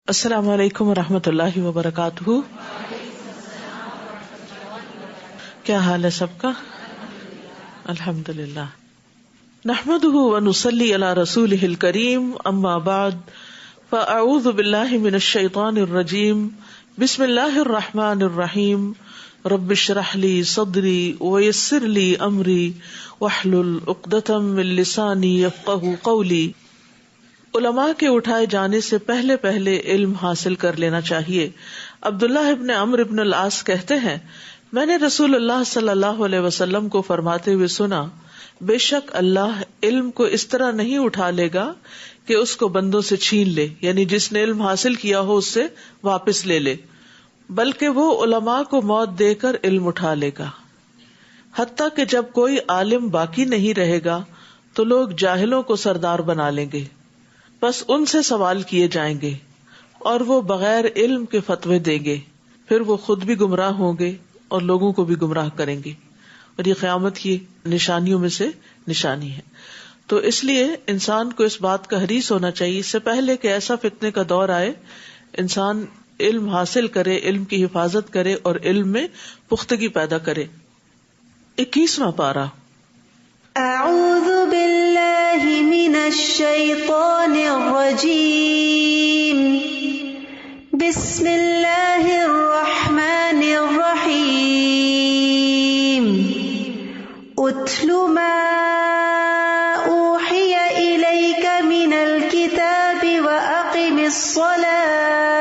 السلام علیکم ورحمۃ اللہ وبرکاتہ. کیا حال ہے سب کا؟ الحمد للہ. نحمده ونصلی علی رسولہ الکریم. اما بعد فاعوذ باللہ من الشیطان الرجیم. بسم اللہ الرحمن الرحیم. رب اشرح لی صدری ویسر لی امری واحلل عقدۃ من لسانی یفقہوا قولی. علماء کے اٹھائے جانے سے پہلے علم حاصل کر لینا چاہیے. عبداللہ ابن عمرو ابن العاص کہتے ہیں، میں نے رسول اللہ صلی اللہ علیہ وسلم کو فرماتے ہوئے سنا، بے شک اللہ علم کو اس طرح نہیں اٹھا لے گا کہ اس کو بندوں سے چھین لے، یعنی جس نے علم حاصل کیا ہو اس سے واپس لے لے، بلکہ وہ علماء کو موت دے کر علم اٹھا لے گا. حتیٰ کہ جب کوئی عالم باقی نہیں رہے گا تو لوگ جاہلوں کو سردار بنا لیں گے، بس ان سے سوال کیے جائیں گے اور وہ بغیر علم کے فتوے دیں گے، پھر وہ خود بھی گمراہ ہوں گے اور لوگوں کو بھی گمراہ کریں گے. اور یہ قیامت کی نشانیوں میں سے نشانی ہے. تو اس لیے انسان کو اس بات کا حریص ہونا چاہیے، اس سے پہلے کہ ایسا فتنے کا دور آئے، انسان علم حاصل کرے، علم کی حفاظت کرے اور علم میں پختگی پیدا کرے. 21واں پارہ. اعوذ باللہ من الشیطان الرجیم. بسم اللہ الرحمن الرحیم. اتل ما اوحی الیک من الکتاب واقم الصلاة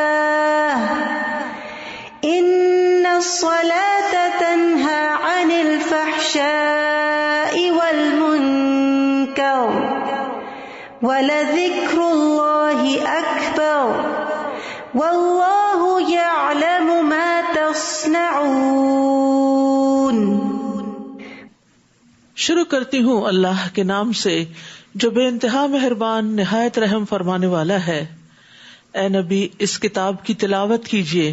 ان الصلاة تنہی عن الفحشاء والمنکر وَلَذِكْرُ اللَّهِ أَكْبَرُ وَاللَّهُ يَعْلَمُ مَا تَصْنَعُونَ. شروع کرتی ہوں اللہ کے نام سے جو بے انتہا مہربان نہایت رحم فرمانے والا ہے. اے نبی، اس کتاب کی تلاوت کیجیے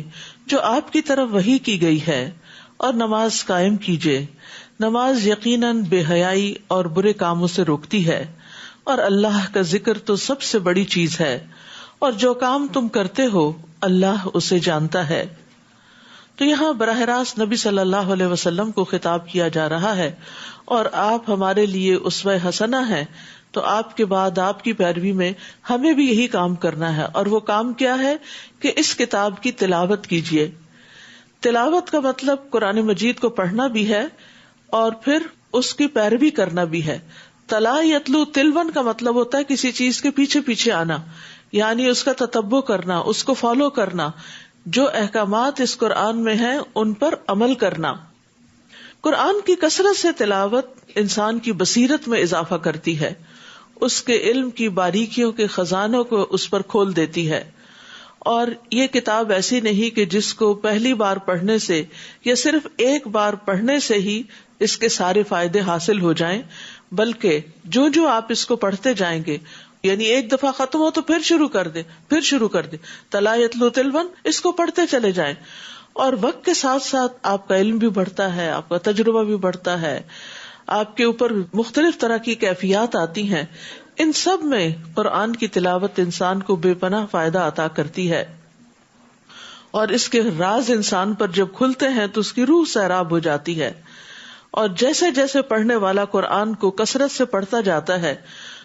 جو آپ کی طرف وحی کی گئی ہے، اور نماز قائم کیجیے. نماز یقیناً بے حیائی اور برے کاموں سے روکتی ہے، اور اللہ کا ذکر تو سب سے بڑی چیز ہے، اور جو کام تم کرتے ہو اللہ اسے جانتا ہے. تو یہاں براہ راست نبی صلی اللہ علیہ وسلم کو خطاب کیا جا رہا ہے، اور آپ ہمارے لیے اسوہ حسنہ ہیں، تو آپ کے بعد آپ کی پیروی میں ہمیں بھی یہی کام کرنا ہے. اور وہ کام کیا ہے کہ اس کتاب کی تلاوت کیجیے. تلاوت کا مطلب قرآن مجید کو پڑھنا بھی ہے اور پھر اس کی پیروی کرنا بھی ہے. تلا یتلو تلون کا مطلب ہوتا ہے کسی چیز کے پیچھے پیچھے آنا، یعنی اس کا تتبع کرنا، اس کو فالو کرنا، جو احکامات اس قرآن میں ہیں ان پر عمل کرنا. قرآن کی کثرت سے تلاوت انسان کی بصیرت میں اضافہ کرتی ہے، اس کے علم کی باریکیوں کے خزانوں کو اس پر کھول دیتی ہے. اور یہ کتاب ایسی نہیں کہ جس کو پہلی بار پڑھنے سے یا صرف ایک بار پڑھنے سے ہی اس کے سارے فائدے حاصل ہو جائیں، بلکہ جو آپ اس کو پڑھتے جائیں گے، یعنی ایک دفعہ ختم ہو تو پھر شروع کر دیں، تلا یتلو تلون، اس کو پڑھتے چلے جائیں. اور وقت کے ساتھ ساتھ آپ کا علم بھی بڑھتا ہے، آپ کا تجربہ بھی بڑھتا ہے، آپ کے اوپر مختلف طرح کی کیفیات آتی ہیں. ان سب میں قرآن کی تلاوت انسان کو بے پناہ فائدہ عطا کرتی ہے، اور اس کے راز انسان پر جب کھلتے ہیں تو اس کی روح سیراب ہو جاتی ہے. اور جیسے جیسے پڑھنے والا قرآن کو کثرت سے پڑھتا جاتا ہے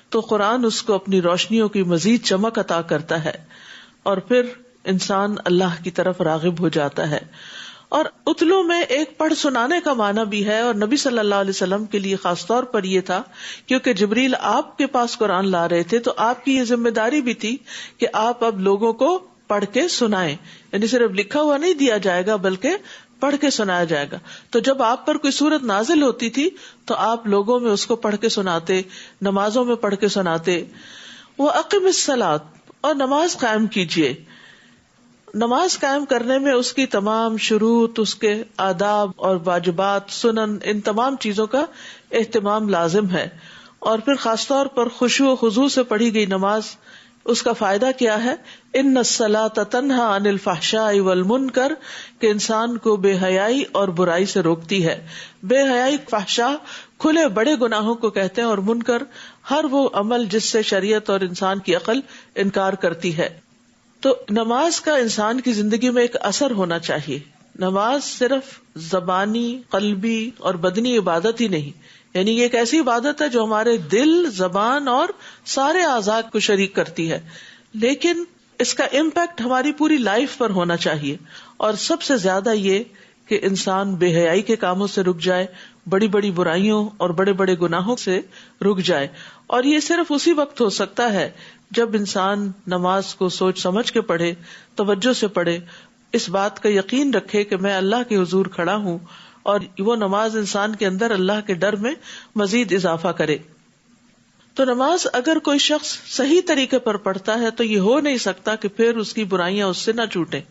تو قرآن اس کو اپنی روشنیوں کی مزید چمک عطا کرتا ہے، اور پھر انسان اللہ کی طرف راغب ہو جاتا ہے. اور اتلو میں ایک پڑھ سنانے کا معنی بھی ہے، اور نبی صلی اللہ علیہ وسلم کے لیے خاص طور پر یہ تھا کیونکہ جبریل آپ کے پاس قرآن لا رہے تھے، تو آپ کی یہ ذمہ داری بھی تھی کہ آپ اب لوگوں کو پڑھ کے سنائیں، یعنی صرف لکھا ہوا نہیں دیا جائے گا بلکہ پڑھ کے سنایا جائے گا. تو جب آپ پر کوئی سورت نازل ہوتی تھی تو آپ لوگوں میں اس کو پڑھ کے سناتے، نمازوں میں پڑھ کے سناتے. وَأَقِمِ الصَّلَاةَ، اور نماز قائم کیجیے. نماز قائم کرنے میں اس کی تمام شروط، اس کے آداب اور واجبات، سنن، ان تمام چیزوں کا اہتمام لازم ہے. اور پھر خاص طور پر خشوع و خضوع سے پڑھی گئی نماز، اس کا فائدہ کیا ہے؟ ان الصلاۃ تنہی عن الفحشاء والمنکر، کہ انسان کو بے حیائی اور برائی سے روکتی ہے. بے حیائی فحشاء کھلے بڑے گناہوں کو کہتے ہیں، اور منکر ہر وہ عمل جس سے شریعت اور انسان کی عقل انکار کرتی ہے. تو نماز کا انسان کی زندگی میں ایک اثر ہونا چاہیے. نماز صرف زبانی، قلبی اور بدنی عبادت ہی نہیں، یعنی یہ ایک ایسی عبادت ہے جو ہمارے دل، زبان اور سارے اعضاء کو شریک کرتی ہے، لیکن اس کا امپیکٹ ہماری پوری لائف پر ہونا چاہیے. اور سب سے زیادہ یہ کہ انسان بے حیائی کے کاموں سے رک جائے، بڑی بڑی برائیوں اور بڑے بڑے گناہوں سے رک جائے. اور یہ صرف اسی وقت ہو سکتا ہے جب انسان نماز کو سوچ سمجھ کے پڑھے، توجہ سے پڑھے، اس بات کا یقین رکھے کہ میں اللہ کے حضور کھڑا ہوں، اور وہ نماز انسان کے اندر اللہ کے ڈر میں مزید اضافہ کرے. تو نماز اگر کوئی شخص صحیح طریقے پر پڑھتا ہے تو یہ ہو نہیں سکتا کہ پھر اس کی برائیاں اس سے نہ چھوٹیں،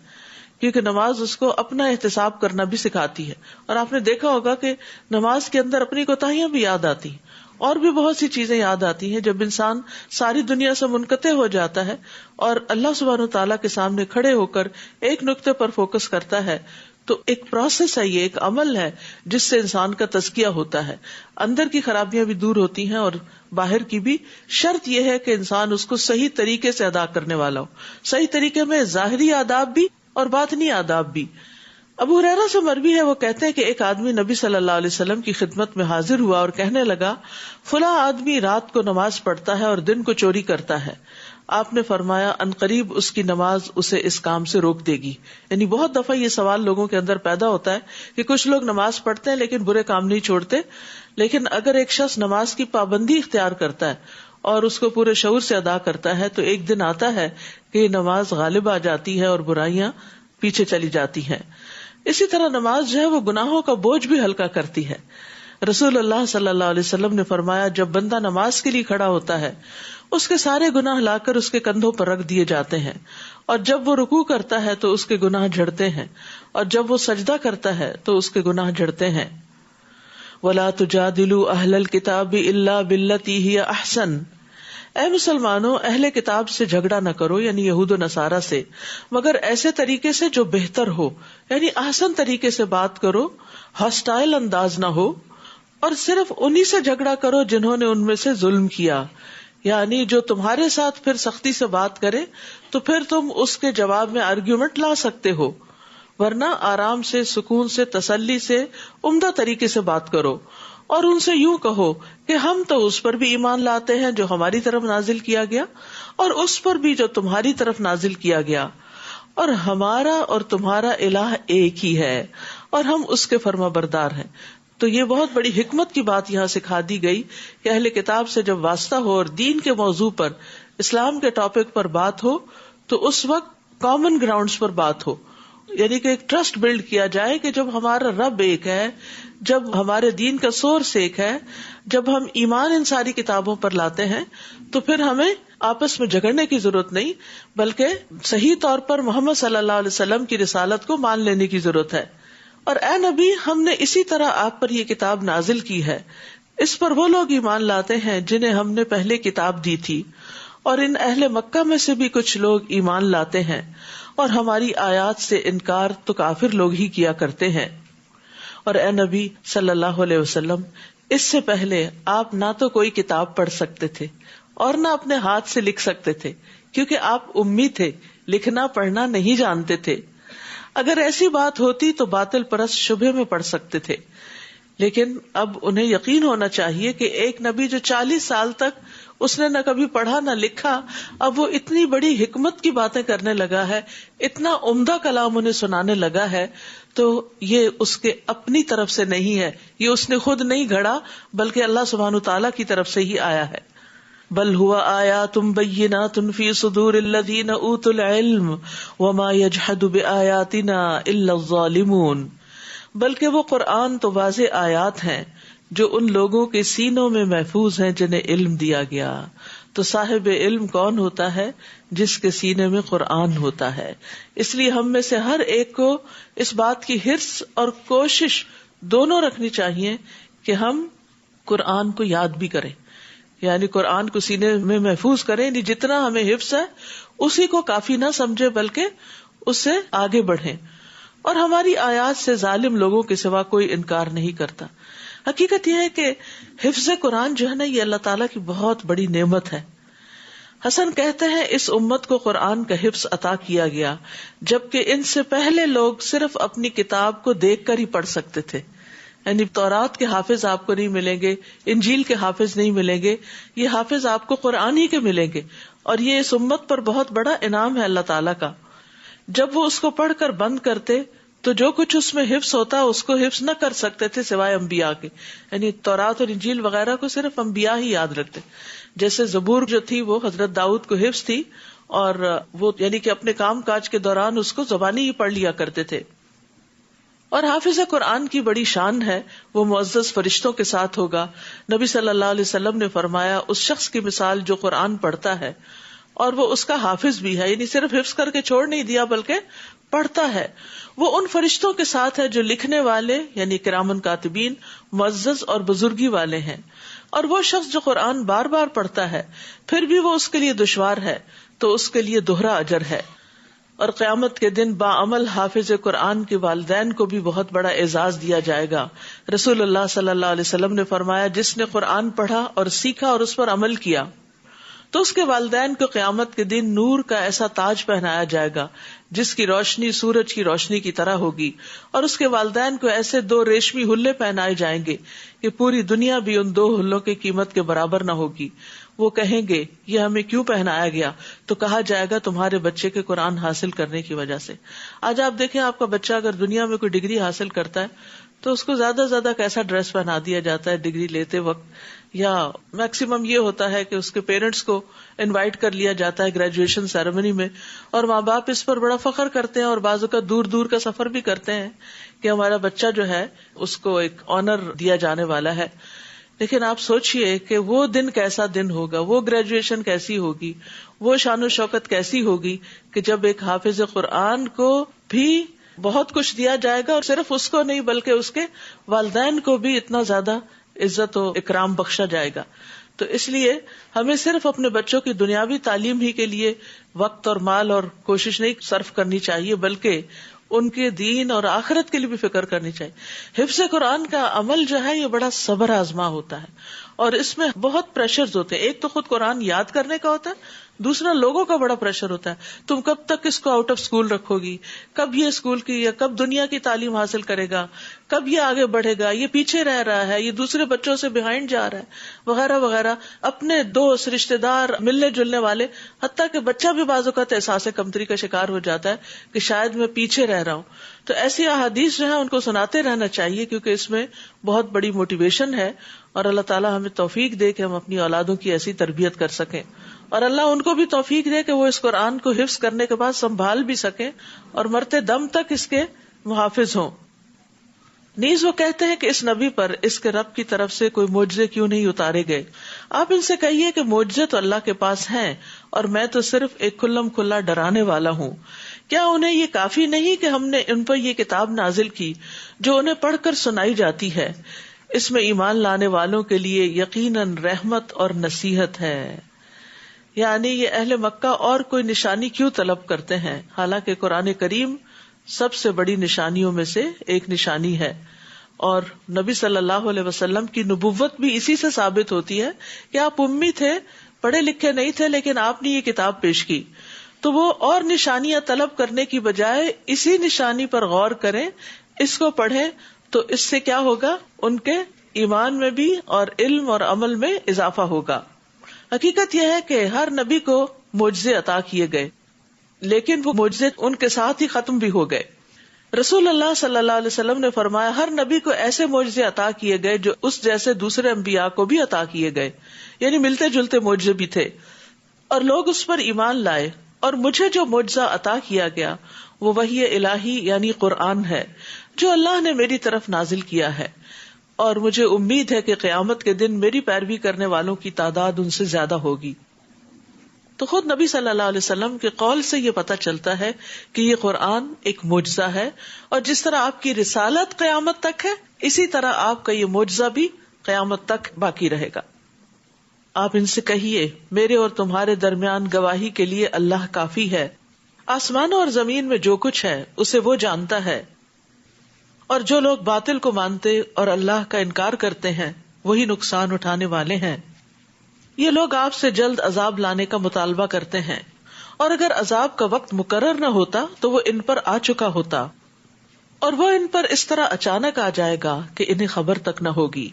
کیونکہ نماز اس کو اپنا احتساب کرنا بھی سکھاتی ہے. اور آپ نے دیکھا ہوگا کہ نماز کے اندر اپنی کوتاہیاں بھی یاد آتی ہیں، اور بھی بہت سی چیزیں یاد آتی ہیں. جب انسان ساری دنیا سے منقطع ہو جاتا ہے اور اللہ سبحانہ وتعالیٰ کے سامنے کھڑے ہو کر ایک نقطے پر فوکس کرتا ہے، تو ایک پروسیس ہے، یہ ایک عمل ہے جس سے انسان کا تزکیہ ہوتا ہے. اندر کی خرابیاں بھی دور ہوتی ہیں اور باہر کی بھی. شرط یہ ہے کہ انسان اس کو صحیح طریقے سے ادا کرنے والا ہو، صحیح طریقے میں ظاہری آداب بھی اور باطنی آداب بھی. ابو ہریرہ سے مروی ہے، وہ کہتے ہیں کہ ایک آدمی نبی صلی اللہ علیہ وسلم کی خدمت میں حاضر ہوا اور کہنے لگا، فلاں آدمی رات کو نماز پڑھتا ہے اور دن کو چوری کرتا ہے. آپ نے فرمایا، عنقریب اس کی نماز اسے اس کام سے روک دے گی. یعنی بہت دفعہ یہ سوال لوگوں کے اندر پیدا ہوتا ہے کہ کچھ لوگ نماز پڑھتے ہیں لیکن برے کام نہیں چھوڑتے. لیکن اگر ایک شخص نماز کی پابندی اختیار کرتا ہے اور اس کو پورے شعور سے ادا کرتا ہے تو ایک دن آتا ہے کہ یہ نماز غالب آ جاتی ہے اور برائیاں پیچھے چلی جاتی ہیں. اسی طرح نماز جو ہے وہ گناہوں کا بوجھ بھی ہلکا کرتی ہے. رسول اللہ صلی اللہ علیہ وسلم نے فرمایا، جب بندہ نماز کے لیے کھڑا ہوتا ہے اس کے سارے گناہ لا کر اس کے کندھوں پر رکھ دیے جاتے ہیں، اور جب وہ رکوع کرتا ہے تو اس کے گناہ جھڑتے ہیں، اور جب وہ سجدہ کرتا ہے تو اس کے گناہ جھڑتے ہیں. وَلَا تُجَادِلُوا أَهْلَ الْكِتَابِ إِلَّا بِالَّتِي هِيَ أَحْسَنُ. اے مسلمانوں، اہل کتاب سے جھگڑا نہ کرو، یعنی یہود و نصارہ سے، مگر ایسے طریقے سے جو بہتر ہو، یعنی احسن طریقے سے بات کرو، ہاسٹائل انداز نہ ہو. اور صرف انہی سے جھگڑا کرو جنہوں نے ان میں سے ظلم کیا، یعنی جو تمہارے ساتھ پھر سختی سے بات کرے تو پھر تم اس کے جواب میں آرگیومنٹ لا سکتے ہو، ورنہ آرام سے، سکون سے، تسلی سے، عمدہ طریقے سے بات کرو. اور ان سے یوں کہو کہ ہم تو اس پر بھی ایمان لاتے ہیں جو ہماری طرف نازل کیا گیا، اور اس پر بھی جو تمہاری طرف نازل کیا گیا، اور ہمارا اور تمہارا الہ ایک ہی ہے، اور ہم اس کے فرما بردار ہیں. تو یہ بہت بڑی حکمت کی بات یہاں سکھا دی گئی کہ اہل کتاب سے جب واسطہ ہو اور دین کے موضوع پر، اسلام کے ٹاپک پر بات ہو تو اس وقت کامن گراؤنڈز پر بات ہو، یعنی کہ ایک ٹرسٹ بلڈ کیا جائے کہ جب ہمارا رب ایک ہے، جب ہمارے دین کا سورس ایک ہے، جب ہم ایمان ان ساری کتابوں پر لاتے ہیں تو پھر ہمیں آپس میں جھگڑنے کی ضرورت نہیں، بلکہ صحیح طور پر محمد صلی اللہ علیہ وسلم کی رسالت کو مان لینے کی ضرورت ہے. اور اے نبی، ہم نے اسی طرح آپ پر یہ کتاب نازل کی ہے، اس پر وہ لوگ ایمان لاتے ہیں جنہیں ہم نے پہلے کتاب دی تھی، اور ان اہل مکہ میں سے بھی کچھ لوگ ایمان لاتے ہیں، اور ہماری آیات سے انکار تو کافر لوگ ہی کیا کرتے ہیں. اور اے نبی صلی اللہ علیہ وسلم، اس سے پہلے آپ نہ تو کوئی کتاب پڑھ سکتے تھے اور نہ اپنے ہاتھ سے لکھ سکتے تھے، کیونکہ آپ امی تھے، لکھنا پڑھنا نہیں جانتے تھے. اگر ایسی بات ہوتی تو باطل پرست شبہے میں پڑ سکتے تھے، لیکن اب انہیں یقین ہونا چاہیے کہ ایک نبی جو 40 سال تک اس نے نہ کبھی پڑھا نہ لکھا، اب وہ اتنی بڑی حکمت کی باتیں کرنے لگا ہے، اتنا عمدہ کلام انہیں سنانے لگا ہے، تو یہ اس کے اپنی طرف سے نہیں ہے، یہ اس نے خود نہیں گھڑا، بلکہ اللہ سبحانہ تعالیٰ کی طرف سے ہی آیا ہے. بل ہوا آیات بینات فی صدور الذین اوتوا العلم وما یجحد بآیاتنا الا الظالمون. بلکہ وہ قرآن تو واضح آیات ہیں جو ان لوگوں کے سینوں میں محفوظ ہیں جنہیں علم دیا گیا. تو صاحب علم کون ہوتا ہے؟ جس کے سینے میں قرآن ہوتا ہے. اس لیے ہم میں سے ہر ایک کو اس بات کی حرص اور کوشش دونوں رکھنی چاہیے کہ ہم قرآن کو یاد بھی کریں، یعنی قرآن کو سینے میں محفوظ کریں. یعنی جتنا ہمیں حفظ ہے اسی کو کافی نہ سمجھے بلکہ اس سے آگے بڑھیں. اور ہماری آیات سے ظالم لوگوں کے سوا کوئی انکار نہیں کرتا. حقیقت یہ ہے کہ حفظ قرآن جو ہے نا، یہ اللہ تعالیٰ کی بہت بڑی نعمت ہے. حسن کہتے ہیں اس امت کو قرآن کا حفظ عطا کیا گیا جبکہ ان سے پہلے لوگ صرف اپنی کتاب کو دیکھ کر ہی پڑھ سکتے تھے. یعنی تورات کے حافظ آپ کو نہیں ملیں گے, انجیل کے حافظ نہیں ملیں گے, یہ حافظ آپ کو قرآن ہی کے ملیں گے. اور یہ اس امت پر بہت بڑا انعام ہے اللہ تعالیٰ کا. جب وہ اس کو پڑھ کر بند کرتے تو جو کچھ اس میں حفظ ہوتا اس کو حفظ نہ کر سکتے تھے سوائے انبیاء کے. یعنی تورات اور انجیل وغیرہ کو صرف انبیاء ہی یاد رکھتے. جیسے زبور جو تھی وہ حضرت داؤد کو حفظ تھی, اور وہ یعنی کہ اپنے کام کاج کے دوران اس کو زبانی ہی پڑھ لیا کرتے تھے. اور حافظ قرآن کی بڑی شان ہے, وہ معزز فرشتوں کے ساتھ ہوگا. نبی صلی اللہ علیہ وسلم نے فرمایا اس شخص کی مثال جو قرآن پڑھتا ہے اور وہ اس کا حافظ بھی ہے, یعنی صرف حفظ کر کے چھوڑ نہیں دیا بلکہ پڑھتا ہے, وہ ان فرشتوں کے ساتھ ہے جو لکھنے والے یعنی کرامن کاتبین معزز اور بزرگی والے ہیں. اور وہ شخص جو قرآن بار بار پڑھتا ہے پھر بھی وہ اس کے لیے دشوار ہے تو اس کے لیے دوہرا اجر ہے. اور قیامت کے دن باعمل حافظ قرآن کے والدین کو بھی بہت بڑا اعزاز دیا جائے گا. رسول اللہ صلی اللہ علیہ وسلم نے فرمایا جس نے قرآن پڑھا اور سیکھا اور اس پر عمل کیا تو اس کے والدین کو قیامت کے دن نور کا ایسا تاج پہنایا جائے گا جس کی روشنی سورج کی روشنی کی طرح ہوگی, اور اس کے والدین کو ایسے 2 ریشمی ہلے پہنائے جائیں گے کہ پوری دنیا بھی ان 2 ہلوں کی قیمت کے برابر نہ ہوگی. وہ کہیں گے یہ ہمیں کیوں پہنایا گیا؟ تو کہا جائے گا تمہارے بچے کے قرآن حاصل کرنے کی وجہ سے. آج آپ دیکھیں آپ کا بچہ اگر دنیا میں کوئی ڈگری حاصل کرتا ہے تو اس کو زیادہ سے زیادہ کیسا ڈریس پہنا دیا جاتا ہے ڈگری لیتے وقت, یا میکسیمم یہ ہوتا ہے کہ اس کے پیرنٹس کو انوائٹ کر لیا جاتا ہے گریجویشن سیریمنی میں, اور ماں باپ اس پر بڑا فخر کرتے ہیں اور بعض اوقات دور دور کا سفر بھی کرتے ہیں کہ ہمارا بچہ جو ہے اس کو ایک آنر دیا جانے والا ہے. لیکن آپ سوچئے کہ وہ دن کیسا دن ہوگا, وہ گریجویشن کیسی ہوگی, وہ شان و شوکت کیسی ہوگی کہ جب ایک حافظ قرآن کو بھی بہت کچھ دیا جائے گا, اور صرف اس کو نہیں بلکہ اس کے والدین کو بھی اتنا زیادہ عزت و اکرام بخشا جائے گا. تو اس لیے ہمیں صرف اپنے بچوں کی دنیاوی تعلیم ہی کے لیے وقت اور مال اور کوشش نہیں صرف کرنی چاہیے بلکہ ان کے دین اور آخرت کے لیے بھی فکر کرنی چاہیے. حفظ قرآن کا عمل جو ہے یہ بڑا صبر آزما ہوتا ہے, اور اس میں بہت پریشرز ہوتے ہیں. ایک تو خود قرآن یاد کرنے کا ہوتا ہے, دوسرا لوگوں کا بڑا پریشر ہوتا ہے. تم کب تک اس کو آؤٹ آف اسکول رکھو گی, کب یہ اسکول کی یا کب دنیا کی تعلیم حاصل کرے گا, کب یہ آگے بڑھے گا, یہ پیچھے رہ رہا ہے, یہ دوسرے بچوں سے بیہائنڈ جا رہا ہے وغیرہ وغیرہ. اپنے دوست رشتے دار ملنے جلنے والے, حتیٰ کہ بچہ بھی بعض اوقات احساس کمتری کا شکار ہو جاتا ہے کہ شاید میں پیچھے رہ رہا ہوں. تو ایسی احادیث جو ہے ان کو سناتے رہنا چاہیے کیونکہ اس میں بہت بڑی موٹیویشن ہے, اور اللہ تعالیٰ ہمیں توفیق دے کہ ہم اپنی اولادوں کی ایسی تربیت کر سکیں, اور اللہ ان کو بھی توفیق دے کہ وہ اس قرآن کو حفظ کرنے کے بعد سنبھال بھی سکیں اور مرتے دم تک اس کے محافظ ہوں. نیز وہ کہتے ہیں کہ اس نبی پر اس کے رب کی طرف سے کوئی معجزے کیوں نہیں اتارے گئے؟ آپ ان سے کہیے کہ معجزے تو اللہ کے پاس ہیں اور میں تو صرف ایک کھلم کھلا ڈرانے والا ہوں. کیا انہیں یہ کافی نہیں کہ ہم نے ان پر یہ کتاب نازل کی جو انہیں پڑھ کر سنائی جاتی ہے؟ اس میں ایمان لانے والوں کے لیے یقیناً رحمت اور نصیحت ہے. یعنی یہ اہل مکہ اور کوئی نشانی کیوں طلب کرتے ہیں حالانکہ قرآن کریم سب سے بڑی نشانیوں میں سے ایک نشانی ہے, اور نبی صلی اللہ علیہ وسلم کی نبوت بھی اسی سے ثابت ہوتی ہے کہ آپ امی تھے, پڑھے لکھے نہیں تھے, لیکن آپ نے یہ کتاب پیش کی. تو وہ اور نشانیاں طلب کرنے کی بجائے اسی نشانی پر غور کریں, اس کو پڑھیں, تو اس سے کیا ہوگا, ان کے ایمان میں بھی اور علم اور عمل میں اضافہ ہوگا. حقیقت یہ ہے کہ ہر نبی کو معجزے عطا کیے گئے, لیکن وہ معجزے ان کے ساتھ ہی ختم بھی ہو گئے. رسول اللہ صلی اللہ علیہ وسلم نے فرمایا ہر نبی کو ایسے معجزے عطا کیے گئے جو اس جیسے دوسرے انبیاء کو بھی عطا کیے گئے, یعنی ملتے جلتے معجزے بھی تھے, اور لوگ اس پر ایمان لائے. اور مجھے جو معجزہ عطا کیا گیا وہ وحی الہی یعنی قرآن ہے جو اللہ نے میری طرف نازل کیا ہے, اور مجھے امید ہے کہ قیامت کے دن میری پیروی کرنے والوں کی تعداد ان سے زیادہ ہوگی. تو خود نبی صلی اللہ علیہ وسلم کے قول سے یہ پتہ چلتا ہے کہ یہ قرآن ایک معجزہ ہے, اور جس طرح آپ کی رسالت قیامت تک ہے اسی طرح آپ کا یہ معجزہ بھی قیامت تک باقی رہے گا. آپ ان سے کہیے میرے اور تمہارے درمیان گواہی کے لیے اللہ کافی ہے. آسمانوں اور زمین میں جو کچھ ہے اسے وہ جانتا ہے, اور جو لوگ باطل کو مانتے اور اللہ کا انکار کرتے ہیں وہی نقصان اٹھانے والے ہیں. یہ لوگ آپ سے جلد عذاب لانے کا مطالبہ کرتے ہیں، اور اگر عذاب کا وقت مقرر نہ ہوتا تو وہ ان پر آ چکا ہوتا، اور وہ ان پر اس طرح اچانک آ جائے گا کہ انہیں خبر تک نہ ہوگی۔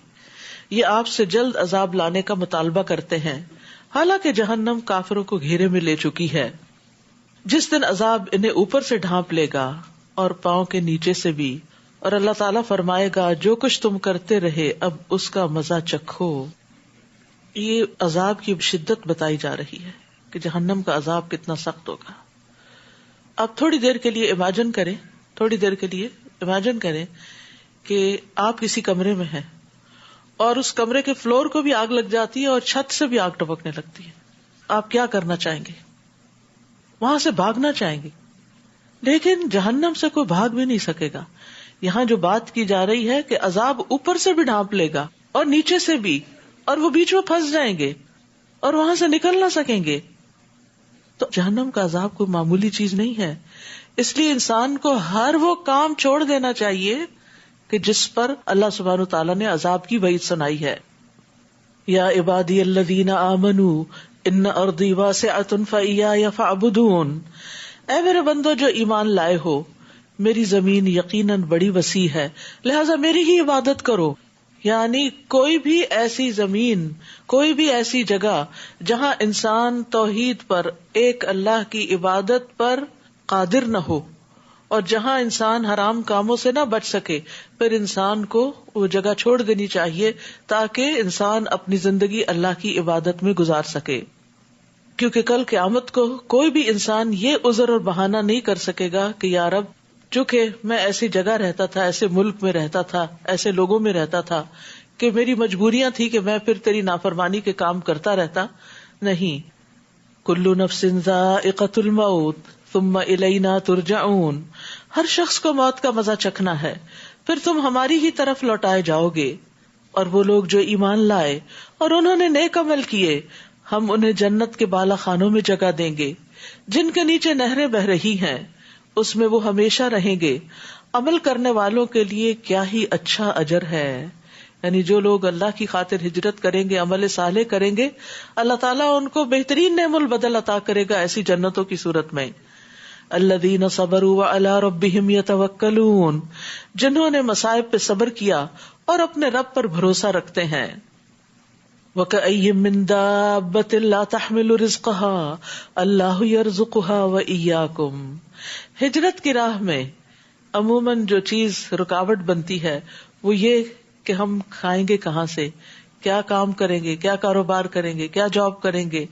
یہ آپ سے جلد عذاب لانے کا مطالبہ کرتے ہیں، حالانکہ جہنم کافروں کو گھیرے میں لے چکی ہے۔ جس دن عذاب انہیں اوپر سے ڈھانپ لے گا اور پاؤں کے نیچے سے بھی، اور اللہ تعالیٰ فرمائے گا جو کچھ تم کرتے رہے اب اس کا مزہ چکھو۔ یہ عذاب کی شدت بتائی جا رہی ہے کہ جہنم کا عذاب کتنا سخت ہوگا۔ اب تھوڑی دیر کے لیے امیجن کریں کہ آپ کسی کمرے میں ہیں اور اس کمرے کے فلور کو بھی آگ لگ جاتی ہے اور چھت سے بھی آگ ٹپکنے لگتی ہے۔ آپ کیا کرنا چاہیں گے؟ وہاں سے بھاگنا چاہیں گے، لیکن جہنم سے کوئی بھاگ بھی نہیں سکے گا۔ یہاں جو بات کی جا رہی ہے کہ عذاب اوپر سے بھی ڈھانپ لے گا اور نیچے سے بھی، اور وہ بیچ میں پھنس جائیں گے اور وہاں سے نکل نہ سکیں گے۔ تو جہنم کا عذاب کوئی معمولی چیز نہیں ہے، اس لیے انسان کو ہر وہ کام چھوڑ دینا چاہیے کہ جس پر اللہ سبحانہ وتعالیٰ نے عذاب کی وعید سنائی ہے۔ یا عبادی الذین آمنوا ان ارضی واسعۃ فإیایا فاعبدون، اے میرے بندو جو ایمان لائے ہو، میری زمین یقیناً بڑی وسیع ہے، لہذا میری ہی عبادت کرو۔ یعنی کوئی بھی ایسی زمین، کوئی بھی ایسی جگہ جہاں انسان توحید پر، ایک اللہ کی عبادت پر قادر نہ ہو، اور جہاں انسان حرام کاموں سے نہ بچ سکے، پھر انسان کو وہ جگہ چھوڑ دینی چاہیے تاکہ انسان اپنی زندگی اللہ کی عبادت میں گزار سکے۔ کیونکہ کل قیامت کو کوئی بھی انسان یہ عذر اور بہانہ نہیں کر سکے گا کہ یا رب، چونکہ میں ایسی جگہ رہتا تھا، ایسے ملک میں رہتا تھا، ایسے لوگوں میں رہتا تھا کہ میری مجبوریاں تھی کہ میں پھر تیری نافرمانی کے کام کرتا رہتا۔ نہیں، کل نفس ذائقۃ الموت ثم الینا ترجعون، ہر شخص کو موت کا مزہ چکھنا ہے، پھر تم ہماری ہی طرف لوٹائے جاؤ گے۔ اور وہ لوگ جو ایمان لائے اور انہوں نے نیک عمل کیے، ہم انہیں جنت کے بالا خانوں میں جگہ دیں گے جن کے نیچے نہریں بہ رہی ہیں، اس میں وہ ہمیشہ رہیں گے۔ عمل کرنے والوں کے لیے کیا ہی اچھا اجر ہے۔ یعنی جو لوگ اللہ کی خاطر ہجرت کریں گے، عمل صالح کریں گے، اللہ تعالیٰ ان کو بہترین نعم البدل عطا کرے گا ایسی جنتوں کی صورت میں۔ الذین صبروا وعلی ربہم یتوکلون، جنہوں نے مصائب پہ صبر کیا اور اپنے رب پر بھروسہ رکھتے ہیں۔ وَكَأَيٍّ مِّن دَابَّةٍ لَا تَحْمِلُ رِزْقَهَا اللَّهُ يَرْزُقُهَا وَإِيَّاكُمْ، ہجرت کی راہ میں عموماً جو چیز رکاوٹ بنتی ہے وہ یہ کہ ہم کھائیں گے کہاں سے، کیا کام کریں گے، کیا کاروبار کریں گے، کیا جاب کریں گے۔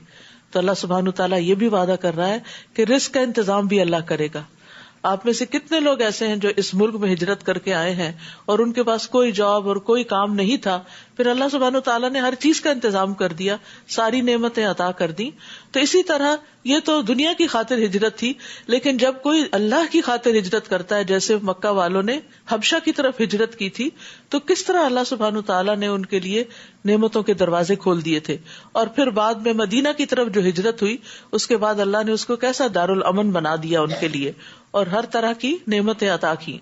تو اللہ سبحانہ تعالیٰ یہ بھی وعدہ کر رہا ہے کہ رزق کا انتظام بھی اللہ کرے گا۔ آپ میں سے کتنے لوگ ایسے ہیں جو اس ملک میں ہجرت کر کے آئے ہیں اور ان کے پاس کوئی جاب اور کوئی کام نہیں تھا، پھر اللہ سبحانہ تعالیٰ نے ہر چیز کا انتظام کر دیا، ساری نعمتیں عطا کر دی۔ تو اسی طرح یہ تو دنیا کی خاطر ہجرت تھی، لیکن جب کوئی اللہ کی خاطر ہجرت کرتا ہے، جیسے مکہ والوں نے حبشہ کی طرف ہجرت کی تھی، تو کس طرح اللہ سبحانہ تعالیٰ نے ان کے لیے نعمتوں کے دروازے کھول دیے تھے۔ اور پھر بعد میں مدینہ کی طرف جو ہجرت ہوئی، اس کے بعد اللہ نے اس کو کیسا دارالامن بنا دیا ان کے لیے، اور ہر طرح کی نعمتیں عطا کی۔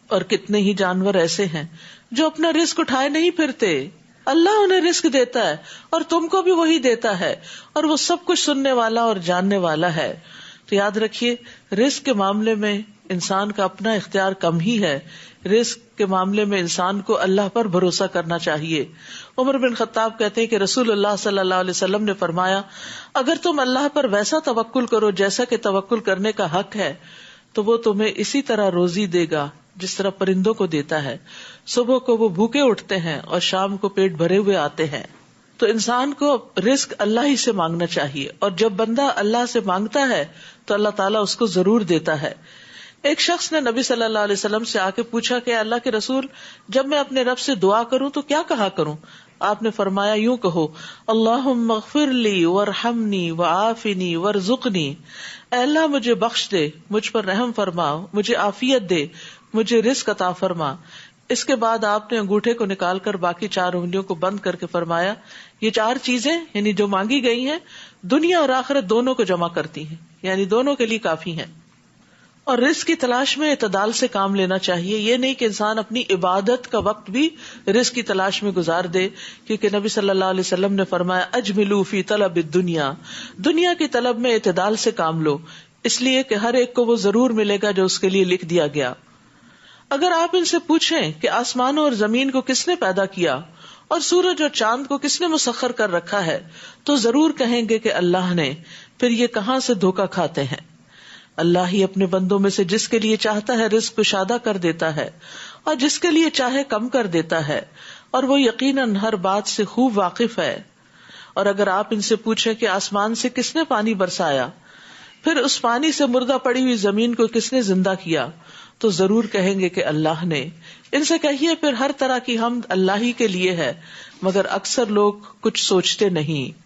اور کتنے ہی جانور ایسے ہیں جو اپنا رزق اٹھائے نہیں پھرتے، اللہ انہیں رزق دیتا ہے اور تم کو بھی وہی دیتا ہے، اور وہ سب کچھ سننے والا اور جاننے والا ہے۔ تو یاد رکھیے، رزق کے معاملے میں انسان کا اپنا اختیار کم ہی ہے، رزق کے معاملے میں انسان کو اللہ پر بھروسہ کرنا چاہیے۔ عمر بن خطاب کہتے ہیں کہ رسول اللہ صلی اللہ علیہ وسلم نے فرمایا، اگر تم اللہ پر ویسا توکل کرو جیسا کہ توکل کرنے کا حق ہے، تو وہ تمہیں اسی طرح روزی دے گا جس طرح پرندوں کو دیتا ہے۔ صبح کو وہ بھوکے اٹھتے ہیں اور شام کو پیٹ بھرے ہوئے آتے ہیں۔ تو انسان کو رزق اللہ ہی سے مانگنا چاہیے، اور جب بندہ اللہ سے مانگتا ہے تو اللہ تعالیٰ اس کو ضرور دیتا ہے۔ ایک شخص نے نبی صلی اللہ علیہ وسلم سے آ کے پوچھا کہ اللہ کے رسول، جب میں اپنے رب سے دعا کروں تو کیا کہا کروں؟ آپ نے فرمایا، یوں کہو، اللہم اغفر لی وارحمنی وعافنی وارزقنی، اے اللہ مجھے بخش دے، مجھ پر رحم فرما، مجھے عافیت دے، مجھے رزق عطا فرما۔ اس کے بعد آپ نے انگوٹھے کو نکال کر باقی 4 انگلیوں کو بند کر کے فرمایا، یہ 4 چیزیں یعنی جو مانگی گئی ہیں دنیا اور آخرت دونوں کو جمع کرتی ہیں، یعنی دونوں کے لیے کافی ہیں۔ اور رزق کی تلاش میں اعتدال سے کام لینا چاہیے. یہ نہیں کہ انسان اپنی عبادت کا وقت بھی رزق کی تلاش میں گزار دے, کیونکہ نبی صلی اللہ علیہ وسلم نے فرمایا اجملوا فی طلب الدنیا, دنیا کی طلب میں اعتدال سے کام لو, اس لیے کہ ہر ایک کو وہ ضرور ملے گا جو اس کے لیے لکھ دیا گیا. اگر آپ ان سے پوچھیں کہ آسمانوں اور زمین کو کس نے پیدا کیا اور سورج اور چاند کو کس نے مسخر کر رکھا ہے, تو ضرور کہیں گے کہ اللہ نے. پھر یہ کہاں سے دھوکا کھاتے ہیں؟ اللہ ہی اپنے بندوں میں سے جس کے لیے چاہتا ہے رزق کشادہ کر دیتا ہے اور جس کے لیے چاہے کم کر دیتا ہے, اور وہ یقیناً ہر بات سے خوب واقف ہے. اور اگر آپ ان سے پوچھیں کہ آسمان سے کس نے پانی برسایا, پھر اس پانی سے مردہ پڑی ہوئی زمین کو کس نے زندہ کیا, تو ضرور کہیں گے کہ اللہ نے. ان سے کہیے پھر ہر طرح کی حمد اللہ ہی کے لیے ہے, مگر اکثر لوگ کچھ سوچتے نہیں.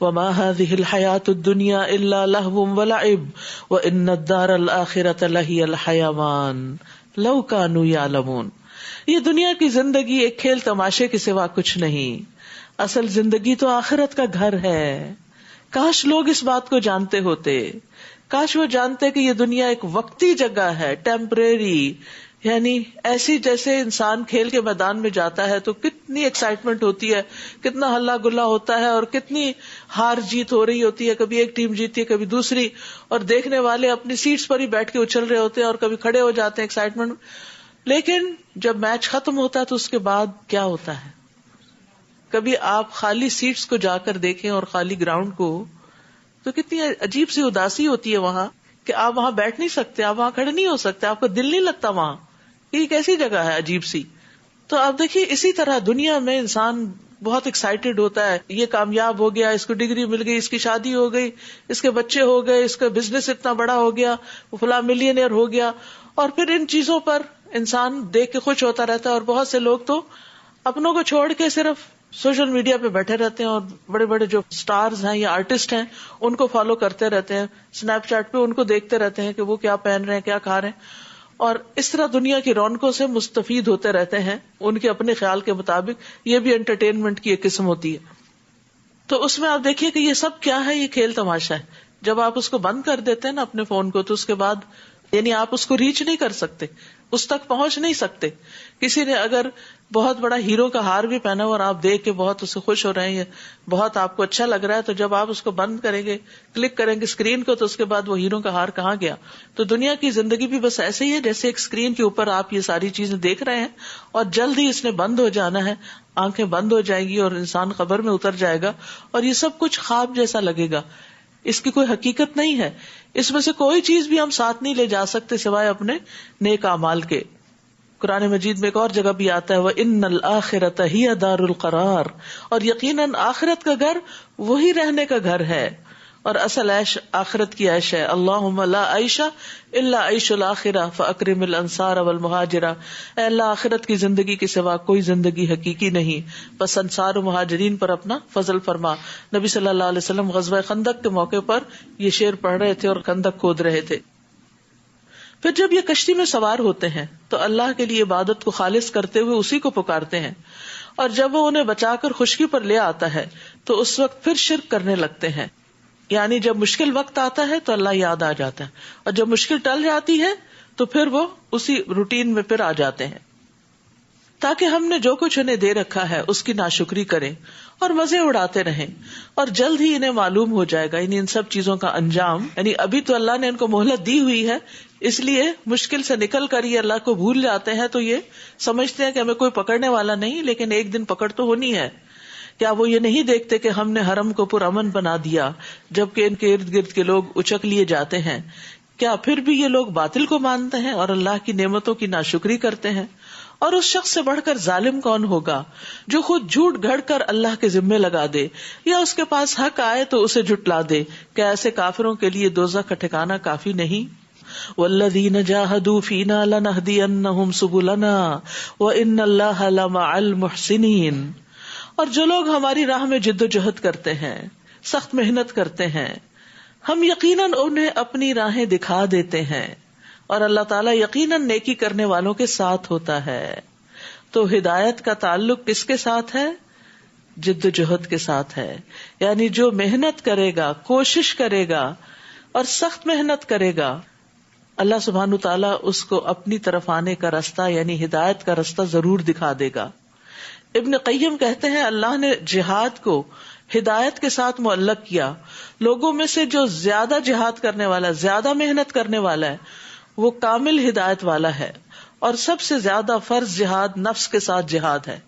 وما هذه الحیاۃ الدنیا الا لہو ولعب وان الدار الآخرۃ لہی الحیوان لو کانوا یعلمون. یہ دنیا کی زندگی ایک کھیل تماشے کے سوا کچھ نہیں, اصل زندگی تو آخرت کا گھر ہے. کاش لوگ اس بات کو جانتے ہوتے, کاش وہ جانتے کہ یہ دنیا ایک وقتی جگہ ہے, ٹیمپریری, یعنی ایسی جیسے انسان کھیل کے میدان میں جاتا ہے تو کتنی ایکسائٹمنٹ ہوتی ہے, کتنا ہلا گلا ہوتا ہے اور کتنی ہار جیت ہو رہی ہوتی ہے, کبھی ایک ٹیم جیتی ہے کبھی دوسری, اور دیکھنے والے اپنی سیٹس پر ہی بیٹھ کے اچھل رہے ہوتے ہیں اور کبھی کھڑے ہو جاتے ہیں ایکسائٹمنٹ. لیکن جب میچ ختم ہوتا ہے تو اس کے بعد کیا ہوتا ہے؟ کبھی آپ خالی سیٹس کو جا کر دیکھیں اور خالی گراؤنڈ کو, تو کتنی عجیب سی اداسی ہوتی ہے وہاں کہ آپ وہاں بیٹھ نہیں سکتے, آپ وہاں کھڑے نہیں ہو سکتے, آپ کا دل نہیں لگتا وہاں. یہ کیسی جگہ ہے عجیب سی. تو آپ دیکھیے اسی طرح دنیا میں انسان بہت ایکسائٹیڈ ہوتا ہے, یہ کامیاب ہو گیا, اس کو ڈگری مل گئی, اس کی شادی ہو گئی, اس کے بچے ہو گئے, اس کا بزنس اتنا بڑا ہو گیا, وہ فلاں ملینئر ہو گیا, اور پھر ان چیزوں پر انسان دیکھ کے خوش ہوتا رہتا ہے. اور بہت سے لوگ تو اپنوں کو چھوڑ کے صرف سوشل میڈیا پہ بیٹھے رہتے ہیں اور بڑے بڑے جو سٹارز ہیں یا آرٹسٹ ہیں ان کو فالو کرتے رہتے ہیں, اسنیپ چیٹ پہ ان کو دیکھتے رہتے ہیں کہ وہ کیا پہن رہے ہیں, کیا کھا رہے ہیں, اور اس طرح دنیا کی رونقوں سے مستفید ہوتے رہتے ہیں ان کے اپنے خیال کے مطابق. یہ بھی انٹرٹینمنٹ کی ایک قسم ہوتی ہے. تو اس میں آپ دیکھیے کہ یہ سب کیا ہے, یہ کھیل تماشا ہے. جب آپ اس کو بند کر دیتے ہیں نا اپنے فون کو, تو اس کے بعد یعنی آپ اس کو ریچ نہیں کر سکتے, اس تک پہنچ نہیں سکتے. کسی نے اگر بہت بڑا ہیرو کا ہار بھی پہنا ہو اور آپ دیکھ کے بہت اسے خوش ہو رہے ہیں, بہت آپ کو اچھا لگ رہا ہے, تو جب آپ اس کو بند کریں گے, کلک کریں گے اسکرین کو, تو اس کے بعد وہ ہیرو کا ہار کہاں گیا. تو دنیا کی زندگی بھی بس ایسے ہی ہے جیسے ایک اسکرین کے اوپر آپ یہ ساری چیزیں دیکھ رہے ہیں, اور جلد ہی اس نے بند ہو جانا ہے, آنکھیں بند ہو جائیں گی اور انسان قبر میں اتر جائے گا, اور یہ سب کچھ خواب جیسا لگے گا. اس کی کوئی حقیقت نہیں ہے. اس میں سے کوئی چیز بھی ہم ساتھ نہیں لے جا سکتے سوائے اپنے نیک اعمال کے. قرآن مجید میں ایک اور جگہ بھی آتا ہے وَإِنَّ الْآخِرَةَ هِيَ دَارُ الْقَرَارِ, اور یقیناً آخرت کا گھر وہی رہنے کا گھر ہے, اور اصل عیش آخرت کی عیش ہے. اللہم لا عیش الا عیش الآخرہ فاکرم الانصار والمہاجرہ. اے اللہ آخرت کی زندگی کے سوا کوئی زندگی حقیقی نہیں, بس انصار و مہاجرین پر اپنا فضل فرما. نبی صلی اللہ علیہ وسلم غزوہ خندق کے موقع پر یہ شعر پڑھ رہے تھے اور خندق کھود رہے تھے. پھر جب یہ کشتی میں سوار ہوتے ہیں تو اللہ کے لیے عبادت کو خالص کرتے ہوئے اسی کو پکارتے ہیں, اور جب وہ انہیں بچا کر خشکی پر لے آتا ہے تو اس وقت پھر شرک کرنے لگتے ہیں. یعنی جب مشکل وقت آتا ہے تو اللہ یاد آ جاتا ہے, اور جب مشکل ٹل جاتی ہے تو پھر وہ اسی روٹین میں پھر آ جاتے ہیں. تاکہ ہم نے جو کچھ انہیں دے رکھا ہے اس کی ناشکری کریں اور مزے اڑاتے رہیں, اور جلد ہی انہیں معلوم ہو جائے گا یعنی ان سب چیزوں کا انجام. یعنی ابھی تو اللہ نے ان کو مہلت دی ہوئی ہے, اس لیے مشکل سے نکل کر یہ اللہ کو بھول جاتے ہیں تو یہ سمجھتے ہیں کہ ہمیں کوئی پکڑنے والا نہیں, لیکن ایک دن پکڑ تو ہونی ہے. کیا وہ یہ نہیں دیکھتے کہ ہم نے حرم کو پرامن بنا دیا جبکہ ان کے ارد گرد کے لوگ اچک لیے جاتے ہیں؟ کیا پھر بھی یہ لوگ باطل کو مانتے ہیں اور اللہ کی نعمتوں کی ناشکری کرتے ہیں؟ اور اس شخص سے بڑھ کر ظالم کون ہوگا جو خود جھوٹ گھڑ کر اللہ کے ذمے لگا دے, یا اس کے پاس حق آئے تو اسے جھٹلا دے. کیا ایسے کافروں کے لیے دوزخ کا ٹھکانہ کافی نہیں؟ والذین جاہدوا فینا لنہدینہم سبلنا وان اللہ لمع المحسنین. اور جو لوگ ہماری راہ میں جد و جہد کرتے ہیں, سخت محنت کرتے ہیں, ہم یقیناً انہیں اپنی راہیں دکھا دیتے ہیں, اور اللہ تعالیٰ یقیناً نیکی کرنے والوں کے ساتھ ہوتا ہے. تو ہدایت کا تعلق کس کے ساتھ ہے؟ جد و جہد کے ساتھ ہے. یعنی جو محنت کرے گا, کوشش کرے گا اور سخت محنت کرے گا, اللہ سبحانہ تعالیٰ اس کو اپنی طرف آنے کا راستہ یعنی ہدایت کا راستہ ضرور دکھا دے گا. ابن قیم کہتے ہیں اللہ نے جہاد کو ہدایت کے ساتھ معلق کیا. لوگوں میں سے جو زیادہ جہاد کرنے والا، زیادہ محنت کرنے والا ہے، وہ کامل ہدایت والا ہے. اور سب سے زیادہ فرض جہاد نفس کے ساتھ جہاد ہے،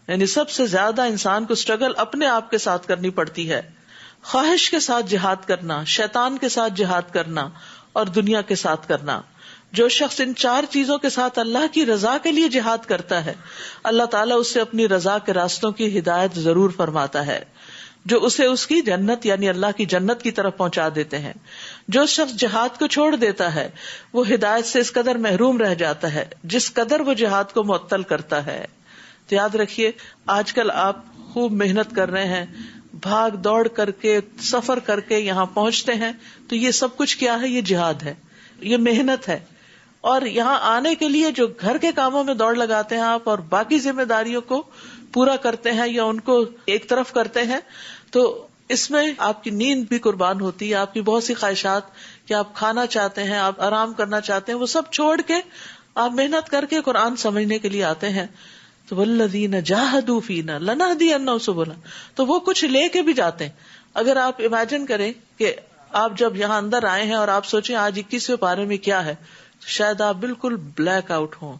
یعنی سب سے زیادہ انسان کو اسٹرگل اپنے آپ کے ساتھ کرنی پڑتی ہے. خواہش کے ساتھ جہاد کرنا، شیطان کے ساتھ جہاد کرنا اور دنیا کے ساتھ کرنا. جو شخص ان 4 چیزوں کے ساتھ اللہ کی رضا کے لیے جہاد کرتا ہے، اللہ تعالیٰ اسے اپنی رضا کے راستوں کی ہدایت ضرور فرماتا ہے، جو اسے اس کی جنت یعنی اللہ کی جنت کی طرف پہنچا دیتے ہیں. جو شخص جہاد کو چھوڑ دیتا ہے وہ ہدایت سے اس قدر محروم رہ جاتا ہے جس قدر وہ جہاد کو معطل کرتا ہے. تو یاد رکھیے، آج کل آپ خوب محنت کر رہے ہیں، بھاگ دوڑ کر کے سفر کر کے یہاں پہنچتے ہیں، تو یہ سب کچھ کیا ہے؟ یہ جہاد ہے، یہ محنت ہے. اور یہاں آنے کے لیے جو گھر کے کاموں میں دوڑ لگاتے ہیں آپ اور باقی ذمہ داریوں کو پورا کرتے ہیں یا ان کو ایک طرف کرتے ہیں، تو اس میں آپ کی نیند بھی قربان ہوتی ہے، آپ کی بہت سی خواہشات کہ آپ کھانا چاہتے ہیں، آپ آرام کرنا چاہتے ہیں، وہ سب چھوڑ کے آپ محنت کر کے قرآن سمجھنے کے لیے آتے ہیں. تو والذین جاہدوا فینا لنہدینہم سبلنا، تو وہ کچھ لے کے بھی جاتے ہیں. اگر آپ امیجن کریں کہ آپ جب یہاں اندر آئے ہیں اور آپ سوچیں آج 21ویں پارے میں کیا ہے، شاید آپ بالکل بلیک آؤٹ ہوں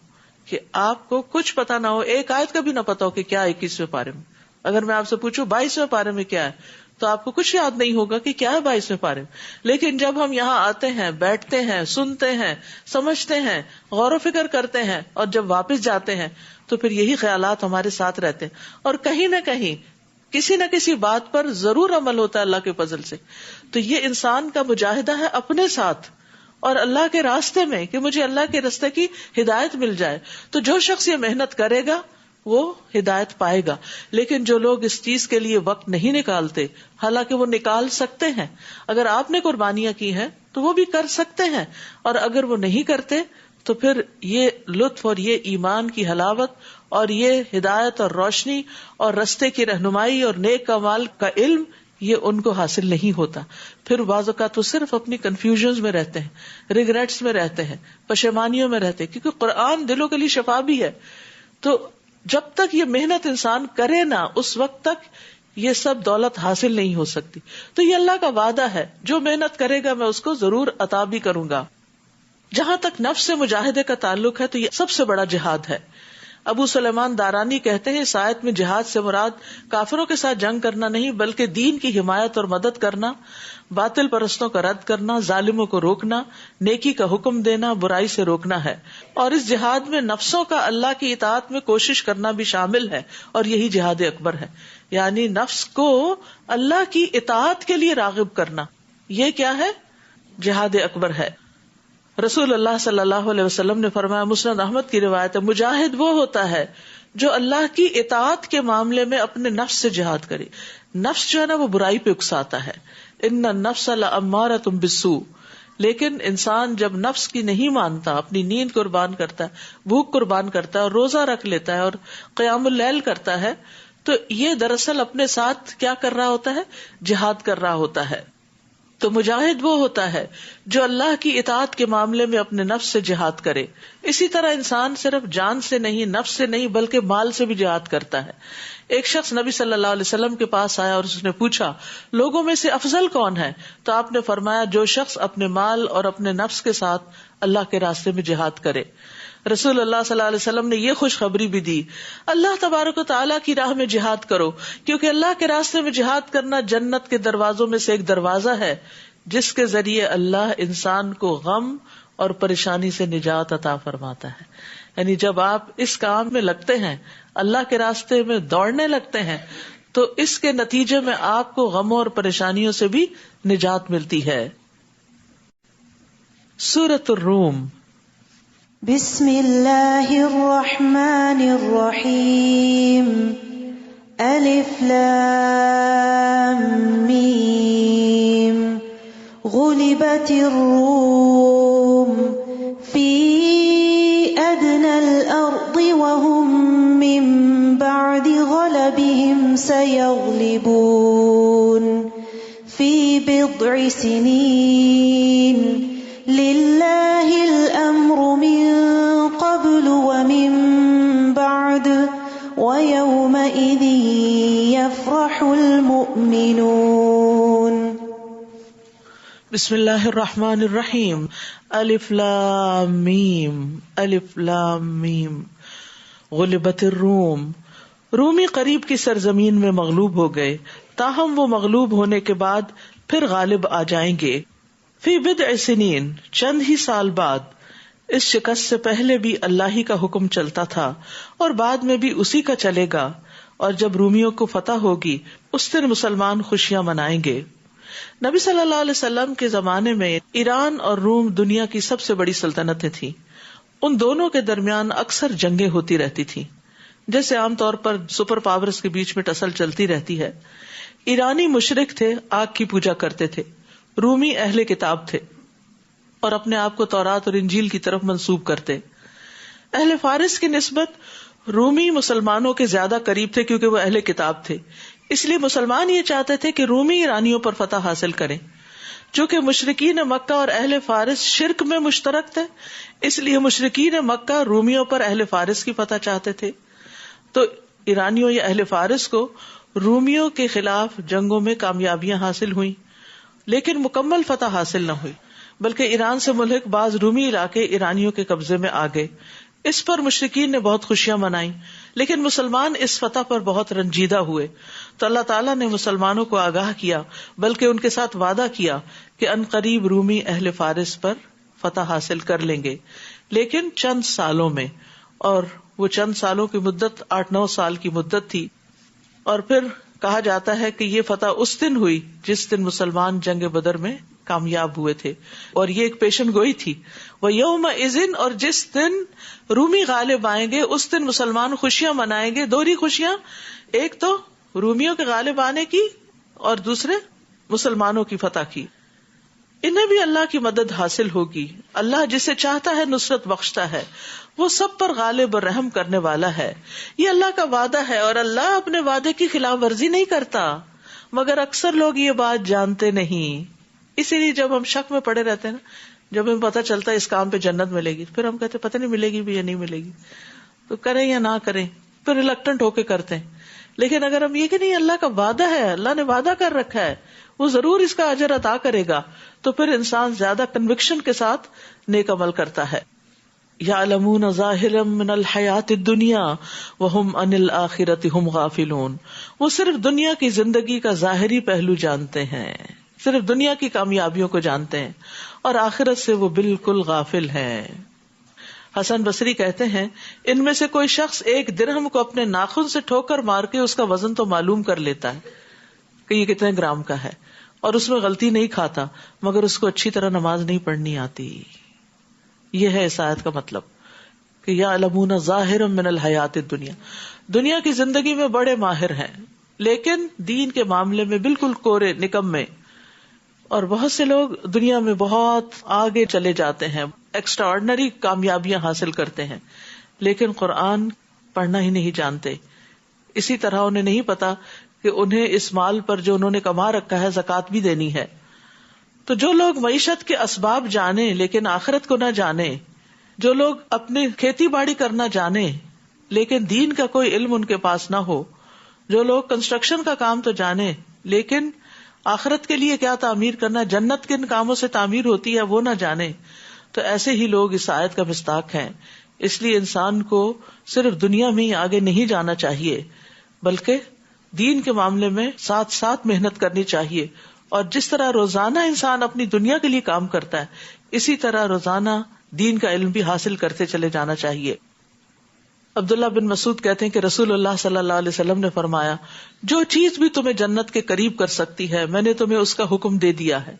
کہ آپ کو کچھ پتا نہ ہو، ایک آیت کا بھی نہ پتا ہو کہ کیا 21ویں پارے میں. اگر میں آپ سے پوچھوں 22ویں پارے میں کیا ہے، تو آپ کو کچھ یاد نہیں ہوگا کہ کیا ہے 22ویں پارے میں. لیکن جب ہم یہاں آتے ہیں، بیٹھتے ہیں، سنتے ہیں، سمجھتے ہیں، غور و فکر کرتے ہیں اور جب واپس جاتے ہیں تو پھر یہی خیالات ہمارے ساتھ رہتے ہیں اور کہیں نہ کہیں کسی نہ کسی بات پر ضرور عمل ہوتا ہے اللہ کے فضل سے. تو یہ انسان کا مجاہدہ ہے اپنے ساتھ اور اللہ کے راستے میں کہ مجھے اللہ کے راستے کی ہدایت مل جائے. تو جو شخص یہ محنت کرے گا وہ ہدایت پائے گا. لیکن جو لوگ اس چیز کے لیے وقت نہیں نکالتے، حالانکہ وہ نکال سکتے ہیں، اگر آپ نے قربانیاں کی ہیں تو وہ بھی کر سکتے ہیں، اور اگر وہ نہیں کرتے تو پھر یہ لطف اور یہ ایمان کی حلاوت اور یہ ہدایت اور روشنی اور رستے کی رہنمائی اور نیک اعمال کا علم یہ ان کو حاصل نہیں ہوتا. پھر بعض اوقات وہ صرف اپنی کنفیوژنز میں رہتے ہیں، ریگریٹس میں رہتے ہیں، پشیمانیوں میں رہتے ہیں، کیونکہ قرآن دلوں کے لیے شفا بھی ہے. تو جب تک یہ محنت انسان کرے نا، اس وقت تک یہ سب دولت حاصل نہیں ہو سکتی. تو یہ اللہ کا وعدہ ہے، جو محنت کرے گا میں اس کو ضرور عطا بھی کروں گا. جہاں تک نفس سے مجاہدے کا تعلق ہے تو یہ سب سے بڑا جہاد ہے. ابو سلیمان دارانی کہتے ہیں اس آیت میں جہاد سے مراد کافروں کے ساتھ جنگ کرنا نہیں بلکہ دین کی حمایت اور مدد کرنا، باطل پرستوں کا رد کرنا، ظالموں کو روکنا، نیکی کا حکم دینا، برائی سے روکنا ہے. اور اس جہاد میں نفسوں کا اللہ کی اطاعت میں کوشش کرنا بھی شامل ہے، اور یہی جہاد اکبر ہے. یعنی نفس کو اللہ کی اطاعت کے لیے راغب کرنا، یہ کیا ہے؟ جہاد اکبر ہے. رسول اللہ صلی اللہ علیہ وسلم نے فرمایا، مسند احمد کی روایت ہے، مجاہد وہ ہوتا ہے جو اللہ کی اطاعت کے معاملے میں اپنے نفس سے جہاد کرے. نفس جو ہے نا وہ برائی پہ اکساتا ہے، ان النفس لامارۃ بالسوء. لیکن انسان جب نفس کی نہیں مانتا، اپنی نیند قربان کرتا ہے، بھوک قربان کرتا ہے اور روزہ رکھ لیتا ہے اور قیام اللیل کرتا ہے، تو یہ دراصل اپنے ساتھ کیا کر رہا ہوتا ہے؟ جہاد کر رہا ہوتا ہے. تو مجاہد وہ ہوتا ہے جو اللہ کی اطاعت کے معاملے میں اپنے نفس سے جہاد کرے. اسی طرح انسان صرف جان سے نہیں، نفس سے نہیں بلکہ مال سے بھی جہاد کرتا ہے. ایک شخص نبی صلی اللہ علیہ وسلم کے پاس آیا اور اس نے پوچھا، لوگوں میں سے افضل کون ہے؟ تو آپ نے فرمایا، جو شخص اپنے مال اور اپنے نفس کے ساتھ اللہ کے راستے میں جہاد کرے. رسول اللہ صلی اللہ علیہ وسلم نے یہ خوشخبری بھی دی، اللہ تبارک و تعالیٰ کی راہ میں جہاد کرو، کیونکہ اللہ کے راستے میں جہاد کرنا جنت کے دروازوں میں سے ایک دروازہ ہے جس کے ذریعے اللہ انسان کو غم اور پریشانی سے نجات عطا فرماتا ہے. یعنی جب آپ اس کام میں لگتے ہیں، اللہ کے راستے میں دوڑنے لگتے ہیں، تو اس کے نتیجے میں آپ کو غموں اور پریشانیوں سے بھی نجات ملتی ہے. سورۃ الروم. بسم اللہ الرحمن الرحیم. الف لام میم. غلبت الروم فی ادنى الارض وهم من بعد غلبهم سيغلبون في بضع سنين لله بسم اللہ الرحمن الرحیم. الف لام میم. الف لام میم. غلبت الروم. رومی قریب کی سرزمین میں مغلوب ہو گئے، تاہم وہ مغلوب ہونے کے بعد پھر غالب آ جائیں گے. فی بضع سنین، چند ہی سال بعد. اس شکست سے پہلے بھی اللہ ہی کا حکم چلتا تھا اور بعد میں بھی اسی کا چلے گا، اور جب رومیوں کو فتح ہوگی اس دن مسلمان خوشیاں منائیں گے. نبی صلی اللہ علیہ وسلم کے زمانے میں ایران اور روم دنیا کی سب سے بڑی سلطنتیں تھیں. ان دونوں کے درمیان اکثر جنگیں ہوتی رہتی تھیں، جیسے عام طور پر سپر پاورز کے بیچ میں ٹسل چلتی رہتی ہے. ایرانی مشرک تھے، آگ کی پوجا کرتے تھے. رومی اہل کتاب تھے اور اپنے آپ کو تورات اور انجیل کی طرف منسوب کرتے. اہل فارس کی نسبت رومی مسلمانوں کے زیادہ قریب تھے کیونکہ وہ اہل کتاب تھے. اس لیے مسلمان یہ چاہتے تھے کہ رومی ایرانیوں پر فتح حاصل کریں. چونکہ مشرکین مکہ اور اہل فارس شرک میں مشترک تھے، اس لیے مشرکین مکہ رومیوں پر اہل فارس کی فتح چاہتے تھے. تو ایرانیوں یا اہل فارس کو رومیوں کے خلاف جنگوں میں کامیابیاں حاصل ہوئیں، لیکن مکمل فتح حاصل نہ ہوئی، بلکہ ایران سے ملحق بعض رومی علاقے ایرانیوں کے قبضے میں آ گئے. اس پر مشرکین نے بہت خوشیاں منائیں، لیکن مسلمان اس فتح پر بہت رنجیدہ ہوئے. تو اللہ تعالیٰ نے مسلمانوں کو آگاہ کیا، بلکہ ان کے ساتھ وعدہ کیا کہ ان قریب رومی اہل فارس پر فتح حاصل کر لیں گے، لیکن چند سالوں میں. اور وہ چند سالوں کی مدت 8-9 سال کی مدت تھی. اور پھر کہا جاتا ہے کہ یہ فتح اس دن ہوئی جس دن مسلمان جنگ بدر میں کامیاب ہوئے تھے، اور یہ ایک پیشن گوئی تھی. وَيَوْمَئِذٍ، اور جس دن رومی غالب آئیں گے اس دن مسلمان خوشیاں منائیں گے. دوہری خوشیاں، ایک تو رومیوں کے غالب آنے کی اور دوسرے مسلمانوں کی فتح کی. انہیں بھی اللہ کی مدد حاصل ہوگی. اللہ جسے چاہتا ہے نصرت بخشتا ہے، وہ سب پر غالب اور رحم کرنے والا ہے. یہ اللہ کا وعدہ ہے اور اللہ اپنے وعدے کی خلاف ورزی نہیں کرتا، مگر اکثر لوگ یہ بات جانتے نہیں. اسی لیے جب ہم شک میں پڑے رہتے ہیں نا، جب ہمیں پتہ چلتا ہے اس کام پہ جنت ملے گی، پھر ہم کہتے پتہ نہیں ملے گی بھی یا نہیں ملے گی، تو کریں یا نہ کریں، پھر ریلکٹنٹ ہو کے کرتے ہیں. لیکن اگر ہم یہ کہ نہیں اللہ کا وعدہ ہے، اللہ نے وعدہ کر رکھا ہے، وہ ضرور اس کا اجر عطا کرے گا، تو پھر انسان زیادہ کنوکشن کے ساتھ نیک عمل کرتا ہے. یعلمون ظاہرا من الحیات الدنیا وہم عن الآخرۃ ہم غافلون. وہ صرف دنیا کی زندگی کا ظاہری پہلو جانتے ہیں، صرف دنیا کی کامیابیوں کو جانتے ہیں، اور آخرت سے وہ بالکل غافل ہیں. حسن بصری کہتے ہیں، ان میں سے کوئی شخص ایک درہم کو اپنے ناخن سے ٹھوکر مار کے اس کا وزن تو معلوم کر لیتا ہے کہ یہ کتنے گرام کا ہے، اور اس میں غلطی نہیں کھاتا، مگر اس کو اچھی طرح نماز نہیں پڑھنی آتی. یہ ہے اس آیت کا مطلب کہ یعلمون ظاہرا من الحیات الدنیا، دنیا کی زندگی میں بڑے ماہر ہیں، لیکن دین کے معاملے میں بالکل کورے نکمے. اور بہت سے لوگ دنیا میں بہت آگے چلے جاتے ہیں، ایکسٹرا آرڈنری کامیابیاں حاصل کرتے ہیں، لیکن قرآن پڑھنا ہی نہیں جانتے. اسی طرح انہیں نہیں پتا کہ انہیں اس مال پر جو انہوں نے کما رکھا ہے زکوٰۃ بھی دینی ہے. تو جو لوگ معیشت کے اسباب جانے لیکن آخرت کو نہ جانے، جو لوگ اپنی کھیتی باڑی کرنا جانے لیکن دین کا کوئی علم ان کے پاس نہ ہو، جو لوگ کنسٹرکشن کا کام تو جانے لیکن آخرت کے لیے کیا تعمیر کرنا، جنت کن کاموں سے تعمیر ہوتی ہے وہ نہ جانے، تو ایسے ہی لوگ اس آیت کا مصداق ہیں. اس لیے انسان کو صرف دنیا میں ہی آگے نہیں جانا چاہیے، بلکہ دین کے معاملے میں ساتھ ساتھ محنت کرنی چاہیے. اور جس طرح روزانہ انسان اپنی دنیا کے لیے کام کرتا ہے، اسی طرح روزانہ دین کا علم بھی حاصل کرتے چلے جانا چاہیے. عبداللہ بن مسعود کہتے ہیں کہ رسول اللہ صلی اللہ علیہ وسلم نے فرمایا، جو چیز بھی تمہیں جنت کے قریب کر سکتی ہے میں نے تمہیں اس کا حکم دے دیا ہے،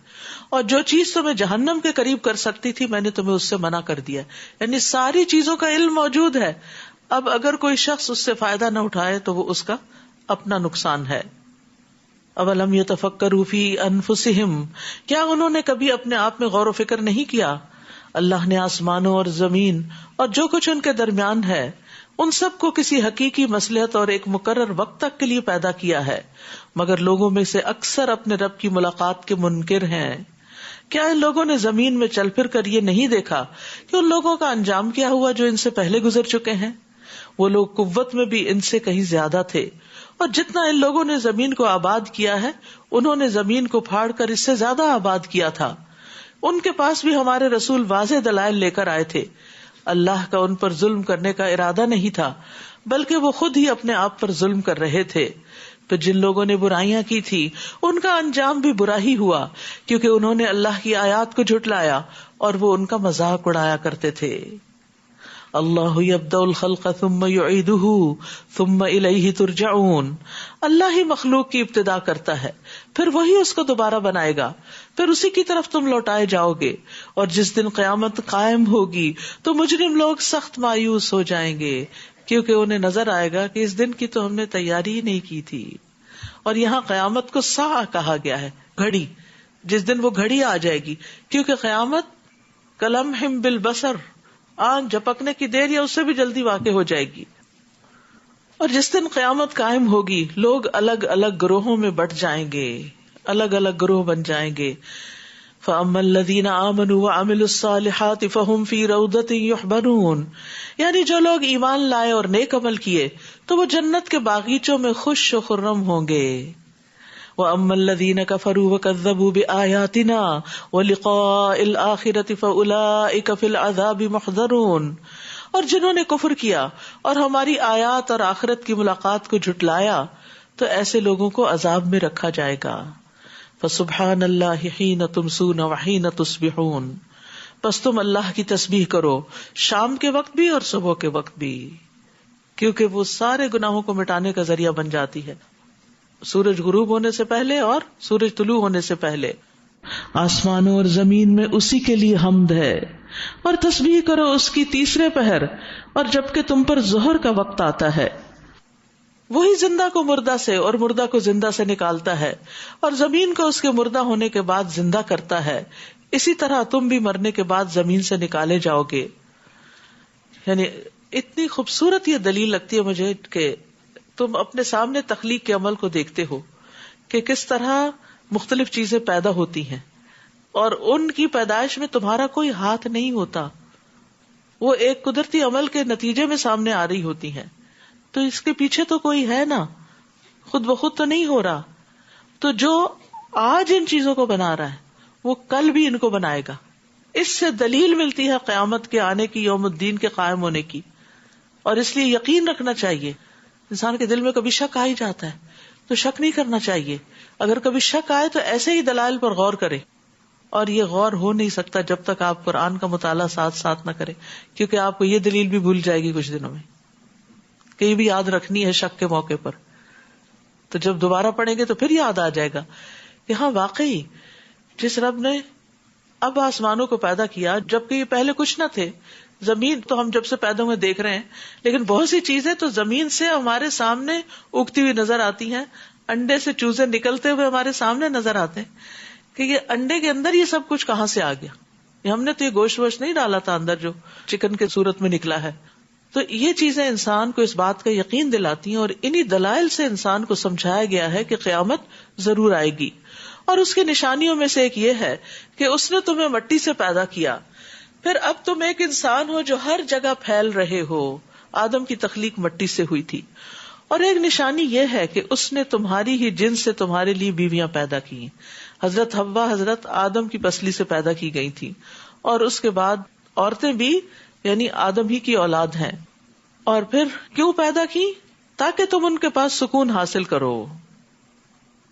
اور جو چیز تمہیں جہنم کے قریب کر سکتی تھی میں نے تمہیں اس سے منع کر دیا. یعنی ساری چیزوں کا علم موجود ہے. اب اگر کوئی شخص اس سے فائدہ نہ اٹھائے تو وہ اس کا اپنا نقصان ہے. اولم یتفکروا فی انفسہم، کیا انہوں نے کبھی اپنے آپ میں غور و فکر نہیں کیا؟ اللہ نے آسمانوں اور زمین اور جو کچھ ان کے درمیان ہے ان سب کو کسی حقیقی مصلحت اور ایک مقرر وقت تک کے لیے پیدا کیا ہے، مگر لوگوں میں سے اکثر اپنے رب کی ملاقات کے منکر ہیں. کیا ان لوگوں نے زمین میں چل پھر کر یہ نہیں دیکھا کہ ان لوگوں کا انجام کیا ہوا جو ان سے پہلے گزر چکے ہیں؟ وہ لوگ قوت میں بھی ان سے کہیں زیادہ تھے اور جتنا ان لوگوں نے زمین کو آباد کیا ہے انہوں نے زمین کو پھاڑ کر اس سے زیادہ آباد کیا تھا. ان کے پاس بھی ہمارے رسول واضح دلائل لے کر آئے تھے. اللہ کا ان پر ظلم کرنے کا ارادہ نہیں تھا بلکہ وہ خود ہی اپنے آپ پر ظلم کر رہے تھے. تو جن لوگوں نے برائیاں کی تھی ان کا انجام بھی برا ہی ہوا, کیونکہ انہوں نے اللہ کی آیات کو جھٹلایا اور وہ ان کا مذاق اڑایا کرتے تھے. اللہ یبدأ الخلق ثم یعیدہ ثم الیہ ترجعون. اللہ ہی مخلوق کی ابتدا کرتا ہے پھر وہی اس کو دوبارہ بنائے گا, پھر اسی کی طرف تم لوٹائے جاؤ گے. اور جس دن قیامت قائم ہوگی تو مجرم لوگ سخت مایوس ہو جائیں گے, کیونکہ انہیں نظر آئے گا کہ اس دن کی تو ہم نے تیاری ہی نہیں کی تھی. اور یہاں قیامت کو ساعہ کہا گیا ہے, گھڑی, جس دن وہ گھڑی آ جائے گی, کیونکہ قیامت کلمح بالبصر, آنکھ جھپکنے کی دیر یا اس سے بھی جلدی واقع ہو جائے گی. اور جس دن قیامت قائم ہوگی لوگ الگ الگ گروہوں میں بٹ جائیں گے, الگ الگ گروہ بن جائیں گے. فَأَمَّا الَّذِينَ آمَنُوا وَعَمِلُوا الصَّالِحَاتِ فَهُمْ فِي رَوْضَةٍ يُحْبَرُونَ. یعنی جو لوگ ایمان لائے اور نیک عمل کیے تو وہ جنت کے باغیچوں میں خوش و خرم ہوں گے. وَأَمَّا الَّذِينَ كَفَرُوا وَكَذَّبُوا بِآيَاتِنَا وَلِقَاءِ الْآخِرَةِ فَأُولَئِكَ فِي الْعَذَابِ مُحْضَرُونَ. اور جنہوں نے کفر کیا اور ہماری آیات اور آخرت کی ملاقات کو جھٹلایا تو ایسے لوگوں کو عذاب میں رکھا جائے گا. فسبحان اللہ حین تمسون وحین تصبحون. پس تم اللہ کی تسبیح کرو شام کے وقت بھی اور صبح کے وقت بھی, کیونکہ وہ سارے گناہوں کو مٹانے کا ذریعہ بن جاتی ہے, سورج غروب ہونے سے پہلے اور سورج طلوع ہونے سے پہلے. آسمانوں اور زمین میں اسی کے لیے حمد ہے, اور تسبیح کرو اس کی تیسرے پہر اور جبکہ تم پر ظہر کا وقت آتا ہے. وہی زندہ کو مردہ سے اور مردہ کو زندہ سے نکالتا ہے اور زمین کو اس کے مردہ ہونے کے بعد زندہ کرتا ہے. اسی طرح تم بھی مرنے کے بعد زمین سے نکالے جاؤ گے. یعنی اتنی خوبصورت یہ دلیل لگتی ہے مجھے کہ تم اپنے سامنے تخلیق کے عمل کو دیکھتے ہو کہ کس طرح مختلف چیزیں پیدا ہوتی ہیں اور ان کی پیدائش میں تمہارا کوئی ہاتھ نہیں ہوتا, وہ ایک قدرتی عمل کے نتیجے میں سامنے آ رہی ہوتی ہیں. تو اس کے پیچھے تو کوئی ہے نا, خود بخود تو نہیں ہو رہا. تو جو آج ان چیزوں کو بنا رہا ہے وہ کل بھی ان کو بنائے گا. اس سے دلیل ملتی ہے قیامت کے آنے کی, یوم الدین کے قائم ہونے کی. اور اس لیے یقین رکھنا چاہیے. انسان کے دل میں کبھی شک آ ہی جاتا ہے تو شک نہیں کرنا چاہیے. اگر کبھی شک آئے تو ایسے ہی دلائل پر غور کرے, اور یہ غور ہو نہیں سکتا جب تک آپ قرآن کا مطالعہ ساتھ ساتھ نہ کریں, کیونکہ آپ کو یہ دلیل بھی بھول جائے گی کچھ دنوں میں, کہیں بھی یاد رکھنی ہے شک کے موقع پر. تو جب دوبارہ پڑھیں گے تو پھر یاد آ جائے گا کہ ہاں واقعی جس رب نے اب آسمانوں کو پیدا کیا جبکہ یہ پہلے کچھ نہ تھے. زمین تو ہم جب سے پیدا ہوئے دیکھ رہے ہیں, لیکن بہت سی چیزیں تو زمین سے ہمارے سامنے اگتی ہوئی نظر آتی ہیں. انڈے سے چوزے نکلتے ہوئے ہمارے سامنے نظر آتے ہیں کہ یہ انڈے کے اندر یہ سب کچھ کہاں سے آ گیا. ہم نے تو یہ گوشت ووشت نہیں ڈالا تھا اندر جو چکن کے صورت میں نکلا ہے. تو یہ چیزیں انسان کو اس بات کا یقین دلاتی ہیں, اور انہی دلائل سے انسان کو سمجھایا گیا ہے کہ قیامت ضرور آئے گی. اور اس کی نشانیوں میں سے ایک یہ ہے کہ اس نے تمہیں مٹی سے پیدا کیا, پھر اب تم ایک انسان ہو جو ہر جگہ پھیل رہے ہو. آدم کی تخلیق مٹی سے ہوئی تھی. اور ایک نشانی یہ ہے کہ اس نے تمہاری ہی جنس سے تمہارے لیے بیویاں پیدا کی. حضرت حوا حضرت آدم کی پسلی سے پیدا کی گئی تھی, اور اس کے بعد عورتیں بھی یعنی آدم ہی کی اولاد ہیں. اور پھر کیوں پیدا کی؟ تاکہ تم ان کے پاس سکون حاصل کرو.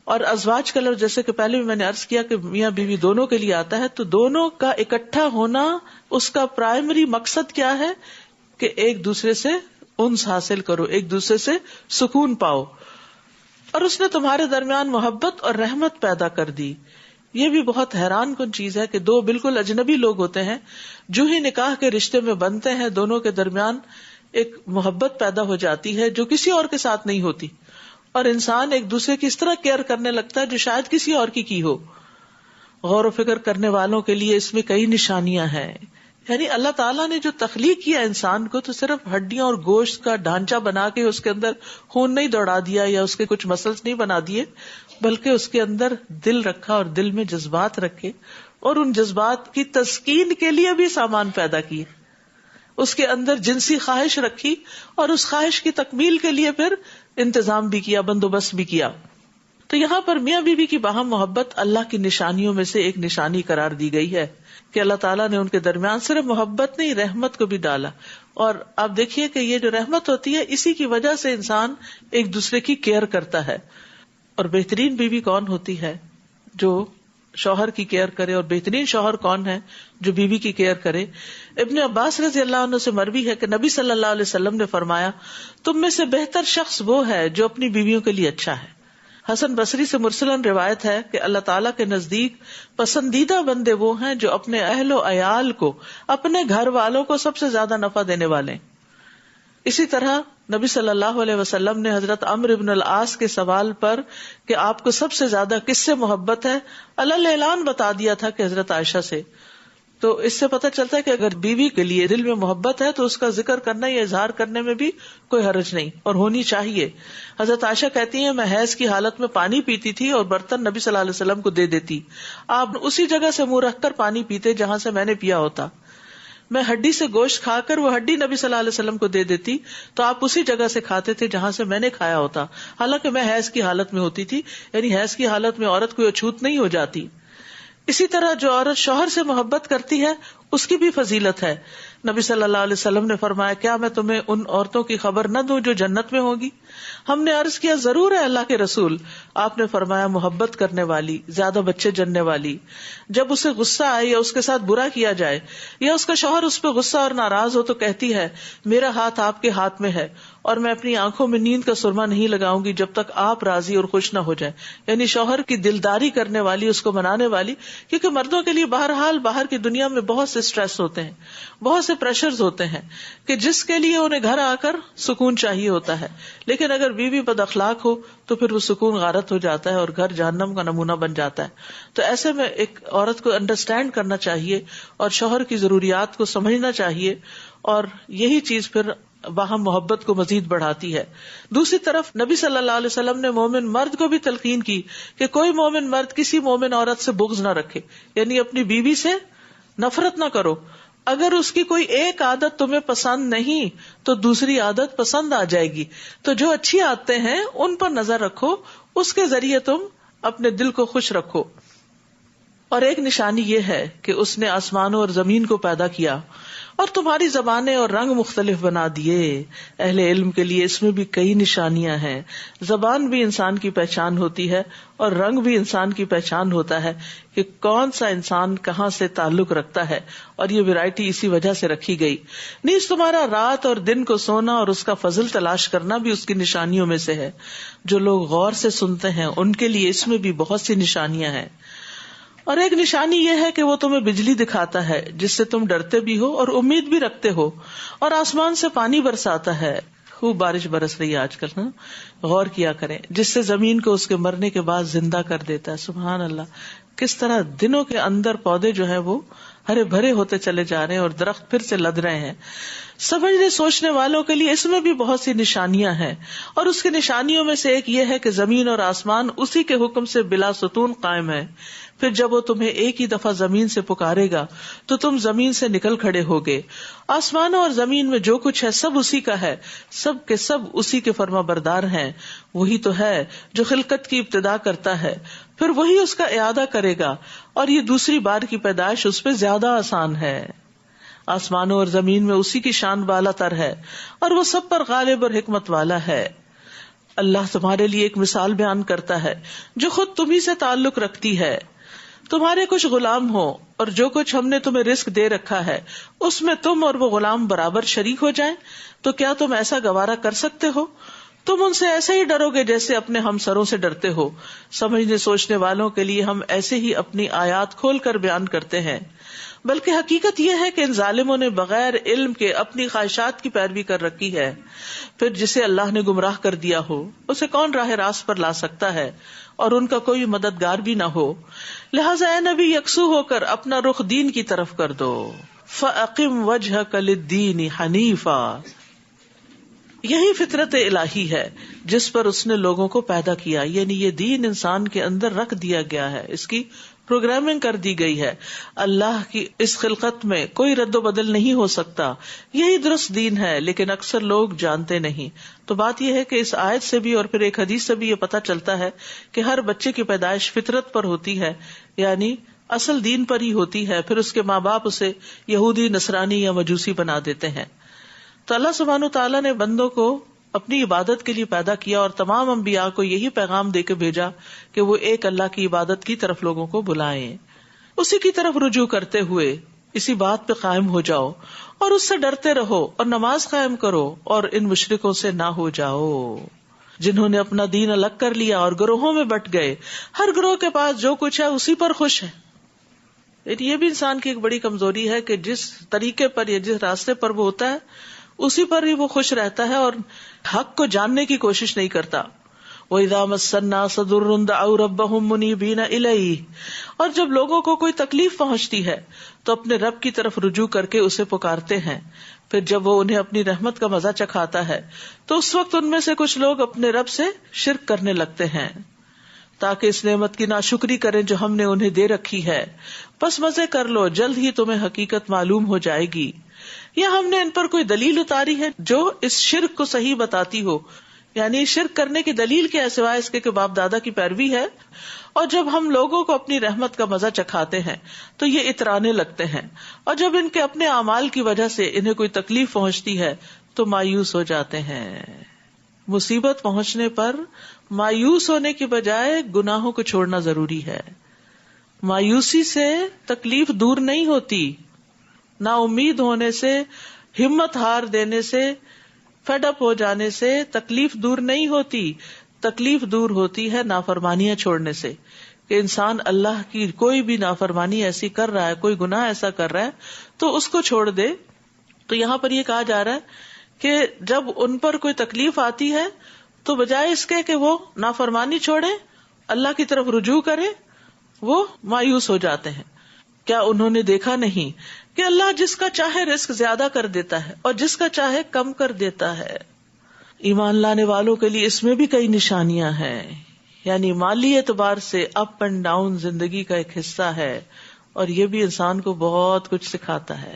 اور ازواج کا لفظ جیسے کہ پہلے بھی میں نے عرض کیا کہ میاں بیوی دونوں کے لیے آتا ہے, تو دونوں کا اکٹھا ہونا اس کا پرائمری مقصد کیا ہے کہ ایک دوسرے سے انس حاصل کرو, ایک دوسرے سے سکون پاؤ. اور اس نے تمہارے درمیان محبت اور رحمت پیدا کر دی. یہ بھی بہت حیران کن چیز ہے کہ دو بالکل اجنبی لوگ ہوتے ہیں, جو ہی نکاح کے رشتے میں بنتے ہیں دونوں کے درمیان ایک محبت پیدا ہو جاتی ہے جو کسی اور کے ساتھ نہیں ہوتی, اور انسان ایک دوسرے کی اس طرح کیئر کرنے لگتا ہے جو شاید کسی اور کی ہو. غور و فکر کرنے والوں کے لیے اس میں کئی نشانیاں ہیں. یعنی اللہ تعالیٰ نے جو تخلیق کیا انسان کو تو صرف ہڈیاں اور گوشت کا ڈھانچہ بنا کے اس کے اندر خون نہیں دوڑا دیا یا اس کے کچھ مسلس نہیں بنا دیے, بلکہ اس کے اندر دل رکھا اور دل میں جذبات رکھے, اور ان جذبات کی تسکین کے لیے بھی سامان پیدا کیے. اس کے اندر جنسی خواہش رکھی اور اس خواہش کی تکمیل کے لیے پھر انتظام بھی کیا، بندوبست بھی کیا. تو یہاں پر میاں بیوی کی باہم محبت اللہ کی نشانیوں میں سے ایک نشانی قرار دی گئی ہے کہ اللہ تعالیٰ نے ان کے درمیان صرف محبت نہیں، رحمت کو بھی ڈالا. اور آپ دیکھیے کہ یہ جو رحمت ہوتی ہے اسی کی وجہ سے انسان ایک دوسرے کی کیئر کرتا ہے. اور بہترین بیوی کون ہوتی ہے؟ جو شوہر کی کیئر کرے. اور بہترین شوہر کون ہے؟ جو بیوی کی کیئر کرے. ابن عباس رضی اللہ عنہ سے مروی ہے کہ نبی صلی اللہ علیہ وسلم نے فرمایا، تم میں سے بہتر شخص وہ ہے جو اپنی بیویوں کے لیے اچھا ہے. حسن بصری سے مرسلن روایت ہے کہ اللہ تعالیٰ کے نزدیک پسندیدہ بندے وہ ہیں جو اپنے اہل و عیال کو، اپنے گھر والوں کو سب سے زیادہ نفع دینے والے. اسی طرح نبی صلی اللہ علیہ وسلم نے حضرت عمرو بن العاص کے سوال پر کہ آپ کو سب سے زیادہ کس سے محبت ہے، علل اعلان بتا دیا تھا کہ حضرت عائشہ سے. تو اس سے پتہ چلتا ہے کہ اگر بیوی کے لیے دل میں محبت ہے تو اس کا ذکر کرنا یا اظہار کرنے میں بھی کوئی حرج نہیں اور ہونی چاہیے. حضرت عائشہ کہتی ہیں، میں حیض کی حالت میں پانی پیتی تھی اور برتن نبی صلی اللہ علیہ وسلم کو دے دیتی. آپ اسی جگہ سے منہ رکھ کر پانی پیتے جہاں سے میں نے پیا ہوتا. میں ہڈی سے گوشت کھا کر وہ ہڈی نبی صلی اللہ علیہ وسلم کو دے دیتی تو آپ اسی جگہ سے کھاتے تھے جہاں سے میں نے کھایا ہوتا، حالانکہ میں حیض کی حالت میں ہوتی تھی. یعنی حیض کی حالت میں عورت کوئی اچھوت نہیں ہو جاتی. اسی طرح جو عورت شوہر سے محبت کرتی ہے اس کی بھی فضیلت ہے. نبی صلی اللہ علیہ وسلم نے فرمایا، کیا میں تمہیں ان عورتوں کی خبر نہ دوں جو جنت میں ہوگی؟ ہم نے عرض کیا، ضرور ہے اللہ کے رسول. آپ نے فرمایا، محبت کرنے والی، زیادہ بچے جننے والی، جب اسے غصہ آئے یا اس کے ساتھ برا کیا جائے یا اس کا شوہر اس پہ غصہ اور ناراض ہو تو کہتی ہے، میرا ہاتھ آپ کے ہاتھ میں ہے اور میں اپنی آنکھوں میں نیند کا سرما نہیں لگاؤں گی جب تک آپ راضی اور خوش نہ ہو جائیں. یعنی شوہر کی دلداری کرنے والی، اس کو منانے والی. کیونکہ مردوں کے لیے بہرحال باہر کی دنیا میں بہت سے اسٹریس ہوتے ہیں، بہت سے پریشرز ہوتے ہیں کہ جس کے لیے انہیں گھر آ کر سکون چاہیے ہوتا ہے. لیکن اگر بیوی بد اخلاق ہو تو پھر وہ سکون غارت ہو جاتا ہے اور گھر جہنم کا نمونہ بن جاتا ہے. تو ایسے میں ایک عورت کو انڈرسٹینڈ کرنا چاہیے اور شوہر کی ضروریات کو سمجھنا چاہیے، اور یہی چیز پھر باہم محبت کو مزید بڑھاتی ہے. دوسری طرف نبی صلی اللہ علیہ وسلم نے مومن مرد کو بھی تلقین کی کہ کوئی مومن مرد کسی مومن عورت سے بغض نہ رکھے. یعنی اپنی بیوی سے نفرت نہ کرو. اگر اس کی کوئی ایک عادت تمہیں پسند نہیں تو دوسری عادت پسند آ جائے گی. تو جو اچھی عادتیں ہیں ان پر نظر رکھو، اس کے ذریعے تم اپنے دل کو خوش رکھو. اور ایک نشانی یہ ہے کہ اس نے آسمانوں اور زمین کو پیدا کیا اور تمہاری زبانیں اور رنگ مختلف بنا دیے. اہل علم کے لیے اس میں بھی کئی نشانیاں ہیں. زبان بھی انسان کی پہچان ہوتی ہے اور رنگ بھی انسان کی پہچان ہوتا ہے کہ کون سا انسان کہاں سے تعلق رکھتا ہے، اور یہ ویرائٹی اسی وجہ سے رکھی گئی. نیز تمہارا رات اور دن کو سونا اور اس کا فضل تلاش کرنا بھی اس کی نشانیوں میں سے ہے. جو لوگ غور سے سنتے ہیں ان کے لیے اس میں بھی بہت سی نشانیاں ہیں. اور ایک نشانی یہ ہے کہ وہ تمہیں بجلی دکھاتا ہے جس سے تم ڈرتے بھی ہو اور امید بھی رکھتے ہو، اور آسمان سے پانی برساتا ہے. خوب بارش برس رہی ہے آج کل، غور کیا کریں، جس سے زمین کو اس کے مرنے کے بعد زندہ کر دیتا ہے. سبحان اللہ، کس طرح دنوں کے اندر پودے جو ہیں وہ ہرے بھرے ہوتے چلے جا رہے ہیں اور درخت پھر سے لد رہے ہیں. سمجھنے سوچنے والوں کے لیے اس میں بھی بہت سی نشانیاں ہیں. اور اس کی نشانیوں میں سے ایک یہ ہے کہ زمین اور آسمان اسی کے حکم سے بلا ستون قائم ہے. پھر جب وہ تمہیں ایک ہی دفعہ زمین سے پکارے گا تو تم زمین سے نکل کھڑے ہوگے. آسمانوں اور زمین میں جو کچھ ہے سب اسی کا ہے، سب کے سب اسی کے فرما بردار ہیں. وہی تو ہے جو خلقت کی ابتدا کرتا ہے، پھر وہی اس کا اعادہ کرے گا، اور یہ دوسری بار کی پیدائش اس پہ زیادہ آسان ہے. آسمانوں اور زمین میں اسی کی شان بالا تر ہے اور وہ سب پر غالب اور حکمت والا ہے. اللہ تمہارے لیے ایک مثال بیان کرتا ہے جو خود تمہیں سے تعلق رکھتی ہے. تمہارے کچھ غلام ہو اور جو کچھ ہم نے تمہیں رزق دے رکھا ہے اس میں تم اور وہ غلام برابر شریک ہو جائیں تو کیا تم ایسا گوارا کر سکتے ہو؟ تم ان سے ایسے ہی ڈرو گے جیسے اپنے ہمسروں سے ڈرتے ہو. سمجھنے سوچنے والوں کے لیے ہم ایسے ہی اپنی آیات کھول کر بیان کرتے ہیں. بلکہ حقیقت یہ ہے کہ ان ظالموں نے بغیر علم کے اپنی خواہشات کی پیروی کر رکھی ہے. پھر جسے اللہ نے گمراہ کر دیا ہو اسے کون راہ راست پر لا سکتا ہے، اور ان کا کوئی مددگار بھی نہ ہو. لہٰذا اے نبی یکسو ہو کر اپنا رخ دین کی طرف کر دو. فَأَقِمْ وَجْهَكَ لِلدِّينِ حَنِيفًا، یہی فطرت الہی ہے جس پر اس نے لوگوں کو پیدا کیا. یعنی یہ دین انسان کے اندر رکھ دیا گیا ہے، اس کی پروگرامنگ کر دی گئی ہے. اللہ کی اس خلقت میں کوئی رد و بدل نہیں ہو سکتا. یہی درست دین ہے، لیکن اکثر لوگ جانتے نہیں. تو بات یہ ہے کہ اس آیت سے بھی اور پھر ایک حدیث سے بھی یہ پتہ چلتا ہے کہ ہر بچے کی پیدائش فطرت پر ہوتی ہے، یعنی اصل دین پر ہی ہوتی ہے. پھر اس کے ماں باپ اسے یہودی، نصرانی یا مجوسی بنا دیتے ہیں. تو اللہ سبحانہ تعالیٰ نے بندوں کو اپنی عبادت کے لیے پیدا کیا اور تمام انبیاء کو یہی پیغام دے کے بھیجا کہ وہ ایک اللہ کی عبادت کی طرف لوگوں کو بلائیں. اسی کی طرف رجوع کرتے ہوئے اسی بات پہ قائم ہو جاؤ اور اس سے ڈرتے رہو اور نماز قائم کرو اور ان مشرکوں سے نہ ہو جاؤ جنہوں نے اپنا دین الگ کر لیا اور گروہوں میں بٹ گئے. ہر گروہ کے پاس جو کچھ ہے اسی پر خوش ہے. یہ بھی انسان کی ایک بڑی کمزوری ہے کہ جس طریقے پر یا جس راستے پر وہ ہوتا ہے اسی پر ہی وہ خوش رہتا ہے اور حق کو جاننے کی کوشش نہیں کرتا. وَإِذَا مَسَّ النَّاسَ ضُرٌّ دَعَوْا رَبَّهُمْ مُنِيبِينَ إِلَيْهِ، اور جب لوگوں کو کوئی تکلیف پہنچتی ہے تو اپنے رب کی طرف رجوع کر کے اسے پکارتے ہیں. پھر جب وہ انہیں اپنی رحمت کا مزہ چکھاتا ہے تو اس وقت ان میں سے کچھ لوگ اپنے رب سے شرک کرنے لگتے ہیں تاکہ اس نعمت کی ناشکری کریں جو ہم نے انہیں دے رکھی ہے. بس مزے کر لو، جلد ہی تمہیں حقیقت معلوم ہو جائے گی. یا ہم نے ان پر کوئی دلیل اتاری ہے جو اس شرک کو صحیح بتاتی ہو، یعنی شرک کرنے کی دلیل کیا ہے سوائے اس کے کہ باپ دادا کی پیروی ہے. اور جب ہم لوگوں کو اپنی رحمت کا مزہ چکھاتے ہیں تو یہ اترانے لگتے ہیں، اور جب ان کے اپنے اعمال کی وجہ سے انہیں کوئی تکلیف پہنچتی ہے تو مایوس ہو جاتے ہیں. مصیبت پہنچنے پر مایوس ہونے کی بجائے گناہوں کو چھوڑنا ضروری ہے. مایوسی سے تکلیف دور نہیں ہوتی، نا امید ہونے سے، ہمت ہار دینے سے، فیڈ اپ ہو جانے سے تکلیف دور نہیں ہوتی. تکلیف دور ہوتی ہے نافرمانیاں چھوڑنے سے، کہ انسان اللہ کی کوئی بھی نافرمانی ایسی کر رہا ہے، کوئی گناہ ایسا کر رہا ہے تو اس کو چھوڑ دے. تو یہاں پر یہ کہا جا رہا ہے کہ جب ان پر کوئی تکلیف آتی ہے تو بجائے اس کے کہ وہ نافرمانی چھوڑے، اللہ کی طرف رجوع کرے، وہ مایوس ہو جاتے ہیں. کیا انہوں نے دیکھا نہیں کہ اللہ جس کا چاہے رزق زیادہ کر دیتا ہے اور جس کا چاہے کم کر دیتا ہے. ایمان لانے والوں کے لیے اس میں بھی کئی نشانیاں ہیں، یعنی مالی اعتبار سے اپ اینڈ ڈاؤن زندگی کا ایک حصہ ہے، اور یہ بھی انسان کو بہت کچھ سکھاتا ہے.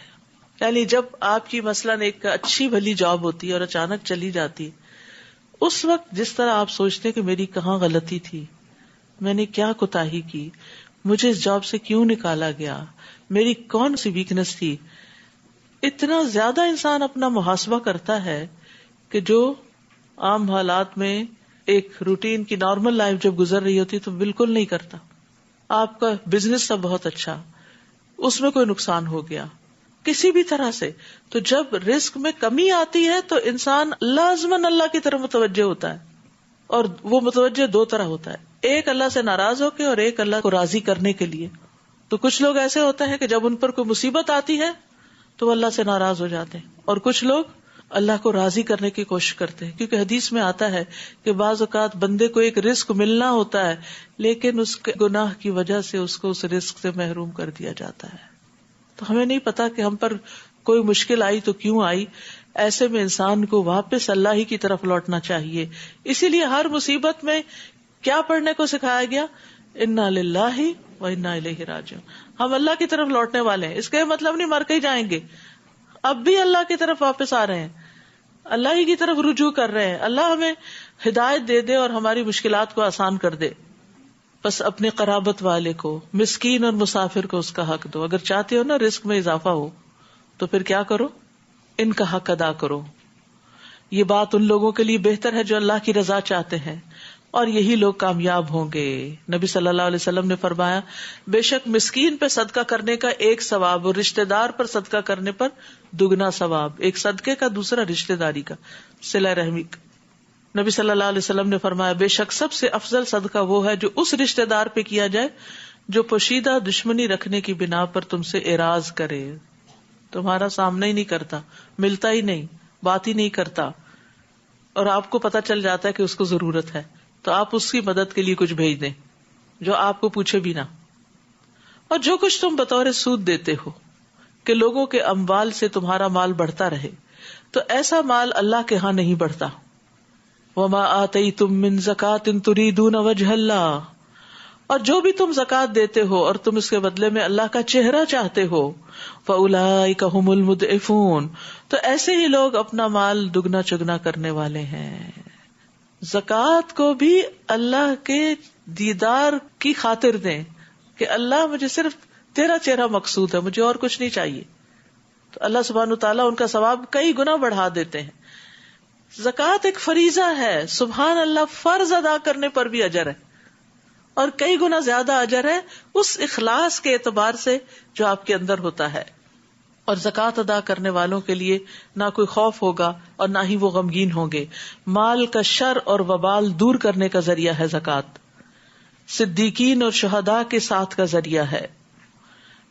یعنی جب آپ کی مثلاً ایک اچھی بھلی جاب ہوتی ہے اور اچانک چلی جاتی، اس وقت جس طرح آپ سوچتے کہ میری کہاں غلطی تھی، میں نے کیا کوتاہی کی، مجھے اس جاب سے کیوں نکالا گیا، میری کون سی ویکنس تھی، اتنا زیادہ انسان اپنا محاسبہ کرتا ہے کہ جو عام حالات میں ایک روٹین کی نارمل لائف جب گزر رہی ہوتی تو بالکل نہیں کرتا. آپ کا بزنس سب بہت اچھا، اس میں کوئی نقصان ہو گیا کسی بھی طرح سے، تو جب رزق میں کمی آتی ہے تو انسان لازماً اللہ کی طرف متوجہ ہوتا ہے. اور وہ متوجہ دو طرح ہوتا ہے، ایک اللہ سے ناراض ہو کے اور ایک اللہ کو راضی کرنے کے لیے. تو کچھ لوگ ایسے ہوتے ہیں کہ جب ان پر کوئی مصیبت آتی ہے تو وہ اللہ سے ناراض ہو جاتے ہیں، اور کچھ لوگ اللہ کو راضی کرنے کی کوشش کرتے ہیں. کیونکہ حدیث میں آتا ہے کہ بعض اوقات بندے کو ایک رزق ملنا ہوتا ہے لیکن اس کے گناہ کی وجہ سے اس کو اس رزق سے محروم کر دیا جاتا ہے. تو ہمیں نہیں پتا کہ ہم پر کوئی مشکل آئی تو کیوں آئی. ایسے میں انسان کو واپس اللہ ہی کی طرف لوٹنا چاہیے. اسی لیے ہر مصیبت میں کیا پڑھنے کو سکھایا گیا؟ انا للہ و انا الیہ راجعون. ہم اللہ کی طرف لوٹنے والے ہیں، اس کا مطلب نہیں مر کے ہی جائیں گے، اب بھی اللہ کی طرف واپس آ رہے ہیں، اللہ ہی کی طرف رجوع کر رہے ہیں. اللہ ہمیں ہدایت دے دے اور ہماری مشکلات کو آسان کر دے. بس اپنے قرابت والے کو، مسکین اور مسافر کو اس کا حق دو. اگر چاہتے ہو نا رزق میں اضافہ ہو تو پھر کیا کرو؟ ان کا حق ادا کرو. یہ بات ان لوگوں کے لیے بہتر ہے جو اللہ کی رضا چاہتے ہیں، اور یہی لوگ کامیاب ہوں گے. نبی صلی اللہ علیہ وسلم نے فرمایا، بے شک مسکین پہ صدقہ کرنے کا ایک ثواب اور رشتہ دار پر صدقہ کرنے پر دگنا ثواب. ایک صدقے کا، دوسرا رشتہ داری کا، صلہ رحمی کا. نبی صلی اللہ علیہ وسلم نے فرمایا، بے شک سب سے افضل صدقہ وہ ہے جو اس رشتہ دار پہ کیا جائے جو پوشیدہ دشمنی رکھنے کی بنا پر تم سے اعراض کرے. تمہارا سامنا ہی نہیں کرتا، ملتا ہی نہیں، بات ہی نہیں کرتا، اور آپ کو پتا چل جاتا ہے کہ اس کو ضرورت ہے تو آپ اس کی مدد کے لیے کچھ بھیج دیں جو آپ کو پوچھے بھی نہ. اور جو کچھ تم بطور سود دیتے ہو کہ لوگوں کے اموال سے تمہارا مال بڑھتا رہے، تو ایسا مال اللہ کے ہاں نہیں بڑھتا. وما آتیتم من زکاۃ تریدون وجہ اللہ، اور جو بھی تم زکات دیتے ہو اور تم اس کے بدلے میں اللہ کا چہرہ چاہتے ہو فَأُولَئِكَ هُمُ الْمُضْعِفُونَ تو ایسے ہی لوگ اپنا مال دگنا چگنا کرنے والے ہیں. زکات کو بھی اللہ کے دیدار کی خاطر دیں کہ اللہ مجھے صرف تیرا چہرہ مقصود ہے, مجھے اور کچھ نہیں چاہیے. تو اللہ سبحانہ تعالیٰ ان کا ثواب کئی گنا بڑھا دیتے ہیں. زکات ایک فریضہ ہے, سبحان اللہ, فرض ادا کرنے پر بھی اجر ہے اور کئی گنا زیادہ اجر ہے اس اخلاص کے اعتبار سے جو آپ کے اندر ہوتا ہے. اور زکات ادا کرنے والوں کے لیے نہ کوئی خوف ہوگا اور نہ ہی وہ غمگین ہوں گے. مال کا شر اور وبال دور کرنے کا ذریعہ ہے زکات. صدیقین اور شہداء کے ساتھ کا ذریعہ ہے.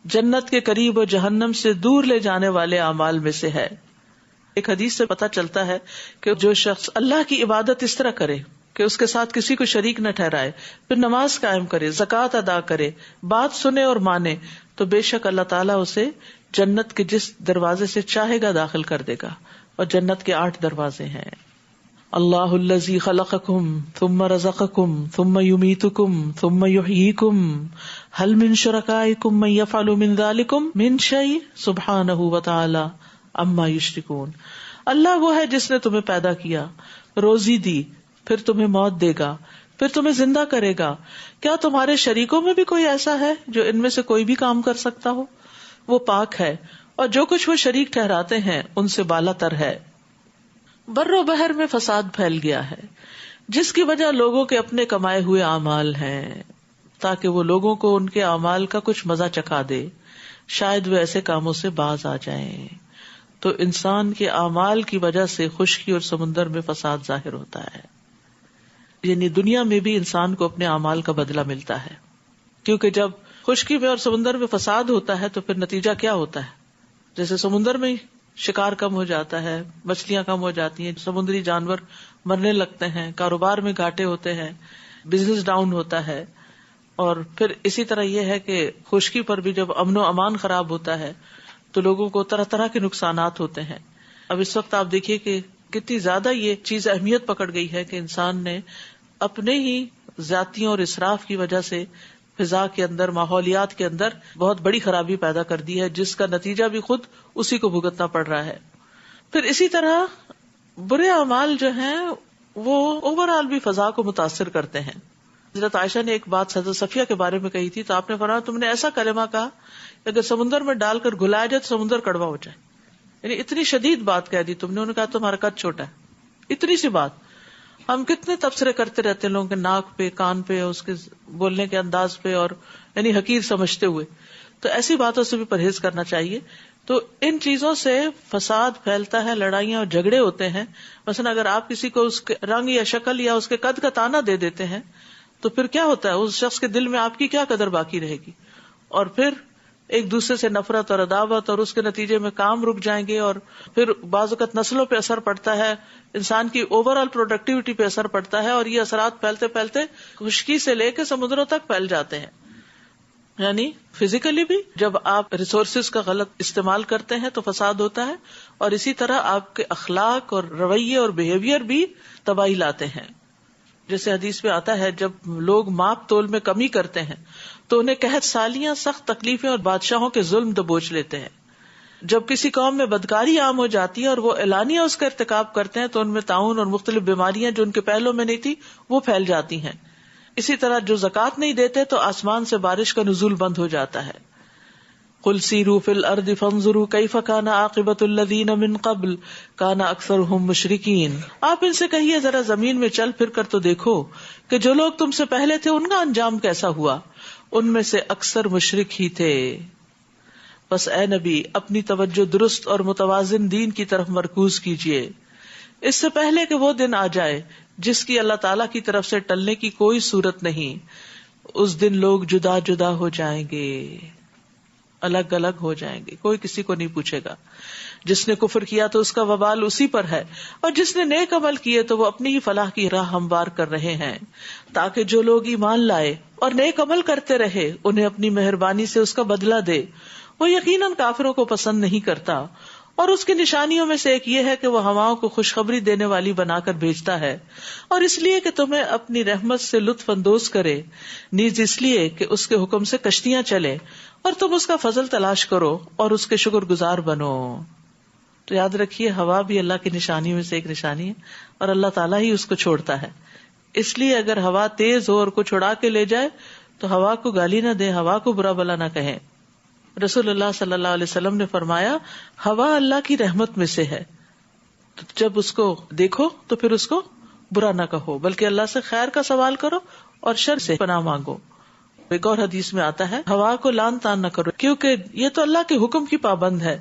جنت کے قریب اور جہنم سے دور لے جانے والے اعمال میں سے ہے. ایک حدیث سے پتہ چلتا ہے کہ جو شخص اللہ کی عبادت اس طرح کرے کہ اس کے ساتھ کسی کو شریک نہ ٹھہرائے, پھر نماز قائم کرے, زکات ادا کرے, بات سنے اور مانے, تو بے شک اللہ تعالیٰ اسے جنت کے جس دروازے سے چاہے گا داخل کر دے گا. اور جنت کے 8 دروازے ہیں. اللہ الذی خلقکم ثم رزقکم ثم یمیتکم ثم یحییکم هل من شرکائکم من یفعل من ذلکم من شیء سبحانہ وتعالی عما یشرکون. اللہ وہ ہے جس نے تمہیں پیدا کیا, روزی دی, پھر تمہیں موت دے گا, پھر تمہیں زندہ کرے گا. کیا تمہارے شریکوں میں بھی کوئی ایسا ہے جو ان میں سے کوئی بھی کام کر سکتا ہو؟ وہ پاک ہے اور جو کچھ وہ شریک ٹھہراتے ہیں ان سے بالا تر ہے. بر و بحر میں فساد پھیل گیا ہے جس کی وجہ لوگوں کے اپنے کمائے ہوئے اعمال ہیں, تاکہ وہ لوگوں کو ان کے اعمال کا کچھ مزہ چکھا دے, شاید وہ ایسے کاموں سے باز آ جائیں. تو انسان کے اعمال کی وجہ سے خشکی اور سمندر میں فساد ظاہر ہوتا ہے. یعنی دنیا میں بھی انسان کو اپنے اعمال کا بدلہ ملتا ہے, کیونکہ جب خشکی میں اور سمندر میں فساد ہوتا ہے تو پھر نتیجہ کیا ہوتا ہے؟ جیسے سمندر میں شکار کم ہو جاتا ہے, مچھلیاں کم ہو جاتی ہیں, سمندری جانور مرنے لگتے ہیں, کاروبار میں گھاٹے ہوتے ہیں, بزنس ڈاؤن ہوتا ہے. اور پھر اسی طرح یہ ہے کہ خشکی پر بھی جب امن و امان خراب ہوتا ہے تو لوگوں کو طرح طرح کے نقصانات ہوتے ہیں. اب اس وقت آپ دیکھیے کہ کتنی زیادہ یہ چیز اہمیت پکڑ گئی ہے کہ انسان نے اپنے ہی زیادتیوں اور اسراف کی وجہ سے فضا کے اندر, ماحولیات کے اندر بہت بڑی خرابی پیدا کر دی ہے, جس کا نتیجہ بھی خود اسی کو بھگتنا پڑ رہا ہے. پھر اسی طرح برے اعمال جو ہیں وہ اوور آل بھی فضا کو متاثر کرتے ہیں. حضرت عائشہ نے ایک بات حضرت صفیہ کے بارے میں کہی تھی, تو آپ نے فرمایا تم نے ایسا کلمہ کہا کہ اگر سمندر میں ڈال کر گھلایا جائے تو سمندر کڑوا ہو جائے. یعنی اتنی شدید بات کہہ دی تم نے. انہوں نے کہا تمہارا قد چھوٹا ہے, اتنی سی بات. ہم کتنے تبصرے کرتے رہتے ہیں لوگوں کے ناک پہ, کان پہ, اس کے بولنے کے انداز پہ, اور یعنی حقیر سمجھتے ہوئے. تو ایسی باتوں سے بھی پرہیز کرنا چاہیے. تو ان چیزوں سے فساد پھیلتا ہے, لڑائیاں اور جھگڑے ہوتے ہیں. مثلا اگر آپ کسی کو اس کے رنگ یا شکل یا اس کے قد کا تانا دے دیتے ہیں تو پھر کیا ہوتا ہے, اس شخص کے دل میں آپ کی کیا قدر باقی رہے گی, اور پھر ایک دوسرے سے نفرت اور عداوت, اور اس کے نتیجے میں کام رک جائیں گے, اور پھر بعض اوقات نسلوں پہ اثر پڑتا ہے, انسان کی اوور آل پروڈکٹیوٹی پہ اثر پڑتا ہے, اور یہ اثرات پھیلتے پھیلتے خشکی سے لے کے سمندروں تک پھیل جاتے ہیں. یعنی فزیکلی بھی جب آپ ریسورسز کا غلط استعمال کرتے ہیں تو فساد ہوتا ہے, اور اسی طرح آپ کے اخلاق اور رویے اور بہیویئر بھی تباہی لاتے ہیں. جیسے حدیث میں آتا ہے جب لوگ ماپ تول میں کمی کرتے ہیں تو انہیں قحط سالیاں, سخت تکلیفیں اور بادشاہوں کے ظلم دبوچ لیتے ہیں. جب کسی قوم میں بدکاری عام ہو جاتی ہے اور وہ اعلانیہ اس کا ارتکاب کرتے ہیں تو ان میں طاعون اور مختلف بیماریاں جو ان کے پہلوں میں نہیں تھی وہ پھیل جاتی ہیں. اسی طرح جو زکوٰۃ نہیں دیتے تو آسمان سے بارش کا نزول بند ہو جاتا ہے. قل سیروا فی الارض فانظروا کیف کان عاقبۃ الذین من قبل کان اکثرهم مشرکین. آپ ان سے کہیے ذرا زمین میں چل پھر کر تو دیکھو کہ جو لوگ تم سے پہلے تھے ان کا انجام کیسا ہوا, ان میں سے اکثر مشرک ہی تھے. بس اے نبی اپنی توجہ درست اور متوازن دین کی طرف مرکوز کیجیے, اس سے پہلے کہ وہ دن آ جائے جس کی اللہ تعالیٰ کی طرف سے ٹلنے کی کوئی صورت نہیں. اس دن لوگ جدا جدا ہو جائیں گے, الگ الگ ہو جائیں گے, کوئی کسی کو نہیں پوچھے گا. جس نے کفر کیا تو اس کا وبال اسی پر ہے, اور جس نے نیک عمل کیے تو وہ اپنی ہی فلاح کی راہ ہموار کر رہے ہیں, تاکہ جو لوگ ایمان لائے اور نیک عمل کرتے رہے انہیں اپنی مہربانی سے اس کا بدلہ دے. وہ یقیناً کافروں کو پسند نہیں کرتا, اور اس کی نشانیوں میں سے ایک یہ ہے کہ وہ ہواؤں کو خوشخبری دینے والی بنا کر بھیجتا ہے، اور اس لیے کہ تمہیں اپنی رحمت سے لطف اندوز کرے، نیز اس لیے کہ اس کے حکم سے کشتیاں چلیں اور تم اس کا فضل تلاش کرو اور اس کے شکر گزار بنو۔ تو یاد رکھیے ہوا بھی اللہ کی نشانی میں سے ایک نشانی ہے، اور اللہ تعالیٰ ہی اس کو چھوڑتا ہے۔ اس لیے اگر ہوا تیز ہو اور کچھ اڑا کے لے جائے تو ہوا کو گالی نہ دیں، ہوا کو برا بلا نہ کہیں۔ رسول اللہ صلی اللہ علیہ وسلم نے فرمایا ہوا اللہ کی رحمت میں سے ہے، تو جب اس کو دیکھو تو پھر اس کو برا نہ کہو، بلکہ اللہ سے خیر کا سوال کرو اور شر سے پناہ مانگو۔ ایک اور حدیث میں آتا ہے ہوا کو لان تان نہ کرو، کیونکہ یہ تو اللہ کے حکم کی پابند ہے۔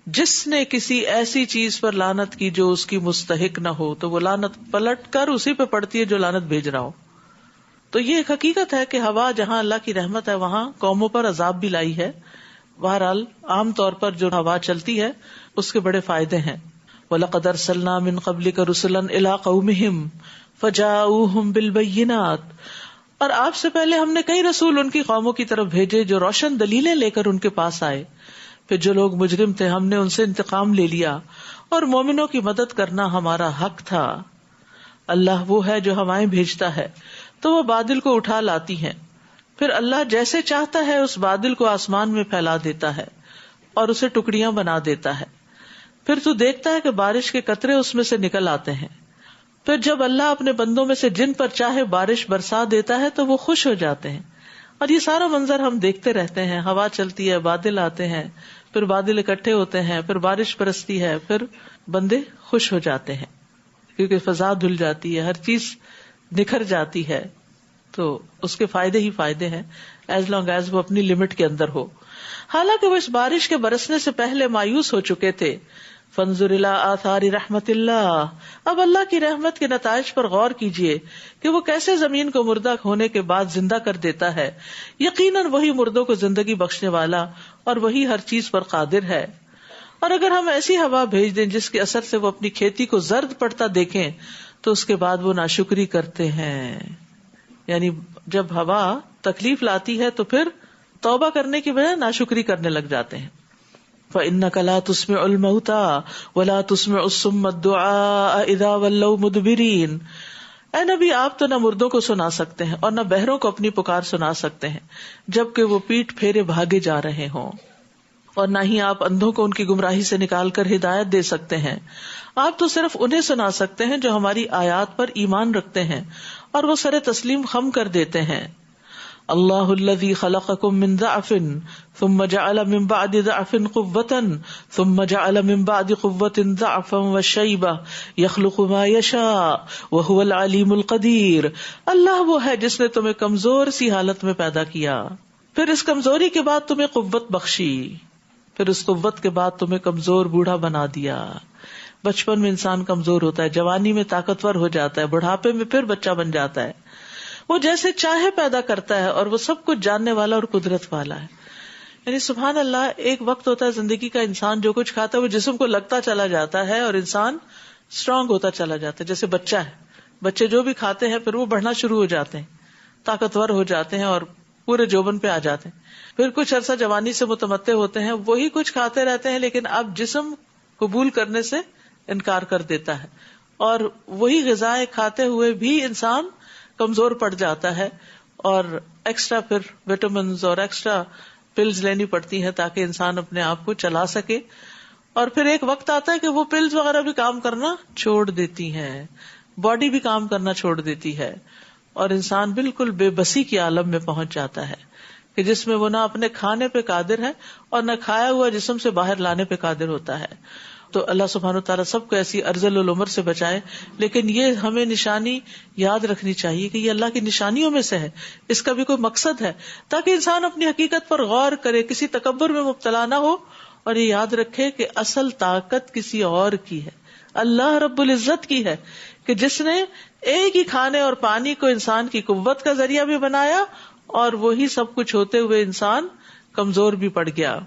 جس نے کسی ایسی چیز پر لعنت کی جو اس کی مستحق نہ ہو تو وہ لعنت پلٹ کر اسی پہ پڑتی ہے جو لعنت بھیج رہا ہو۔ تو یہ ایک حقیقت ہے کہ ہوا جہاں اللہ کی رحمت ہے وہاں قوموں پر عذاب بھی لائی ہے۔ بہرحال عام طور پر جو ہوا چلتی ہے اس کے بڑے فائدے ہیں۔ وَلَقَدْ أَرْسَلْنَا مِن قَبْلِكَ رُسُلًا إِلَىٰ قَوْمِهِمْ فَجَاءُوهُمْ بِالْبَيِّنَاتِ، اور آپ سے پہلے ہم نے کئی رسول ان کی قوموں کی طرف بھیجے جو روشن دلیلیں لے کر ان کے پاس آئے۔ پھر جو لوگ مجرم تھے ہم نے ان سے انتقام لے لیا، اور مومنوں کی مدد کرنا ہمارا حق تھا۔ اللہ وہ ہے جو ہوائیں بھیجتا ہے تو وہ بادل کو اٹھا لاتی ہیں، پھر اللہ جیسے چاہتا ہے اس بادل کو آسمان میں پھیلا دیتا ہے اور اسے ٹکڑیاں بنا دیتا ہے، پھر تو دیکھتا ہے کہ بارش کے قطرے اس میں سے نکل آتے ہیں، پھر جب اللہ اپنے بندوں میں سے جن پر چاہے بارش برسا دیتا ہے تو وہ خوش ہو جاتے ہیں۔ اور یہ سارا منظر ہم دیکھتے رہتے ہیں، ہوا چلتی ہے، بادل آتے ہیں، پھر بادل اکٹھے ہوتے ہیں، پھر بارش برستی ہے، پھر بندے خوش ہو جاتے ہیں کیونکہ فضا دھل جاتی ہے، ہر چیز نکھر جاتی ہے۔ تو اس کے فائدے ہی فائدے ہیں ایز لانگ ایز وہ اپنی لمٹ کے اندر ہو۔ حالانکہ وہ اس بارش کے برسنے سے پہلے مایوس ہو چکے تھے۔ فانظر الی آثار رحمت اللہ، اب اللہ کی رحمت کے نتائج پر غور کیجئے کہ وہ کیسے زمین کو مردہ ہونے کے بعد زندہ کر دیتا ہے۔ یقیناً وہی مردوں کو زندگی بخشنے والا اور وہی ہر چیز پر قادر ہے۔ اور اگر ہم ایسی ہوا بھیج دیں جس کے اثر سے وہ اپنی کھیتی کو زرد پڑتا دیکھیں تو اس کے بعد وہ ناشکری کرتے ہیں، یعنی جب ہوا تکلیف لاتی ہے تو پھر توبہ کرنے کی بجائے ناشکری کرنے لگ جاتے ہیں۔ فَإِنَّكَ لَا تُسْمِعُ الْمَوْتَىٰ وَلَا تُسْمِعُ الصُّمَّ الدُّعَاءَ إِذَا وَلَّوْا مُدْبِرِينَ، اے نبی آپ تو نہ مردوں کو سنا سکتے ہیں اور نہ بہروں کو اپنی پکار سنا سکتے ہیں جبکہ وہ پیٹ پھیرے بھاگے جا رہے ہوں، اور نہ ہی آپ اندھوں کو ان کی گمراہی سے نکال کر ہدایت دے سکتے ہیں۔ آپ تو صرف انہیں سنا سکتے ہیں جو ہماری آیات پر ایمان رکھتے ہیں اور وہ سر تسلیم خم کر دیتے ہیں۔ اللہ الذی خلقکم من ضعف ثم جعل من بعد ضعف قوة ثم جعل من بعد قوة ضعفا وشیبہ یخلق ما یشاء وهو العلیم القدیر، اللہ وہ ہے جس نے تمہیں کمزور سی حالت میں پیدا کیا، پھر اس کمزوری کے بعد تمہیں قوت بخشی، پھر اس قوت کے بعد تمہیں کمزور بوڑھا بنا دیا۔ بچپن میں انسان کمزور ہوتا ہے، جوانی میں طاقتور ہو جاتا ہے، بڑھاپے میں پھر بچہ بن جاتا ہے۔ وہ جیسے چاہے پیدا کرتا ہے اور وہ سب کچھ جاننے والا اور قدرت والا ہے۔ یعنی سبحان اللہ، ایک وقت ہوتا ہے زندگی کا انسان جو کچھ کھاتا ہے وہ جسم کو لگتا چلا جاتا ہے اور انسان اسٹرانگ ہوتا چلا جاتا ہے۔ جیسے بچہ ہے، بچے جو بھی کھاتے ہیں پھر وہ بڑھنا شروع ہو جاتے ہیں، طاقتور ہو جاتے ہیں اور پورے جوبن پہ آ جاتے ہیں۔ پھر کچھ عرصہ جوانی سے متمتع ہوتے ہیں، وہی کچھ کھاتے رہتے ہیں لیکن اب جسم قبول کرنے سے انکار کر دیتا ہے، اور وہی غذائیں کھاتے ہوئے بھی انسان کمزور پڑ جاتا ہے، اور ایکسٹرا پھر وٹامنز اور ایکسٹرا پلز لینی پڑتی ہیں تاکہ انسان اپنے آپ کو چلا سکے۔ اور پھر ایک وقت آتا ہے کہ وہ پلز وغیرہ بھی کام کرنا چھوڑ دیتی ہیں، باڈی بھی کام کرنا چھوڑ دیتی ہے، اور انسان بالکل بے بسی کی عالم میں پہنچ جاتا ہے کہ جس میں وہ نہ اپنے کھانے پہ قادر ہے اور نہ کھایا ہوا جسم سے باہر لانے پہ قادر ہوتا ہے۔ تو اللہ سبحانہ و تعالیٰ سب کو ایسی ارذل العمر سے بچائے، لیکن یہ ہمیں نشانی یاد رکھنی چاہیے کہ یہ اللہ کی نشانیوں میں سے ہے، اس کا بھی کوئی مقصد ہے تاکہ انسان اپنی حقیقت پر غور کرے، کسی تکبر میں مبتلا نہ ہو، اور یہ یاد رکھے کہ اصل طاقت کسی اور کی ہے، اللہ رب العزت کی ہے، کہ جس نے ایک ہی کھانے اور پانی کو انسان کی قوت کا ذریعہ بھی بنایا، اور وہی سب کچھ ہوتے ہوئے انسان کمزور بھی پڑ گیا۔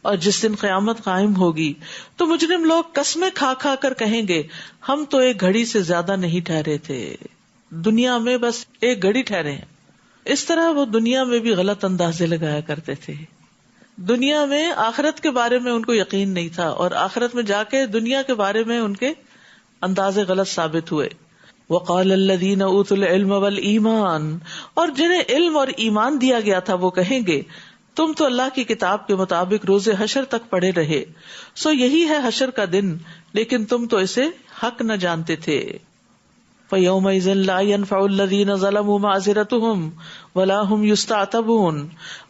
اور جس دن قیامت قائم ہوگی تو مجرم لوگ قسمیں کھا کھا کر کہیں گے ہم تو ایک گھڑی سے زیادہ نہیں ٹھہرے تھے، دنیا میں بس ایک گھڑی ٹھہرے ہیں۔ اس طرح وہ دنیا میں بھی غلط اندازے لگایا کرتے تھے دنیا میں آخرت کے بارے میں ان کو یقین نہیں تھا، اور آخرت میں جا کے دنیا کے بارے میں ان کے انداز غلط ثابت ہوئے. وقال الذین اوتوا العلم والایمان، اور جنہیں علم اور ایمان دیا گیا تھا وہ کہیں گے تم تو اللہ کی کتاب کے مطابق روز حشر تک پڑے رہے، سو یہی ہے حشر کا دن، لیکن تم تو اسے حق نہ جانتے تھے. فَيَوْمَئِذٍ لَا يَنْفَعُ الَّذِينَ ظَلَمُوا مَعْذِرَتُهُمْ وَلَا هُمْ يُسْتَعْتَبُونَ،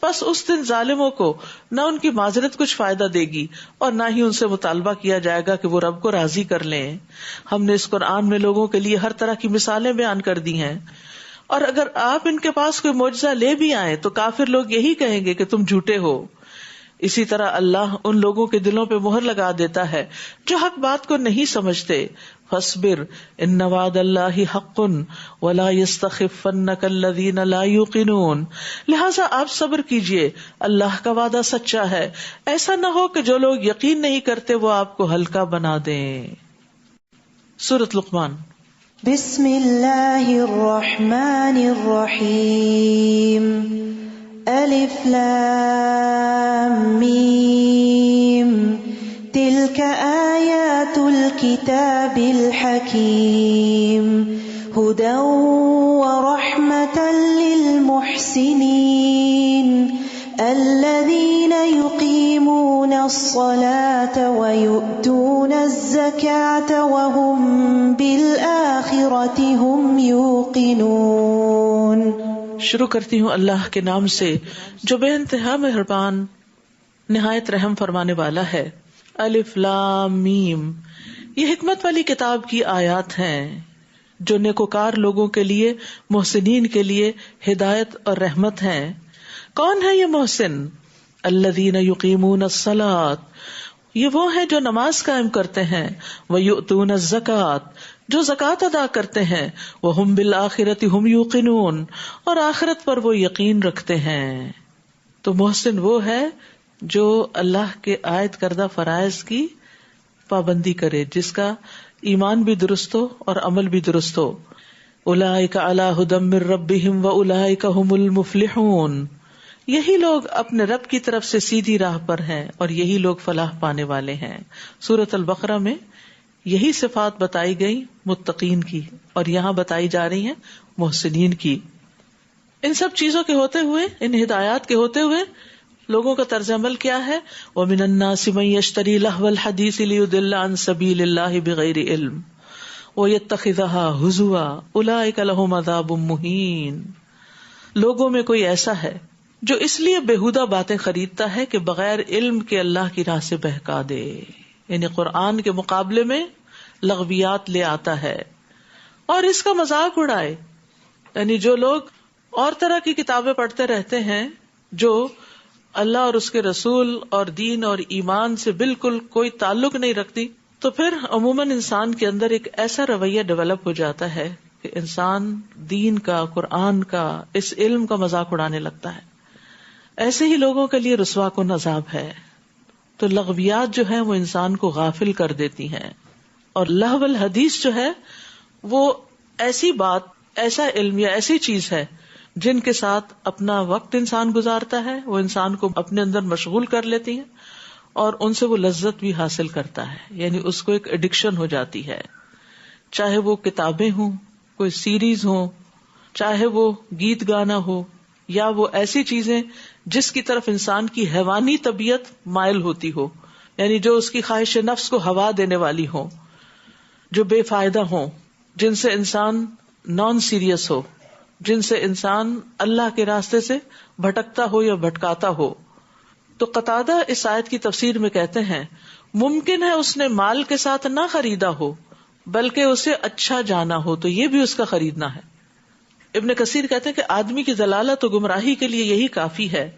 بس اس دن ظالموں کو نہ ان کی معذرت کچھ فائدہ دے گی اور نہ ہی ان سے مطالبہ کیا جائے گا کہ وہ رب کو راضی کر لیں. ہم نے اس قرآن میں لوگوں کے لیے ہر طرح کی مثالیں بیان کر دی ہیں، اور اگر آپ ان کے پاس کوئی معجزہ لے بھی آئیں تو کافر لوگ یہی کہیں گے کہ تم جھوٹے ہو. اسی طرح اللہ ان لوگوں کے دلوں پہ مہر لگا دیتا ہے جو حق بات کو نہیں سمجھتے. فاصبر ان وعد اللہ حق ولا یستخفنک الذین لا یوقنون، لہٰذا آپ صبر کیجئے، اللہ کا وعدہ سچا ہے، ایسا نہ ہو کہ جو لوگ یقین نہیں کرتے وہ آپ کو ہلکا بنا دیں. سورۃ لقمان. بسم اللہ الرحمن الرحیم. الف لام میم تلک آیات الکتاب الحکیم ہدی ورحمۃ للمحسنین الذین یقیمون الصلاة ویؤتون الزکاة وهم بالآخرۃ هم یوقنون. شروع کرتی ہوں اللہ کے نام سے جو بے انتہا مہربان نہایت رحم فرمانے والا ہے. الف لام میم، یہ حکمت والی کتاب کی آیات ہیں جو نیکوکار لوگوں کے لیے، محسنین کے لیے ہدایت اور رحمت ہیں. کون ہے یہ محسن؟ الذین یقیمون الصلاۃ، یہ وہ ہیں جو نماز قائم کرتے ہیں، ویؤتون الزکاۃ، جو زکوٰۃ ادا کرتے ہیں، وہم بالآخرۃ ہم یوقنون، اور آخرت پر وہ یقین رکھتے ہیں. تو محسن وہ ہے جو اللہ کے عائد کردہ فرائض کی پابندی کرے، جس کا ایمان بھی درست ہو اور عمل بھی درست ہو. اولئک علی ھدی من ربہم واولئک ھم المفلحون، یہی لوگ اپنے رب کی طرف سے سیدھی راہ پر ہیں اور یہی لوگ فلاح پانے والے ہیں. سورۃ البقرہ میں یہی صفات بتائی گئی متقین کی، اور یہاں بتائی جا رہی ہیں محسنین کی. ان سب چیزوں کے ہوتے ہوئے، ان ہدایات کے ہوتے ہوئے لوگوں کا طرز عمل کیا ہے؟ وَمِنَ النَّاسِ مَن يَشْتَرِي لَهْوَ الْحَدِيثِ لِيُضِلَّ عَن سَبِيلِ اللَّهِ بِغَيْرِ عِلْمٍ وَيَتَّخِذَهَا هُزُوًا أُولَٰئِكَ لَهُمْ عَذَابٌ مُّهِينٌ. لوگوں میں کوئی ایسا ہے جو اس لیے بےہودہ باتیں خریدتا ہے کہ بغیر علم کے اللہ کی راہ سے بہکا دے، یعنی قرآن کے مقابلے میں لغویات لے آتا ہے اور اس کا مذاق اڑائے. یعنی جو لوگ اور طرح کی کتابیں پڑھتے رہتے ہیں جو اللہ اور اس کے رسول اور دین اور ایمان سے بالکل کوئی تعلق نہیں رکھتی، تو پھر عموماً انسان کے اندر ایک ایسا رویہ ڈیولپ ہو جاتا ہے کہ انسان دین کا، قرآن کا، اس علم کا مذاق اڑانے لگتا ہے. ایسے ہی لوگوں کے لیے رسوا کن عذاب ہے. تو لغویات جو ہیں وہ انسان کو غافل کر دیتی ہیں، اور لہو الحدیث جو ہے وہ ایسی بات، ایسا علم یا ایسی چیز ہے جن کے ساتھ اپنا وقت انسان گزارتا ہے، وہ انسان کو اپنے اندر مشغول کر لیتی ہیں اور ان سے وہ لذت بھی حاصل کرتا ہے. یعنی اس کو ایک ایڈکشن ہو جاتی ہے، چاہے وہ کتابیں ہوں، کوئی سیریز ہوں، چاہے وہ گیت گانا ہو، یا وہ ایسی چیزیں جس کی طرف انسان کی حیوانی طبیعت مائل ہوتی ہو، یعنی جو اس کی خواہش نفس کو ہوا دینے والی ہوں، جو بے فائدہ ہوں، جن سے انسان نان سیریس ہو، جن سے انسان اللہ کے راستے سے بھٹکتا ہو یا بھٹکاتا ہو. تو قتادہ اس آیت کی تفسیر میں کہتے ہیں ممکن ہے اس نے مال کے ساتھ نہ خریدا ہو بلکہ اسے اچھا جانا ہو تو یہ بھی اس کا خریدنا ہے. ابن کثیر کہتے ہیں کہ آدمی کی ضلالت و گمراہی کے لیے یہی کافی ہے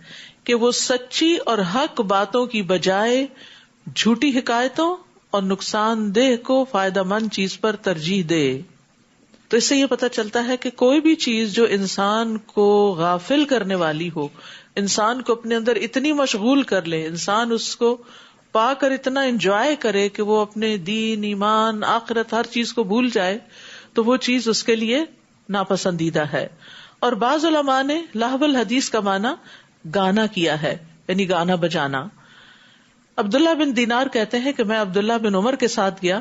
کہ وہ سچی اور حق باتوں کی بجائے جھوٹی حکایتوں اور نقصان دہ کو فائدہ مند چیز پر ترجیح دے. تو اس سے یہ پتہ چلتا ہے کہ کوئی بھی چیز جو انسان کو غافل کرنے والی ہو، انسان کو اپنے اندر اتنی مشغول کر لے، انسان اس کو پا کر اتنا انجوائے کرے کہ وہ اپنے دین، ایمان، آخرت ہر چیز کو بھول جائے، تو وہ چیز اس کے لیے ناپسندیدہ ہے. اور بعض علماء نے لہو الحدیث کا معنی گانا کیا ہے، یعنی گانا بجانا. عبداللہ بن دینار کہتے ہیں کہ میں عبداللہ بن عمر کے ساتھ گیا.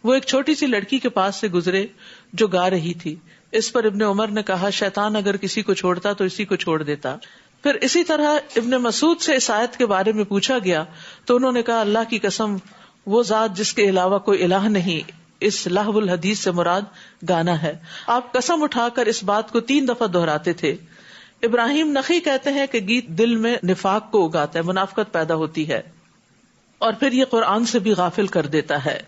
وہ ایک چھوٹی سی لڑکی کے پاس سے گزرے جو گا رہی تھی. اس پر ابن عمر نے کہا شیطان اگر کسی کو چھوڑتا تو اسی کو چھوڑ دیتا. پھر اسی طرح ابن مسعود سے اس آیت کے بارے میں پوچھا گیا تو انہوں نے کہا اللہ کی قسم وہ ذات جس کے علاوہ کوئی الہ نہیں، اس لہو الحدیث سے مراد گانا ہے. آپ قسم اٹھا کر اس بات کو 3 دفعہ دہراتے تھے. ابراہیم نخی کہتے ہیں کہ گیت دل میں نفاق کو اگاتا ہے، منافقت پیدا ہوتی ہے اور پھر یہ قرآن سے بھی غافل کر دیتا ہے.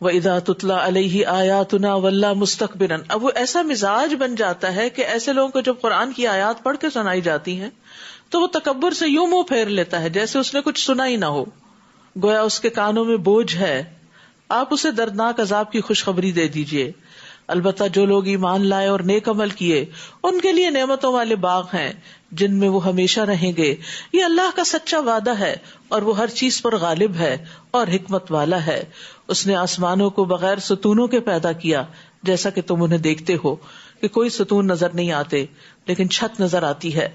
وَإِذَا تُتْلَى عَلَيْهِ آيَاتُنَا وَلَّى مُسْتَكْبِرًا. اب وہ ایسا مزاج بن جاتا ہے کہ ایسے لوگوں کو جب قرآن کی آیات پڑھ کے سنائی جاتی ہیں تو وہ تکبر سے یوں منہ پھیر لیتا ہے جیسے اس نے کچھ سنا ہی نہ ہو، گویا اس کے کانوں میں بوجھ ہے. آپ اسے دردناک عذاب کی خوشخبری دے دیجئے. البتہ جو لوگ ایمان لائے اور نیک عمل کیے ان کے لیے نعمتوں والے باغ ہیں جن میں وہ ہمیشہ رہیں گے. یہ اللہ کا سچا وعدہ ہے اور وہ ہر چیز پر غالب ہے اور حکمت والا ہے. اس نے آسمانوں کو بغیر ستونوں کے پیدا کیا جیسا کہ تم انہیں دیکھتے ہو کہ کوئی ستون نظر نہیں آتے لیکن چھت نظر آتی ہے.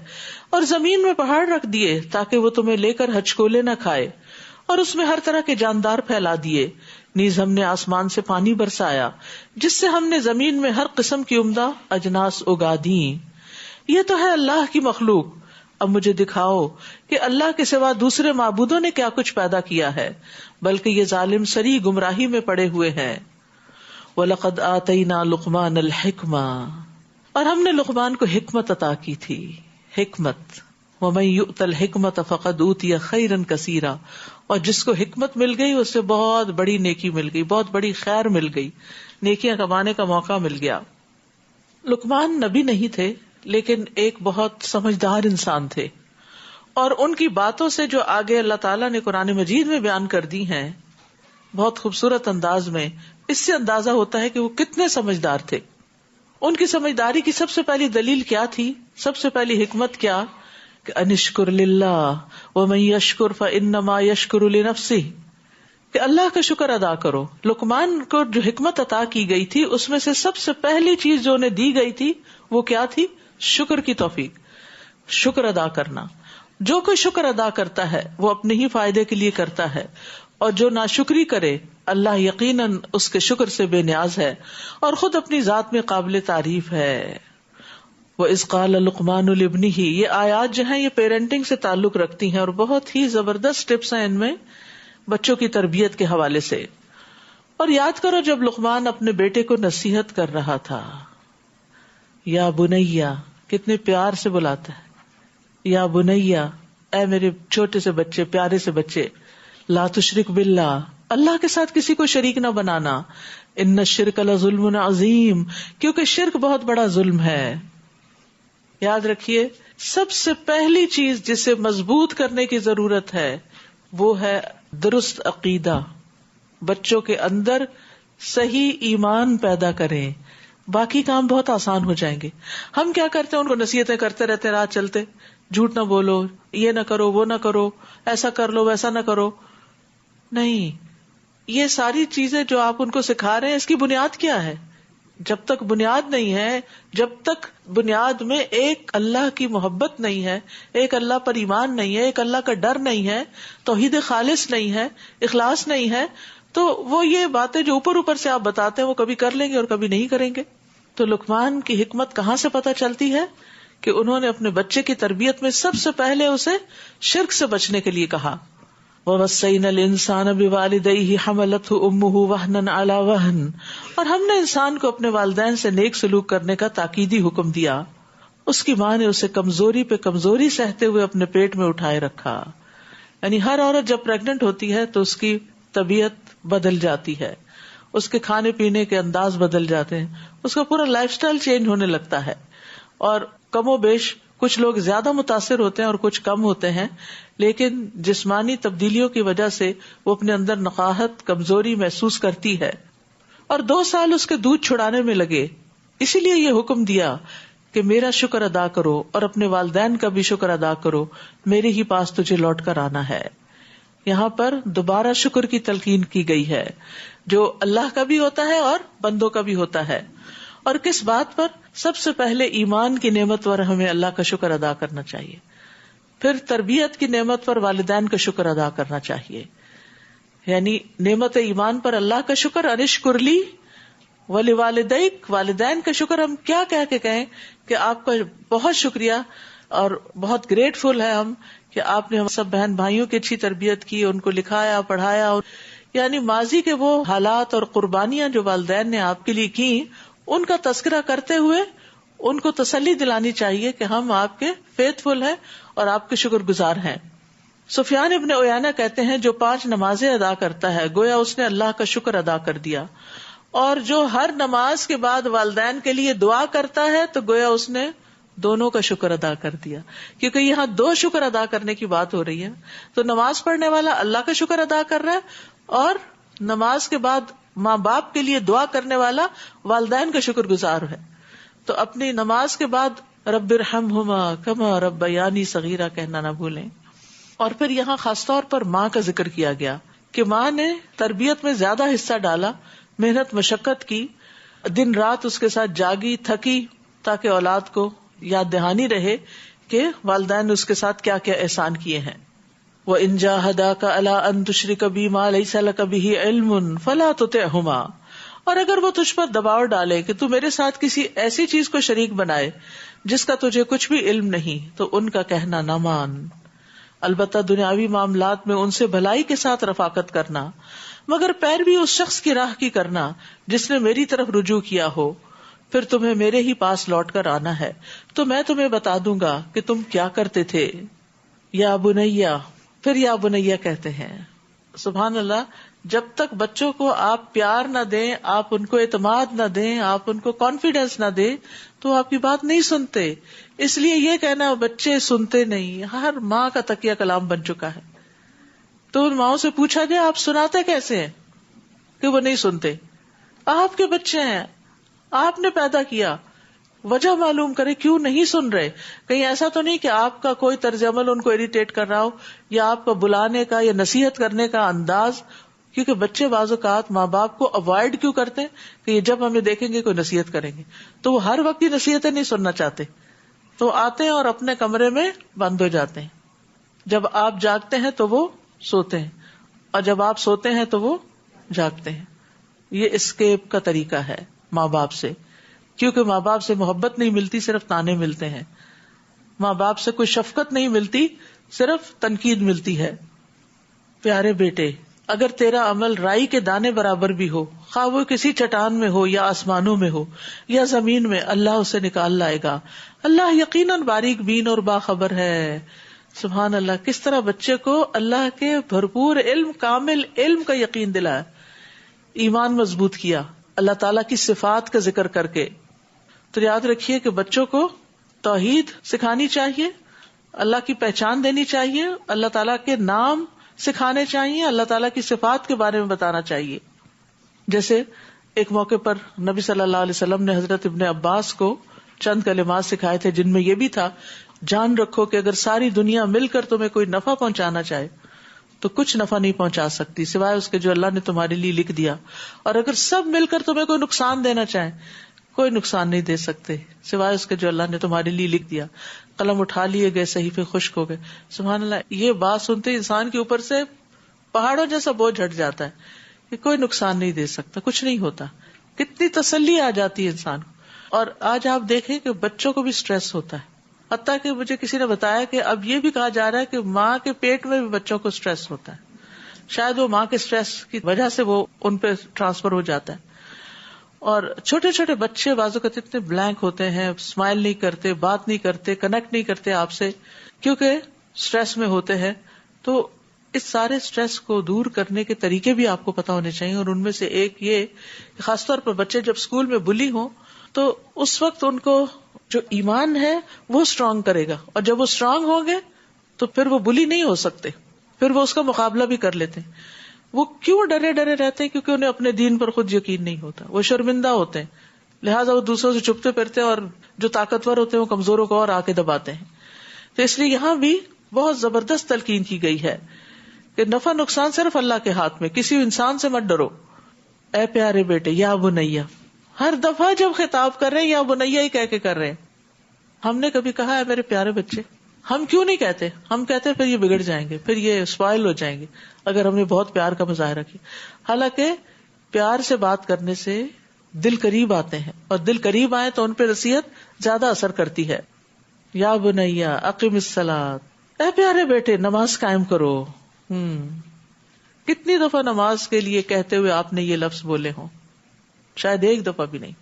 اور زمین میں پہاڑ رکھ دیے تاکہ وہ تمہیں لے کر ہچکولے نہ کھائے، اور اس میں ہر طرح کے جاندار پھیلا دیے. نیز ہم نے آسمان سے پانی برسایا جس سے ہم نے زمین میں ہر قسم کی عمدہ اجناس اگا دیں. یہ تو ہے اللہ کی مخلوق. اب مجھے دکھاؤ کہ اللہ کے سوا دوسرے معبودوں نے کیا کچھ پیدا کیا ہے، بلکہ یہ ظالم سری گمراہی میں پڑے ہوئے ہیں. وَلَقَدْ آتَيْنَا لُقْمَانَ الْحِكْمَةَ، اور ہم نے لقمان کو حکمت عطا کی تھی. حکمت وَمَن يُؤْتَ الْحِكْمَةَ فَقَدْ أُوتِيَ خَيْرًا كَثِيرًا، اور جس کو حکمت مل گئی اس سے بہت بڑی نیکی مل گئی، بہت بڑی خیر مل گئی، نیکیاں کمانے کا موقع مل گیا. لقمان نبی نہیں تھے لیکن ایک بہت سمجھدار انسان تھے، اور ان کی باتوں سے جو آگے اللہ تعالیٰ نے قرآن مجید میں بیان کر دی ہیں بہت خوبصورت انداز میں، اس سے اندازہ ہوتا ہے کہ وہ کتنے سمجھدار تھے. ان کی سمجھداری کی سب سے پہلی دلیل کیا تھی؟ سب سے پہلی حکمت کیا کہ انشکر للہ ومن یشکر فانما یشکر لنفسہ، کہ اللہ کا شکر ادا کرو. لقمان کو جو حکمت عطا کی گئی تھی اس میں سے سب سے پہلی چیز جو انہیں دی گئی تھی وہ کیا تھی؟ شکر کی توفیق، شکر ادا کرنا. جو کوئی شکر ادا کرتا ہے وہ اپنے ہی فائدے کے لیے کرتا ہے، اور جو ناشکری کرے اللہ یقیناً اس کے شکر سے بے نیاز ہے اور خود اپنی ذات میں قابل تعریف ہے. وَإِذْ قَالَ لُقْمَانُ لِابْنِهِ، یہ آیات جو ہیں یہ پیرنٹنگ سے تعلق رکھتی ہیں اور بہت ہی زبردست ٹپس ہیں ان میں بچوں کی تربیت کے حوالے سے. اور یاد کرو جب لقمان اپنے بیٹے کو نصیحت کر رہا تھا، یا بنیا، کتنے پیار سے بلاتا ہے، یا بنیا، اے میرے چھوٹے سے بچے، پیارے سے بچے. لا تشرک باللہ، اللہ کے ساتھ کسی کو شریک نہ بنانا. ان الشرک لظلم عظیم، کیونکہ شرک بہت بڑا ظلم ہے. یاد رکھیے سب سے پہلی چیز جسے مضبوط کرنے کی ضرورت ہے وہ ہے درست عقیدہ. بچوں کے اندر صحیح ایمان پیدا کریں، باقی کام بہت آسان ہو جائیں گے. ہم کیا کرتے ہیں؟ ان کو نصیحتیں کرتے رہتے رات چلتے، جھوٹ نہ بولو، یہ نہ کرو، وہ نہ کرو، ایسا کر لو، ویسا نہ کرو. نہیں، یہ ساری چیزیں جو آپ ان کو سکھا رہے ہیں اس کی بنیاد کیا ہے؟ جب تک بنیاد نہیں ہے، جب تک بنیاد میں ایک اللہ کی محبت نہیں ہے، ایک اللہ پر ایمان نہیں ہے، ایک اللہ کا ڈر نہیں ہے، توحید خالص نہیں ہے، اخلاص نہیں ہے، تو وہ یہ باتیں جو اوپر اوپر سے آپ بتاتے ہیں وہ کبھی کر لیں گے اور کبھی نہیں کریں گے. تو لقمان کی حکمت کہاں سے پتہ چلتی ہے؟ کہ انہوں نے اپنے بچے کی تربیت میں سب سے پہلے اسے شرک سے بچنے کے لیے کہا. وَوَصَّيْنَا الْإِنسَانَ بِوَالِدَيْهِ حَمَلَتْهُ أُمُّهُ وَهْنًا عَلَى وَهْنٍ، اور ہم نے انسان کو اپنے والدین سے نیک سلوک کرنے کا تاکیدی حکم دیا. اس کی ماں نے اسے کمزوری پہ کمزوری سہتے ہوئے اپنے پیٹ میں اٹھائے رکھا. یعنی ہر عورت جب پریگننٹ ہوتی ہے تو اس کی طبیعت بدل جاتی ہے، اس کے کھانے پینے کے انداز بدل جاتے ہیں، اس کا پورا لائف سٹائل چینج ہونے لگتا ہے. اور کم و بیش کچھ لوگ زیادہ متاثر ہوتے ہیں اور کچھ کم ہوتے ہیں، لیکن جسمانی تبدیلیوں کی وجہ سے وہ اپنے اندر نقاہت، کمزوری محسوس کرتی ہے. اور 2 سال اس کے دودھ چھڑانے میں لگے. اسی لیے یہ حکم دیا کہ میرا شکر ادا کرو اور اپنے والدین کا بھی شکر ادا کرو، میرے ہی پاس تجھے لوٹ کر آنا ہے. یہاں پر دوبارہ شکر کی تلقین کی گئی ہے جو اللہ کا بھی ہوتا ہے اور بندوں کا بھی ہوتا ہے. اور کس بات پر؟ سب سے پہلے ایمان کی نعمت پر ہمیں اللہ کا شکر ادا کرنا چاہیے پھر تربیت کی نعمت پر والدین کا شکر ادا کرنا چاہیے، یعنی نعمت ایمان پر اللہ کا شکر، انشکر لی ولوالدیک، والدین کا شکر ہم کیا کہہ کے کہیں کہ آپ کا بہت شکریہ اور بہت گریٹفل ہے ہم کہ آپ نے ہم سب بہن بھائیوں کی اچھی تربیت کی، ان کو لکھایا پڑھایا، اور یعنی ماضی کے وہ حالات اور قربانیاں جو والدین نے آپ کے لیے کی ان کا تذکرہ کرتے ہوئے ان کو تسلی دلانی چاہیے کہ ہم آپ کے فیتھفل ہیں اور آپ کے شکر گزار ہیں۔ سفیان ابن عیینہ کہتے ہیں جو 5 نمازیں ادا کرتا ہے گویا اس نے اللہ کا شکر ادا کر دیا، اور جو ہر نماز کے بعد والدین کے لیے دعا کرتا ہے تو گویا اس نے دونوں کا شکر ادا کر دیا، کیونکہ یہاں 2 شکر ادا کرنے کی بات ہو رہی ہے۔ تو نماز پڑھنے والا اللہ کا شکر ادا کر رہا ہے، اور نماز کے بعد ماں باپ کے لیے دعا کرنے والا والدین کا شکر گزار ہے۔ تو اپنی نماز کے بعد رب ارحمہما کما ربیانی صغیرہ کہنا نہ بھولیں۔ اور پھر یہاں خاص طور پر ماں کا ذکر کیا گیا کہ ماں نے تربیت میں زیادہ حصہ ڈالا، محنت مشقت کی، دن رات اس کے ساتھ جاگی تھکی تاکہ اولاد کو یاد دہانی رہے کہ والدین نے اس کے ساتھ کیا کیا احسان کیے ہیں۔ وَإِن جَاهَدَاكَ عَلَىٰ أَن تُشْرِكَ بِي مَا لَيْسَ لَكَ بِهِ عِلْمٌ فَلَا تُطِعْهُمَا، اور اگر وہ تجھ پر دباؤ ڈالے کہ تو میرے ساتھ کسی ایسی چیز کو شریک بنائے جس کا تجھے کچھ بھی علم نہیں تو ان کا کہنا نہ مان، البتہ دنیاوی معاملات میں ان سے بھلائی کے ساتھ رفاقت کرنا، مگر پیروی اس شخص کی راہ کی کرنا جس نے میری طرف رجوع کیا ہو، پھر تمہیں میرے ہی پاس لوٹ کر آنا ہے تو میں تمہیں بتا دوں گا کہ تم کیا کرتے تھے۔ یا بنیا، پھر یا بنیا کہتے ہیں۔ سبحان اللہ، جب تک بچوں کو آپ پیار نہ دیں، آپ ان کو اعتماد نہ دیں، آپ ان کو کانفیڈینس نہ دیں تو آپ کی بات نہیں سنتے۔ اس لیے یہ کہنا بچے سنتے نہیں ہر ماں کا تکیہ کلام بن چکا ہے۔ تو ان ماؤں سے پوچھا جائے آپ سناتے کیسے ہیں کہ وہ نہیں سنتے؟ آپ کے بچے ہیں، آپ نے پیدا کیا، وجہ معلوم کرے کیوں نہیں سن رہے۔ کہیں ایسا تو نہیں کہ آپ کا کوئی طرز عمل ان کو اریٹیٹ کر رہا ہو، یا آپ کا بلانے کا یا نصیحت کرنے کا انداز، کیونکہ بچے بعض اوقات ماں باپ کو اوائڈ کیوں کرتے ہیں کہ یہ جب ہمیں دیکھیں گے کوئی نصیحت کریں گے تو وہ ہر وقت کی نصیحتیں نہیں سننا چاہتے، تو آتے ہیں اور اپنے کمرے میں بند ہو جاتے ہیں۔ جب آپ جاگتے ہیں تو وہ سوتے ہیں، اور جب آپ سوتے ہیں تو وہ جاگتے ہیں۔ یہ اسکیپ کا طریقہ ہے ماں باپ سے، کیونکہ ماں باپ سے محبت نہیں ملتی، صرف تانے ملتے ہیں۔ ماں باپ سے کوئی شفقت نہیں ملتی، صرف تنقید ملتی ہے۔ پیارے بیٹے، اگر تیرا عمل رائی کے دانے برابر بھی ہو، خواہ وہ کسی چٹان میں ہو یا آسمانوں میں ہو یا زمین میں، اللہ اسے نکال لائے گا۔ اللہ یقیناً باریک بین اور باخبر ہے۔ سبحان اللہ، کس طرح بچے کو اللہ کے بھرپور علم، کامل علم کا یقین دلایا، ایمان مضبوط کیا اللہ تعالیٰ کی صفات کا ذکر کر کے۔ تو یاد رکھیے کہ بچوں کو توحید سکھانی چاہیے، اللہ کی پہچان دینی چاہیے، اللہ تعالیٰ کے نام سکھانے چاہیے، اللہ تعالیٰ کی صفات کے بارے میں بتانا چاہیے۔ جیسے ایک موقع پر نبی صلی اللہ علیہ وسلم نے حضرت ابن عباس کو چند کلمات سکھائے تھے، جن میں یہ بھی تھا، جان رکھو کہ اگر ساری دنیا مل کر تمہیں کوئی نفع پہنچانا چاہے تو کچھ نفع نہیں پہنچا سکتی سوائے اس کے جو اللہ نے تمہارے لیے لکھ دیا، اور اگر سب مل کر تمہیں کوئی نقصان دینا چاہے کوئی نقصان نہیں دے سکتے سوائے اس کے جو اللہ نے تمہارے لیے لکھ دیا۔ قلم اٹھا لیے گئے، صحیفے خشک ہو گئے۔ سبحان اللہ، یہ بات سنتے انسان کے اوپر سے پہاڑوں جیسا بوجھ ہٹ جاتا ہے کہ کوئی نقصان نہیں دے سکتا، کچھ نہیں ہوتا۔ کتنی تسلی آ جاتی ہے انسان کو۔ اور آج آپ دیکھیں کہ بچوں کو بھی سٹریس ہوتا ہے، حتیٰ کہ مجھے کسی نے بتایا کہ اب یہ بھی کہا جا رہا ہے کہ ماں کے پیٹ میں بھی بچوں کو سٹریس ہوتا ہے، شاید وہ ماں کے سٹریس کی وجہ سے وہ ان پہ ٹرانسفر ہو جاتا ہے۔ اور چھوٹے چھوٹے بچے بعض اوقات اتنے بلینک ہوتے ہیں، اسمائل نہیں کرتے، بات نہیں کرتے، کنیکٹ نہیں کرتے آپ سے، کیونکہ سٹریس میں ہوتے ہیں۔ تو اس سارے سٹریس کو دور کرنے کے طریقے بھی آپ کو پتا ہونے چاہیے، اور ان میں سے ایک یہ کہ خاص طور پر بچے جب اسکول میں بلی ہوں تو اس وقت ان کو جو ایمان ہے وہ اسٹرانگ کرے گا، اور جب وہ اسٹرانگ ہوں گے تو پھر وہ بلی نہیں ہو سکتے، پھر وہ اس کا مقابلہ بھی کر لیتے ہیں۔ وہ کیوں ڈرے ڈرے رہتے ہیں؟ کیونکہ انہیں اپنے دین پر خود یقین نہیں ہوتا، وہ شرمندہ ہوتے ہیں، لہٰذا وہ دوسروں سے چھپتے پھرتے ہیں، اور جو طاقتور ہوتے ہیں وہ کمزوروں کو اور آ کے دباتے ہیں۔ تو اس لیے یہاں بھی بہت زبردست تلقین کی گئی ہے کہ نفع نقصان صرف اللہ کے ہاتھ میں، کسی انسان سے مت ڈرو۔ اے پیارے بیٹے، یا بنیا، ہر دفعہ جب خطاب کر رہے ہیں یا بنیا ہی کہہ کے کر رہے ہیں۔ ہم نے کبھی کہا ہے میرے پیارے بچے؟ ہم کیوں نہیں کہتے؟ ہم کہتے پھر یہ بگڑ جائیں گے، پھر یہ اسپائل ہو جائیں گے اگر ہم نے بہت پیار کا مظاہرہ کیا. حالانکہ پیار سے بات کرنے سے دل قریب آتے ہیں، اور دل قریب آئے تو ان پہ نصیحت زیادہ اثر کرتی ہے. یا بنیا اقم الصلاۃ، اے پیارے بیٹے نماز قائم کرو. کتنی دفعہ نماز کے لیے کہتے ہوئے آپ نے یہ لفظ بولے ہوں؟ شاید ایک دفعہ بھی نہیں.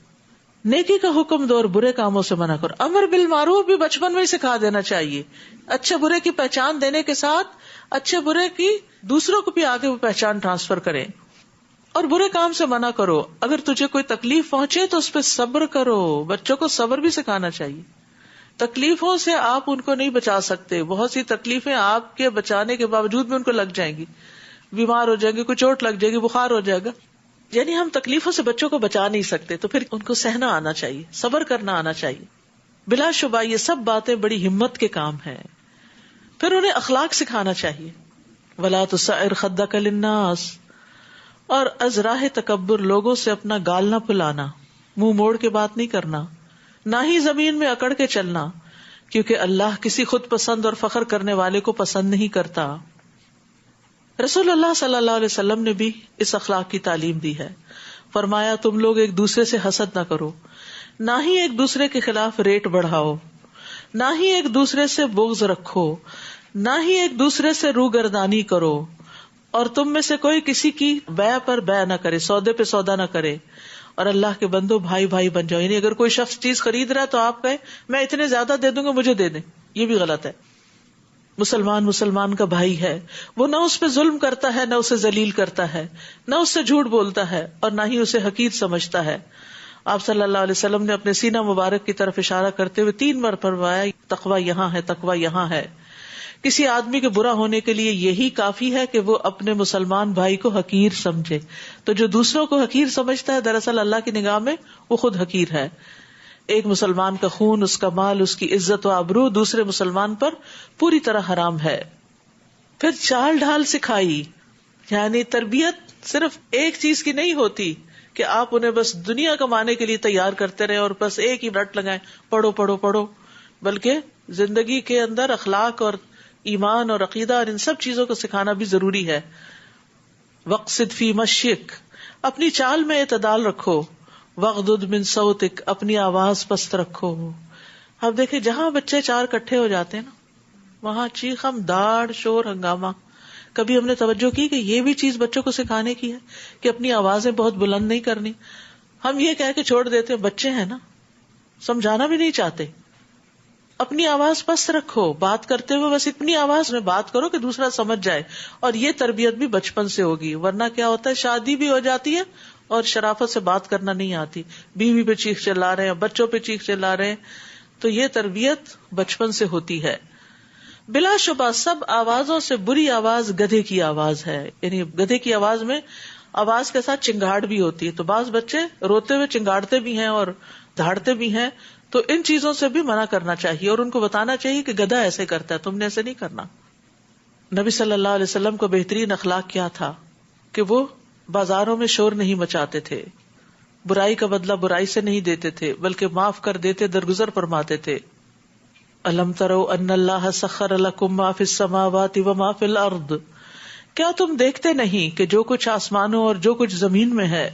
نیکی کا حکم دو اور برے کاموں سے منع کرو. امر بالمعروف بھی بچپن میں ہی سکھا دینا چاہیے. اچھے برے کی پہچان دینے کے ساتھ اچھے برے کی دوسروں کو بھی آگے وہ پہچان ٹرانسفر کریں. اور برے کام سے منع کرو. اگر تجھے کوئی تکلیف پہنچے تو اس پہ صبر کرو. بچوں کو صبر بھی سکھانا چاہیے. تکلیفوں سے آپ ان کو نہیں بچا سکتے. بہت سی تکلیفیں آپ کے بچانے کے باوجود بھی ان کو لگ جائیں گی. بیمار ہو جائیں گے، کوئی چوٹ لگ جائے گی، بخار ہو جائے گا. یعنی ہم تکلیفوں سے بچوں کو بچا نہیں سکتے، تو پھر ان کو سہنا آنا چاہیے، صبر کرنا آنا چاہیے. بلا شبہ یہ سب باتیں بڑی ہمت کے کام ہیں. پھر انہیں اخلاق سکھانا چاہیے. ولا تصعر خدک للناس، اور از راہ تکبر لوگوں سے اپنا گال نہ پھلانا، منہ موڑ کے بات نہیں کرنا، نہ ہی زمین میں اکڑ کے چلنا، کیونکہ اللہ کسی خود پسند اور فخر کرنے والے کو پسند نہیں کرتا. رسول اللہ صلی اللہ علیہ وسلم نے بھی اس اخلاق کی تعلیم دی ہے. فرمایا تم لوگ ایک دوسرے سے حسد نہ کرو، نہ ہی ایک دوسرے کے خلاف ریٹ بڑھاؤ، نہ ہی ایک دوسرے سے بغض رکھو، نہ ہی ایک دوسرے سے روگردانی کرو، اور تم میں سے کوئی کسی کی بیع پر بیع نہ کرے، سودے پہ سودا نہ کرے. اور اللہ کے بندو بھائی بھائی بن جاؤ. یعنی اگر کوئی شخص چیز خرید رہا ہے تو آپ کہیں میں اتنے زیادہ دے دوں گا، مجھے دے دیں. یہ بھی غلط ہے. مسلمان کا بھائی ہے، وہ نہ اس پہ ظلم کرتا ہے، نہ اسے ذلیل کرتا ہے، نہ اس سے جھوٹ بولتا ہے، اور نہ ہی اسے حقیر سمجھتا ہے. آپ صلی اللہ علیہ وسلم نے اپنے سینہ مبارک کی طرف اشارہ کرتے ہوئے 3 بار فرمایا تقوی یہاں ہے، تقوی یہاں ہے. کسی آدمی کے برا ہونے کے لیے یہی کافی ہے کہ وہ اپنے مسلمان بھائی کو حقیر سمجھے. تو جو دوسروں کو حقیر سمجھتا ہے دراصل اللہ کی نگاہ میں وہ خود حقیر ہے. ایک مسلمان کا خون، اس کا مال، اس کی عزت و آبرو دوسرے مسلمان پر پوری طرح حرام ہے. پھر چال ڈھال سکھائی. یعنی تربیت صرف ایک چیز کی نہیں ہوتی کہ آپ انہیں بس دنیا کمانے کے لیے تیار کرتے رہے اور بس ایک ہی رٹ لگائیں پڑھو پڑھو پڑھو، بلکہ زندگی کے اندر اخلاق اور ایمان اور عقیدہ اور ان سب چیزوں کو سکھانا بھی ضروری ہے. وقصد فی مشیک، اپنی چال میں اعتدال رکھو. وغضض من صوتک، اپنی آواز پست رکھو. اب دیکھیں جہاں بچے 4 اکٹھے ہو جاتے ہیں نا، وہاں چیخم داڑ شور ہنگامہ. کبھی ہم نے توجہ کی کہ یہ بھی چیز بچوں کو سکھانے کی ہے کہ اپنی آوازیں بہت بلند نہیں کرنی. ہم یہ کہہ کے چھوڑ دیتے ہیں، بچے ہیں نا، سمجھانا بھی نہیں چاہتے. اپنی آواز پست رکھو. بات کرتے ہوئے بس اتنی آواز میں بات کرو کہ دوسرا سمجھ جائے. اور یہ تربیت بھی بچپن سے ہوگی، ورنہ کیا ہوتا ہے شادی بھی ہو جاتی ہے اور شرافت سے بات کرنا نہیں آتی، بیوی پہ چیخ چلا رہے ہیں، بچوں پہ چیخ چلا رہے ہیں. تو یہ تربیت بچپن سے ہوتی ہے. بلا شبہ سب آوازوں سے بری آواز گدھے کی آواز ہے. یعنی گدھے کی آواز میں آواز کے ساتھ چنگاڑ بھی ہوتی ہے. تو بعض بچے روتے ہوئے چنگاڑتے بھی ہیں اور دھاڑتے بھی ہیں. تو ان چیزوں سے بھی منع کرنا چاہیے اور ان کو بتانا چاہیے کہ گدھا ایسے کرتا ہے، تم نے ایسے نہیں کرنا. نبی صلی اللہ علیہ وسلم کو بہترین اخلاق کیا تھا کہ وہ بازاروں میں شور نہیں مچاتے تھے، برائی کا بدلہ برائی سے نہیں دیتے تھے، بلکہ معاف کر دیتے، درگزر فرماتے تھے. الم تروا ان اللہ سخر لکم ما فی السماوات و ما فی الارض، کیا تم دیکھتے نہیں کہ جو کچھ آسمانوں اور جو کچھ زمین میں ہے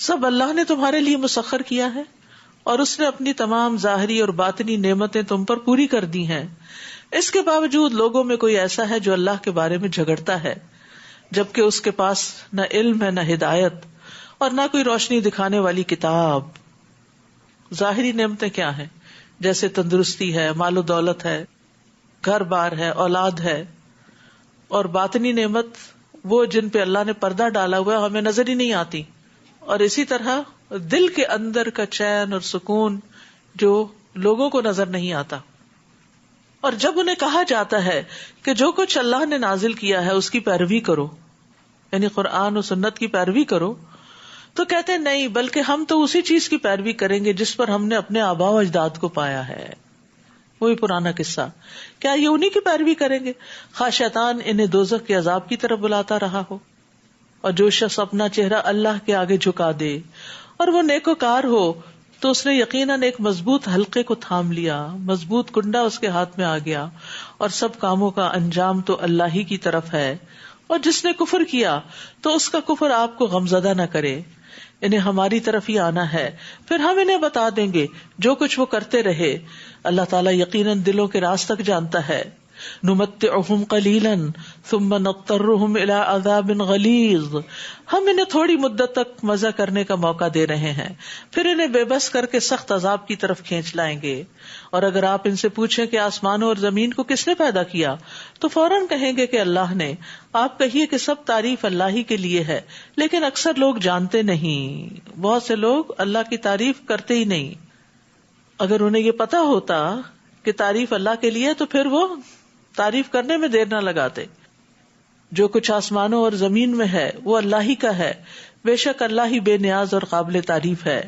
سب اللہ نے تمہارے لیے مسخر کیا ہے، اور اس نے اپنی تمام ظاہری اور باطنی نعمتیں تم پر پوری کر دی ہیں. اس کے باوجود لوگوں میں کوئی ایسا ہے جو اللہ کے بارے میں جھگڑتا ہے، جبکہ اس کے پاس نہ علم ہے، نہ ہدایت، اور نہ کوئی روشنی دکھانے والی کتاب. ظاہری نعمتیں کیا ہیں؟ جیسے تندرستی ہے، مال و دولت ہے، گھر بار ہے، اولاد ہے. اور باطنی نعمت وہ جن پہ اللہ نے پردہ ڈالا ہوا ہے، ہمیں نظر ہی نہیں آتی. اور اسی طرح دل کے اندر کا چین اور سکون جو لوگوں کو نظر نہیں آتا. اور جب انہیں کہا جاتا ہے کہ جو کچھ اللہ نے نازل کیا ہے اس کی پیروی کرو، یعنی قرآن و سنت کی پیروی کرو، تو کہتے نہیں، بلکہ ہم تو اسی چیز کی پیروی کریں گے جس پر ہم نے اپنے آباء و اجداد کو پایا ہے. وہی پرانا قصہ. کیا یہ انہی کی پیروی کریں گے خواہ شیطان انہیں دوزخ کے عذاب کی طرف بلاتا رہا ہو؟ اور جو شخص اپنا چہرہ اللہ کے آگے جھکا دے اور وہ نیکوکار ہو تو اس نے یقیناً ایک مضبوط حلقے کو تھام لیا، مضبوط کنڈا اس کے ہاتھ میں آ گیا، اور سب کاموں کا انجام تو اللہ ہی کی طرف ہے۔ اور جس نے کفر کیا تو اس کا کفر آپ کو غمزدہ نہ کرے، انہیں ہماری طرف ہی آنا ہے، پھر ہم انہیں بتا دیں گے جو کچھ وہ کرتے رہے۔ اللہ تعالیٰ یقیناً دلوں کے راز تک جانتا ہے۔ نمتعہم قلیلا ثم نضطرہم الی عذاب غلیظ، ہم انہیں تھوڑی مدت تک مزہ کرنے کا موقع دے رہے ہیں، پھر انہیں بے بس کر کے سخت عذاب کی طرف کھینچ لائیں گے۔ اور اگر آپ ان سے پوچھیں کہ آسمانوں اور زمین کو کس نے پیدا کیا تو فوراً کہیں گے کہ اللہ نے۔ آپ کہیے کہ سب تعریف اللہ ہی کے لیے ہے، لیکن اکثر لوگ جانتے نہیں۔ بہت سے لوگ اللہ کی تعریف کرتے ہی نہیں۔ اگر انہیں یہ پتا ہوتا کہ تعریف اللہ کے لیے تو پھر وہ تعریف کرنے میں دیر نہ لگاتے۔ جو کچھ آسمانوں اور زمین میں ہے وہ اللہ ہی کا ہے، بے شک اللہ ہی بے نیاز اور قابل تعریف ہے۔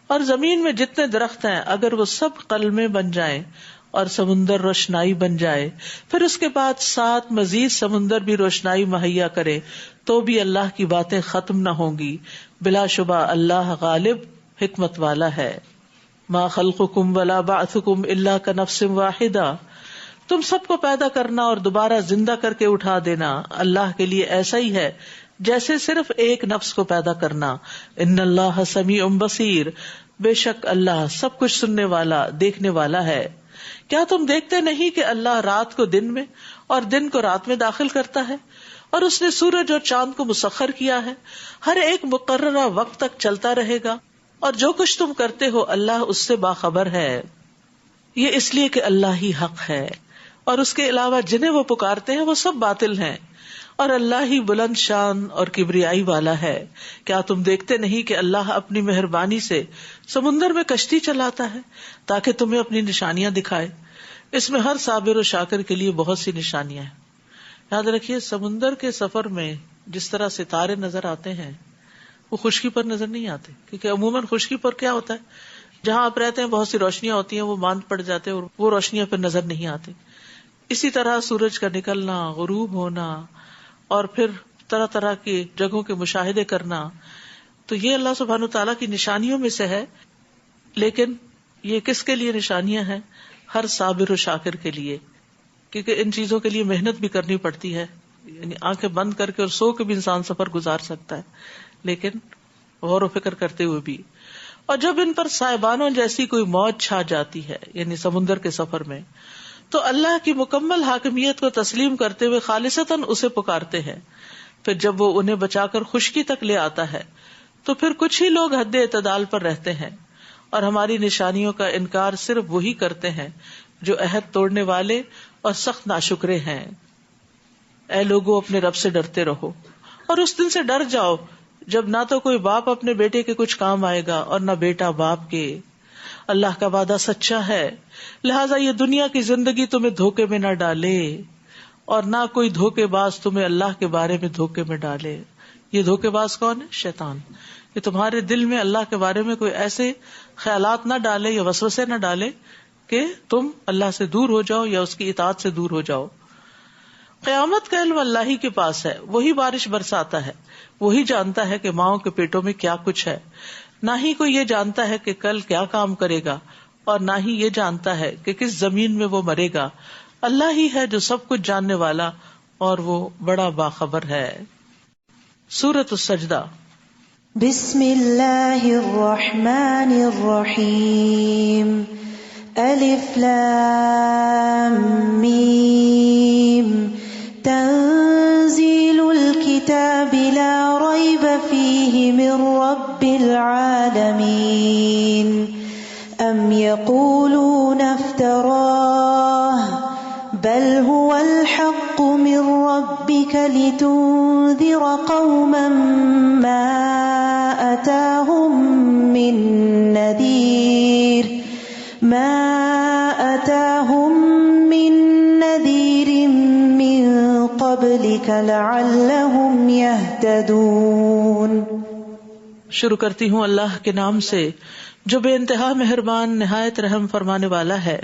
اور زمین میں جتنے درخت ہیں اگر وہ سب قلمیں بن جائیں اور سمندر روشنائی بن جائے، پھر اس کے بعد 7 مزید سمندر بھی روشنائی مہیا کرے، تو بھی اللہ کی باتیں ختم نہ ہوں گی۔ بلا شبہ اللہ غالب حکمت والا ہے۔ ما خلقکم ولا بعثکم الا کنفس واحدہ، تم سب کو پیدا کرنا اور دوبارہ زندہ کر کے اٹھا دینا اللہ کے لیے ایسا ہی ہے جیسے صرف ایک نفس کو پیدا کرنا۔ ان اللہ سمیع بصیر، بے شک اللہ سب کچھ سننے والا دیکھنے والا ہے۔ کیا تم دیکھتے نہیں کہ اللہ رات کو دن میں اور دن کو رات میں داخل کرتا ہے، اور اس نے سورج اور چاند کو مسخر کیا ہے، ہر ایک مقررہ وقت تک چلتا رہے گا، اور جو کچھ تم کرتے ہو اللہ اس سے باخبر ہے۔ یہ اس لیے کہ اللہ ہی حق ہے، اور اس کے علاوہ جنہیں وہ پکارتے ہیں وہ سب باطل ہیں، اور اللہ ہی بلند شان اور کبریائی والا ہے۔ کیا تم دیکھتے نہیں کہ اللہ اپنی مہربانی سے سمندر میں کشتی چلاتا ہے تاکہ تمہیں اپنی نشانیاں دکھائے؟ اس میں ہر صابر و شاکر کے لیے بہت سی نشانیاں ہیں۔ یاد رکھیے سمندر کے سفر میں جس طرح ستارے نظر آتے ہیں وہ خشکی پر نظر نہیں آتے، کیونکہ عموماً خشکی پر کیا ہوتا ہے، جہاں آپ رہتے ہیں بہت سی روشنیاں ہوتی ہیں، وہ ماند پڑ جاتے ہیں اور وہ روشنیاں پھر نظر نہیں آتی۔ اسی طرح سورج کا نکلنا، غروب ہونا، اور پھر طرح طرح کی جگہوں کے مشاہدے کرنا، تو یہ اللہ سبحانہ وتعالیٰ کی نشانیوں میں سے ہے۔ لیکن یہ کس کے لیے نشانیاں ہیں؟ ہر صابر و شاکر کے لیے، کیونکہ ان چیزوں کے لیے محنت بھی کرنی پڑتی ہے، یعنی آنکھیں بند کر کے اور سو کے بھی انسان سفر گزار سکتا ہے، لیکن غور و فکر کرتے ہوئے بھی۔ اور جب ان پر سائبانوں جیسی کوئی موت چھا جاتی ہے، یعنی سمندر کے سفر میں، تو اللہ کی مکمل حاکمیت کو تسلیم کرتے ہوئے خالصتاً اسے پکارتے ہیں۔ پھر جب وہ انہیں بچا کر خشکی تک لے آتا ہے تو پھر کچھ ہی لوگ حد اعتدال پر رہتے ہیں، اور ہماری نشانیوں کا انکار صرف وہی کرتے ہیں جو عہد توڑنے والے اور سخت ناشکرے ہیں۔ اے لوگو اپنے رب سے ڈرتے رہو، اور اس دن سے ڈر جاؤ جب نہ تو کوئی باپ اپنے بیٹے کے کچھ کام آئے گا اور نہ بیٹا باپ کے۔ اللہ کا وعدہ سچا ہے، لہٰذا یہ دنیا کی زندگی تمہیں دھوکے میں نہ ڈالے، اور نہ کوئی دھوکے باز تمہیں اللہ کے بارے میں دھوکے میں ڈالے۔ یہ دھوکے باز کون ہے؟ شیطان۔ کہ تمہارے دل میں اللہ کے بارے میں کوئی ایسے خیالات نہ ڈالے یا وسوسے نہ ڈالے کہ تم اللہ سے دور ہو جاؤ یا اس کی اطاعت سے دور ہو جاؤ۔ قیامت کا علم اللہ ہی کے پاس ہے، وہی بارش برساتا ہے، وہی جانتا ہے کہ ماؤں کے پیٹوں میں کیا کچھ ہے۔ نہ ہی کوئی یہ جانتا ہے کہ کل کیا کام کرے گا، اور نہ ہی یہ جانتا ہے کہ کس زمین میں وہ مرے گا۔ اللہ ہی ہے جو سب کچھ جاننے والا اور وہ بڑا باخبر ہے۔ سورۃ السجدہ۔ بسم اللہ الرحمن الرحیم۔ الف لام میم۔ تنزیل الکتاب لا ریب فیہ من رب العالمین۔ ام یقولون افتراہ بل هو الحق من ربك لتنذر قوما ما أتاهم من نذير من قبلك لعلهم يهتدون۔ شروع کرتی ہوں اللہ کے نام سے جو بے انتہا مہربان نہایت رحم فرمانے والا ہے۔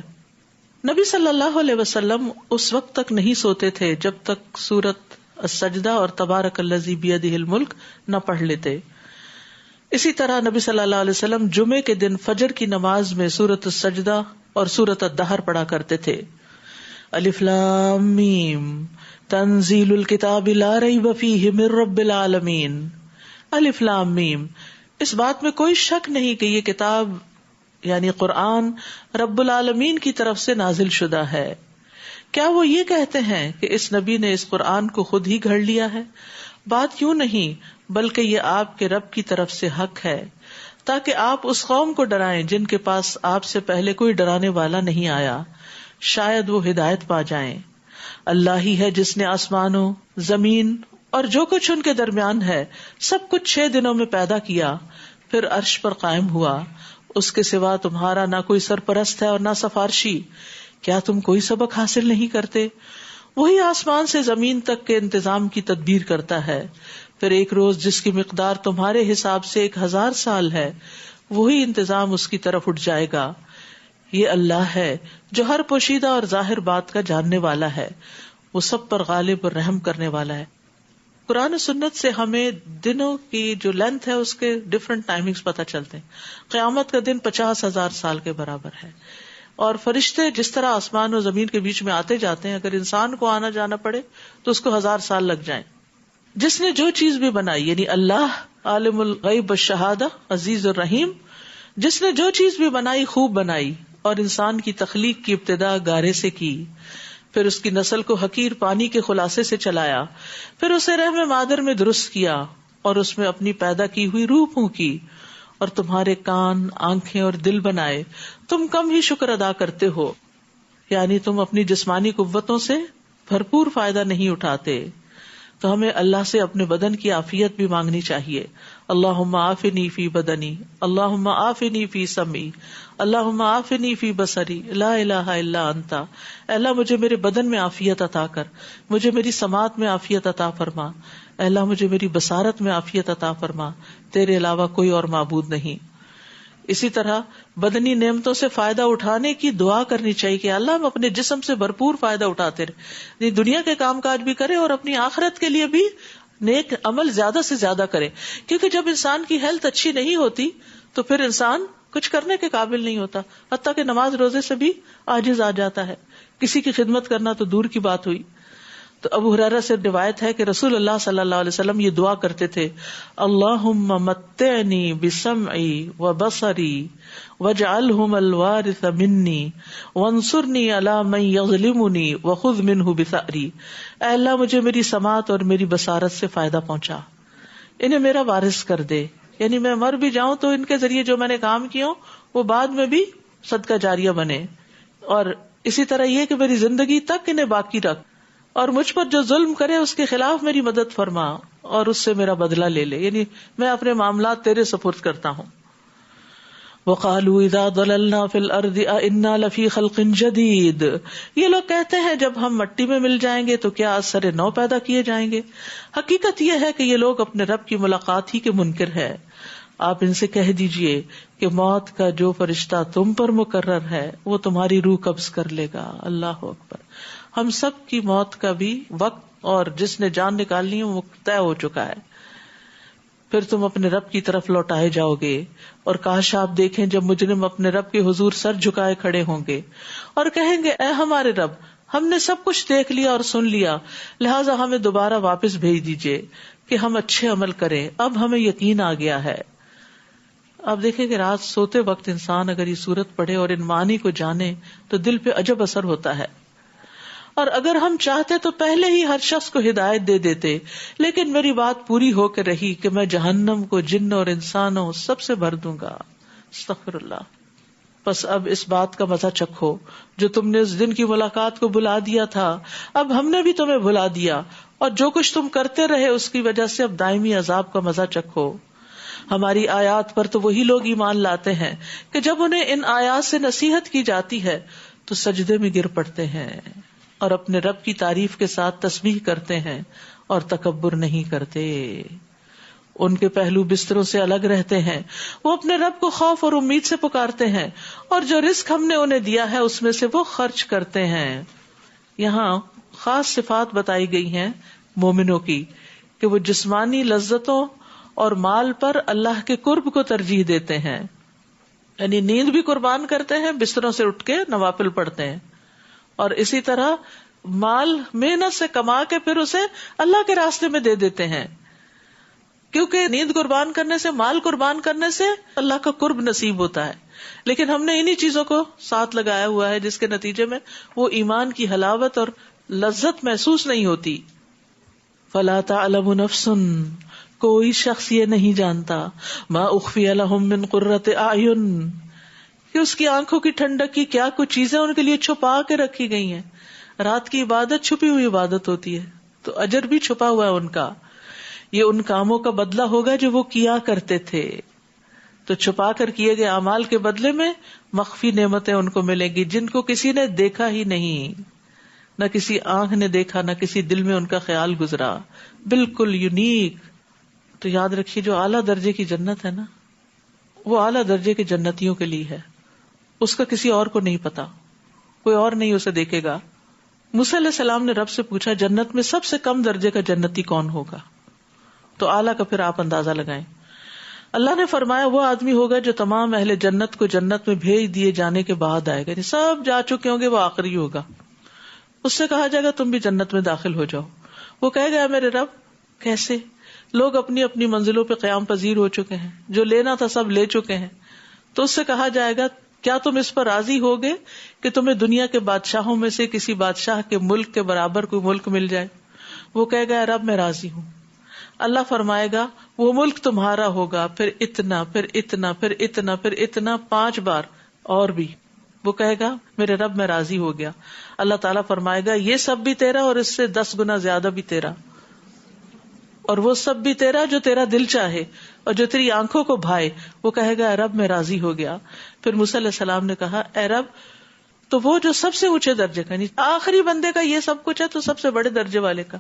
نبی صلی اللہ علیہ وسلم اس وقت تک نہیں سوتے تھے جب تک سورۃ السجدہ اور تبارک الذی بیدہ الملک نہ پڑھ لیتے۔ اسی طرح نبی صلی اللہ علیہ وسلم جمعے کے دن فجر کی نماز میں سورۃ السجدہ اور سورۃ الدہر پڑھا کرتے تھے. الف لام میم تنزیل الکتاب لا ریب فیہ من رب العالمین. الف لام میم، اس بات میں کوئی شک نہیں کہ یہ کتاب یعنی قرآن رب العالمین کی طرف سے نازل شدہ ہے. کیا وہ یہ کہتے ہیں کہ اس نبی نے اس قرآن کو خود ہی گھڑ لیا ہے؟ بات کیوں نہیں، بلکہ یہ آپ کے رب کی طرف سے حق ہے، تاکہ آپ اس قوم کو ڈرائیں جن کے پاس آپ سے پہلے کوئی ڈرانے والا نہیں آیا، شاید وہ ہدایت پا جائیں. اللہ ہی ہے جس نے آسمانوں، زمین اور جو کچھ ان کے درمیان ہے سب کچھ 6 دنوں میں پیدا کیا، پھر عرش پر قائم ہوا. اس کے سوا تمہارا نہ کوئی سرپرست ہے اور نہ سفارشی. کیا تم کوئی سبق حاصل نہیں کرتے؟ وہی آسمان سے زمین تک کے انتظام کی تدبیر کرتا ہے. پھر ایک روز جس کی مقدار تمہارے حساب سے 1000 سال ہے، وہی انتظام اس کی طرف اٹھ جائے گا. یہ اللہ ہے جو ہر پوشیدہ اور ظاہر بات کا جاننے والا ہے، وہ سب پر غالب اور رحم کرنے والا ہے. قرآن و سنت سے ہمیں دنوں کی جو لینتھ ہے اس کے ڈفرنٹ ٹائمنگز پتہ چلتے ہیں. قیامت کا دن 50,000 سال کے برابر ہے، اور فرشتے جس طرح آسمان و زمین کے بیچ میں آتے جاتے ہیں، اگر انسان کو آنا جانا پڑے تو اس کو 1000 سال لگ جائیں. جس نے جو چیز بھی بنائی، یعنی اللہ عالم الغیب والشہادہ عزیز الرحیم، جس نے جو چیز بھی بنائی خوب بنائی، اور انسان کی تخلیق کی ابتدا گارے سے کی، پھر اس کی نسل کو حقیر پانی کے خلاصے سے چلایا، پھر اسے رحم مادر میں درست کیا اور اس میں اپنی پیدا کی ہوئی روح پھونکی، اور تمہارے کان، آنکھیں اور دل بنائے. تم کم ہی شکر ادا کرتے ہو، یعنی تم اپنی جسمانی قوتوں سے بھرپور فائدہ نہیں اٹھاتے. تو ہمیں اللہ سے اپنے بدن کی عافیت بھی مانگنی چاہیے. اللہم عافنی فی بدنی، اللہم عافنی فی سمعی، اللہم عافنی فی بصری، لا الہ الا انت. اے اللہ مجھے میرے بدن میں عافیت عطا کر، مجھے میری سماعت میں عافیت عطا فرما. اے اللہ مجھے میری بصارت میں عافیت عطا فرما، تیرے علاوہ کوئی اور معبود نہیں. اسی طرح بدنی نعمتوں سے فائدہ اٹھانے کی دعا کرنی چاہیے کہ اللہ ہم اپنے جسم سے بھرپور فائدہ اٹھاتے رہے، دنیا کے کام کاج بھی کرے اور اپنی آخرت کے لیے بھی نیک عمل زیادہ سے زیادہ کرے. کیونکہ جب انسان کی ہیلتھ اچھی نہیں ہوتی تو پھر انسان کچھ کرنے کے قابل نہیں ہوتا، حتیٰ کہ نماز روزے سے بھی عاجز آ جاتا ہے. کسی کی خدمت کرنا تو دور کی بات ہوئی. تو ابو ہریرہ سے روایت ہے کہ رسول اللہ صلی اللہ علیہ وسلم یہ دعا کرتے تھے، اللہم متعنی بسمعی وبصری واجعلہم الوارث منی وانصرنی علی من یظلمنی وخذ منہ بثأری. اے اللہ مجھے میری سماعت اور میری بصارت سے فائدہ پہنچا، انہیں میرا وارث کر دے، یعنی میں مر بھی جاؤں تو ان کے ذریعے جو میں نے کام کیا وہ بعد میں بھی صدقہ جاریہ بنے، اور اسی طرح یہ کہ میری زندگی تک انہیں باقی رکھ، اور مجھ پر جو ظلم کرے اس کے خلاف میری مدد فرما اور اس سے میرا بدلہ لے لے، یعنی میں اپنے معاملات تیرے سپرد کرتا ہوں. وَقَالُوا إِذَا ضَلَلْنَا فِي الْأَرْضِ أَإِنَّا لَفِي خَلْقٍ جَدِيدٍ. یہ لوگ کہتے ہیں جب ہم مٹی میں مل جائیں گے تو کیا از سر نو پیدا کیے جائیں گے. حقیقت یہ ہے کہ یہ لوگ اپنے رب کی ملاقات ہی کے منکر ہے. آپ ان سے کہہ دیجئے کہ موت کا جو فرشتہ تم پر مقرر ہے وہ تمہاری روح قبض کر لے گا. اللہ اکبر. ہم سب کی موت کا بھی وقت اور جس نے جان نکالنی ہے وہ طے ہو چکا ہے. پھر تم اپنے رب کی طرف لوٹائے جاؤ گے، اور کاش آپ دیکھیں جب مجرم اپنے رب کے حضور سر جھکائے کھڑے ہوں گے اور کہیں گے اے ہمارے رب، ہم نے سب کچھ دیکھ لیا اور سن لیا، لہٰذا ہمیں دوبارہ واپس بھیج دیجئے کہ ہم اچھے عمل کریں، اب ہمیں یقین آ گیا ہے. آپ دیکھیں کہ رات سوتے وقت انسان اگر یہ سورت پڑھے اور ان معانی کو جانے تو دل پہ عجب اثر ہوتا ہے. اور اگر ہم چاہتے تو پہلے ہی ہر شخص کو ہدایت دے دیتے، لیکن میری بات پوری ہو کے رہی کہ میں جہنم کو جن اور انسانوں سب سے بھر دوں گا. استغفر اللہ. بس اب اس بات کا مزہ چکھو جو تم نے اس دن کی ملاقات کو بلا دیا تھا، اب ہم نے بھی تمہیں بلا دیا، اور جو کچھ تم کرتے رہے اس کی وجہ سے اب دائمی عذاب کا مزہ چکھو. ہماری آیات پر تو وہی لوگ ایمان لاتے ہیں کہ جب انہیں ان آیات سے نصیحت کی جاتی ہے تو سجدے میں گر پڑتے ہیں اور اپنے رب کی تعریف کے ساتھ تسبیح کرتے ہیں اور تکبر نہیں کرتے. ان کے پہلو بستروں سے الگ رہتے ہیں، وہ اپنے رب کو خوف اور امید سے پکارتے ہیں، اور جو رزق ہم نے انہیں دیا ہے اس میں سے وہ خرچ کرتے ہیں. یہاں خاص صفات بتائی گئی ہیں مومنوں کی کہ وہ جسمانی لذتوں اور مال پر اللہ کے قرب کو ترجیح دیتے ہیں. یعنی نیند بھی قربان کرتے ہیں, بستروں سے اٹھ کے نوافل پڑھتے ہیں, اور اسی طرح مال محنت سے کما کے پھر اسے اللہ کے راستے میں دے دیتے ہیں, کیونکہ نیند قربان کرنے سے, مال قربان کرنے سے اللہ کا قرب نصیب ہوتا ہے. لیکن ہم نے انہی چیزوں کو ساتھ لگایا ہوا ہے جس کے نتیجے میں وہ ایمان کی حلاوت اور لذت محسوس نہیں ہوتی. فلا تعلم نفس, کوئی شخص یہ نہیں جانتا, ما اخفی لہم من قرۃ اعین, کہ اس کی آنکھوں کی ٹھنڈک کی کیا کچھ چیزیں ان کے لیے چھپا کے رکھی گئی ہیں. رات کی عبادت چھپی ہوئی عبادت ہوتی ہے, تو اجر بھی چھپا ہوا ہے ان کا. یہ ان کاموں کا بدلہ ہوگا جو وہ کیا کرتے تھے. تو چھپا کر کیے گئے اعمال کے بدلے میں مخفی نعمتیں ان کو ملیں گی جن کو کسی نے دیکھا ہی نہیں, نہ کسی آنکھ نے دیکھا, نہ کسی دل میں ان کا خیال گزرا, بالکل یونیک. تو یاد رکھیے جو اعلیٰ درجے کی جنت ہے نا, وہ اعلیٰ درجے کے جنتیوں کے لیے ہے, اس کا کسی اور کو نہیں پتا, کوئی اور نہیں اسے دیکھے گا. موسیٰ علیہ السلام نے رب سے پوچھا جنت میں سب سے کم درجے کا جنتی کون ہوگا, تو اعلیٰ کا پھر آپ اندازہ لگائیں. اللہ نے فرمایا وہ آدمی ہوگا جو تمام اہل جنت کو جنت میں بھیج دیے جانے کے بعد آئے گا, سب جا چکے ہوں گے, وہ آخری ہوگا. اس سے کہا جائے گا تم بھی جنت میں داخل ہو جاؤ. وہ کہے گا میرے رب کیسے, لوگ اپنی اپنی منزلوں پہ قیام پذیر ہو چکے ہیں, جو لینا تھا سب لے چکے ہیں. تو اس سے کہا جائے گا کیا تم اس پر راضی ہوگے کہ تمہیں دنیا کے بادشاہوں میں سے کسی بادشاہ کے ملک کے برابر کوئی ملک مل جائے؟ وہ کہے گا رب میں راضی ہوں. اللہ فرمائے گا وہ ملک تمہارا ہوگا, پھر اتنا, پھر اتنا, پھر اتنا, پھر اتنا, 5 بار اور بھی. وہ کہے گا میرے رب میں راضی ہو گیا. اللہ تعالیٰ فرمائے گا یہ سب بھی تیرا اور اس سے 10 گنا زیادہ بھی تیرا, اور وہ سب بھی تیرا جو تیرا دل چاہے اور جو تیری آنکھوں کو بھائے. وہ کہے گا رب میں راضی ہو گیا. پھر موسیٰ علیہ السلام نے کہا اے رب, تو وہ جو سب سے اونچے درجے کا, آخری بندے کا یہ سب کچھ ہے, تو سب سے بڑے درجے والے کا.